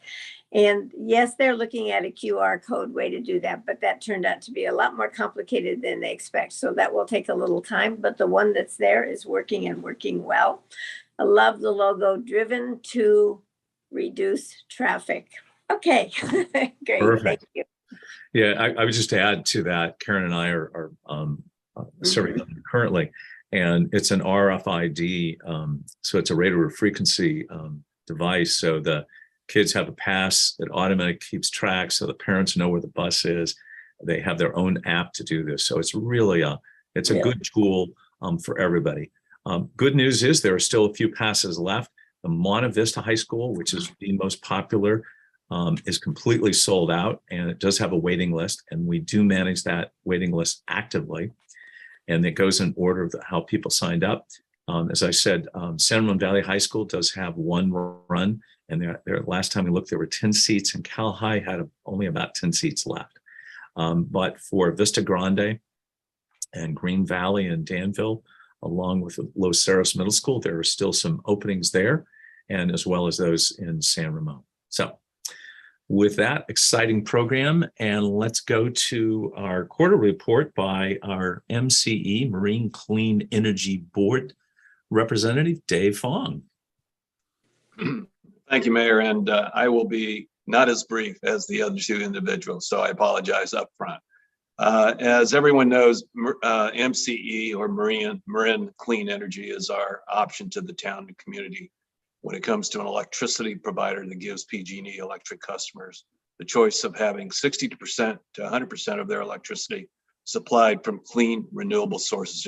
And yes, they're looking at a QR code way to do that, but that turned out to be a lot more complicated than they expect. So that will take a little time, but the one that's there is working and working well. I love the logo, driven to reduce traffic. Okay, great, Perfect. Thank you. Yeah, I would just add to that, Karen and I are serving them currently, and it's an RFID, so it's a radio frequency device. So the kids have a pass that automatically keeps track, so the parents know where the bus is. They have their own app to do this. So it's really a good tool for everybody. Good news is there are still a few passes left. The Monte Vista High School, which is the most popular, is completely sold out, and it does have a waiting list, and we do manage that waiting list actively, and it goes in order of how people signed up. As I said, San Ramon Valley High School does have one run, and there last time we looked, there were 10 seats, and Cal High had only about 10 seats left. But for Vista Grande and Green Valley and Danville, along with Los Cerros Middle School, there are still some openings there, and as well as those in San Ramon. So with that exciting program, and let's go to our quarter report by our MCE, Marine Clean Energy Board Representative, Dave Fong. Thank you, Mayor, and I will be not as brief as the other two individuals, so I apologize up front. As everyone knows, MCE, or Marine Clean Energy, is our option to the town and community when it comes to an electricity provider that gives PG&E electric customers the choice of having 60% to 100% of their electricity supplied from clean, renewable sources,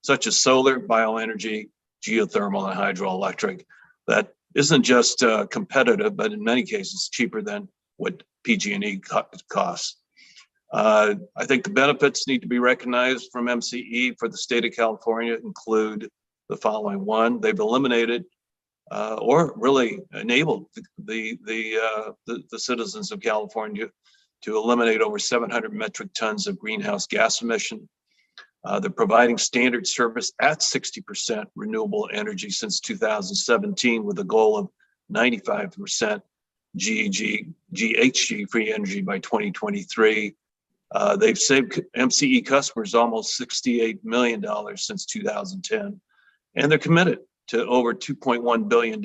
such as solar, bioenergy, geothermal, and hydroelectric. That isn't just competitive, but in many cases cheaper than what PG&E costs. I think the benefits need to be recognized from MCE for the state of California include the following. One, they've eliminated or really enabled the citizens of California to eliminate over 700 metric tons of greenhouse gas emission. They're providing standard service at 60% renewable energy since 2017, with a goal of 95% GHG free energy by 2023. They've saved MCE customers almost $68 million since 2010, and they're committed to over $2.1 billion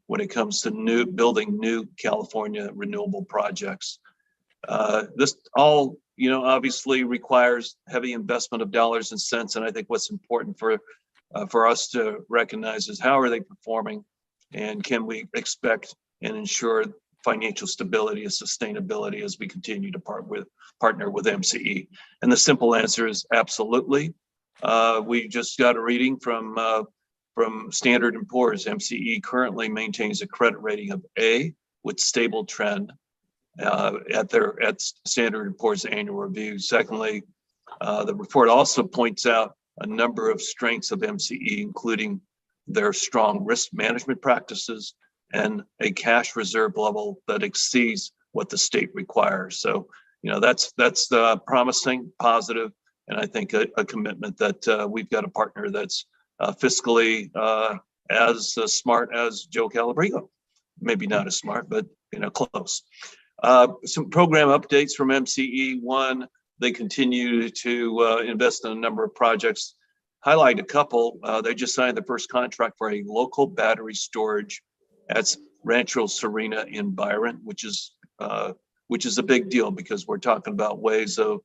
when it comes to building new California renewable projects. This all, obviously requires heavy investment of dollars and cents. And I think what's important for us to recognize is how are they performing, and can we expect and ensure financial stability and sustainability as we continue to partner with MCE? And the simple answer is absolutely. We just got a reading from Standard & Poor's. MCE currently maintains a credit rating of A with stable trend at Standard & Poor's annual review. Secondly, the report also points out a number of strengths of MCE, including their strong risk management practices and a cash reserve level that exceeds what the state requires. So, that's promising, positive, and I think a commitment that we've got a partner that's fiscally as smart as Joe Calabrigo. Maybe not as smart, but close. Some program updates from MCE. One, they continue to invest in a number of projects. Highlight a couple. They just signed the first contract for a local battery storage at Rancho Serena in Byron, which is a big deal because we're talking about ways of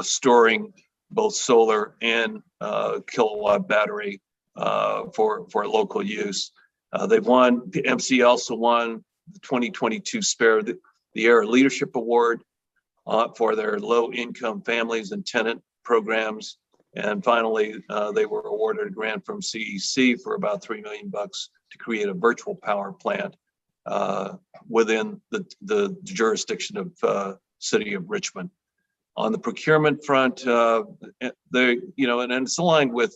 storing both solar and kilowatt battery for local use. MC also won the 2022 Spare the Air Leadership Award for their low income families and tenant programs. And finally, they were awarded a grant from CEC for about $3 million to create a virtual power plant within the jurisdiction of City of Richmond. On the procurement front, and it's aligned with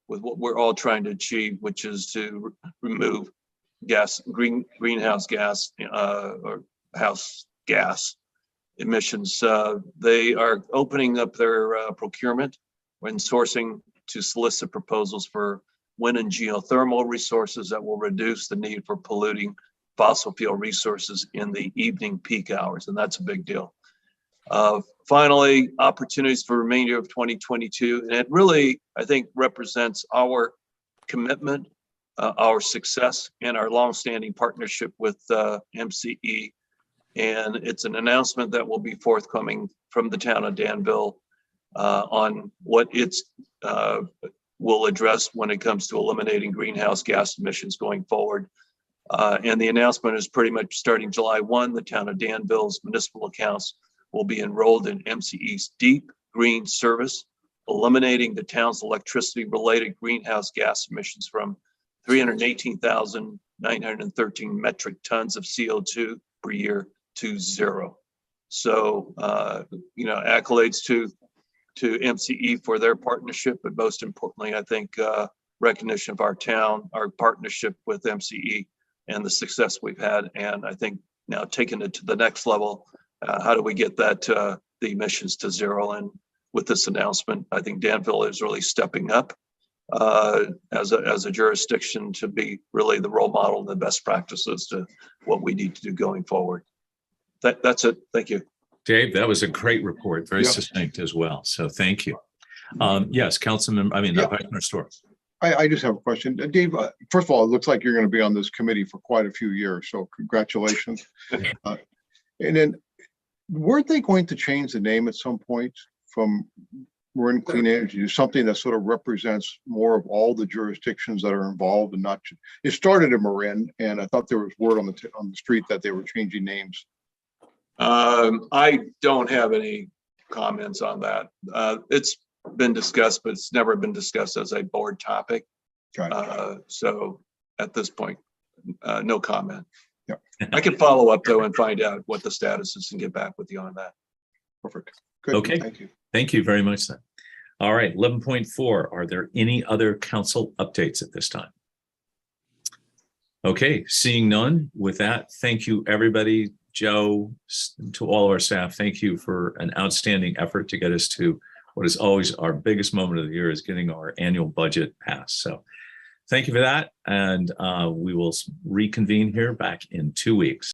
what we're all trying to achieve, which is to remove greenhouse gas or house gas emissions. They are opening up their procurement when sourcing to solicit proposals for wind and geothermal resources that will reduce the need for polluting fossil fuel resources in the evening peak hours, and that's a big deal. Finally, opportunities for the remainder of 2022, and it really, I think, represents our commitment, our success, and our longstanding partnership with MCE. And it's an announcement that will be forthcoming from the town of Danville on what it's will address when it comes to eliminating greenhouse gas emissions going forward. And the announcement is pretty much starting July 1. The town of Danville's municipal accounts will be enrolled in MCE's Deep Green Service, eliminating the town's electricity-related greenhouse gas emissions from 318,913 metric tons of CO2 per year to zero. So, accolades to MCE for their partnership, but most importantly, I think recognition of our town, our partnership with MCE, and the success we've had. And I think now taking it to the next level, how do we get that the emissions to zero? And with this announcement, I think Danville is really stepping up as a jurisdiction to be really the role model and the best practices to what we need to do going forward. That's it. Thank you. Dave, that was a great report, very succinct as well. So thank you. Yes, Councilman, Vice Mayor Storr. I just have a question. Dave, first of all, it looks like you're going to be on this committee for quite a few years, so congratulations. And then, weren't they going to change the name at some point from Marin Clean Energy to something that sort of represents more of all the jurisdictions that are involved, and not? It started in Marin, and I thought there was word on the street that they were changing names. I don't have any comments on that. It's been discussed, but it's never been discussed as a board topic. So at this point, no comment. Yeah. I can follow up though and find out what the status is and get back with you on that. Perfect. Good. Okay. Thank you. Thank you very much then. All right, 11.4. Are there any other council updates at this time? Okay, seeing none. With that, thank you, everybody. Joe, to all our staff, thank you for an outstanding effort to get us to what is always our biggest moment of the year, is getting our annual budget passed. So thank you for that. And we will reconvene here back in 2 weeks.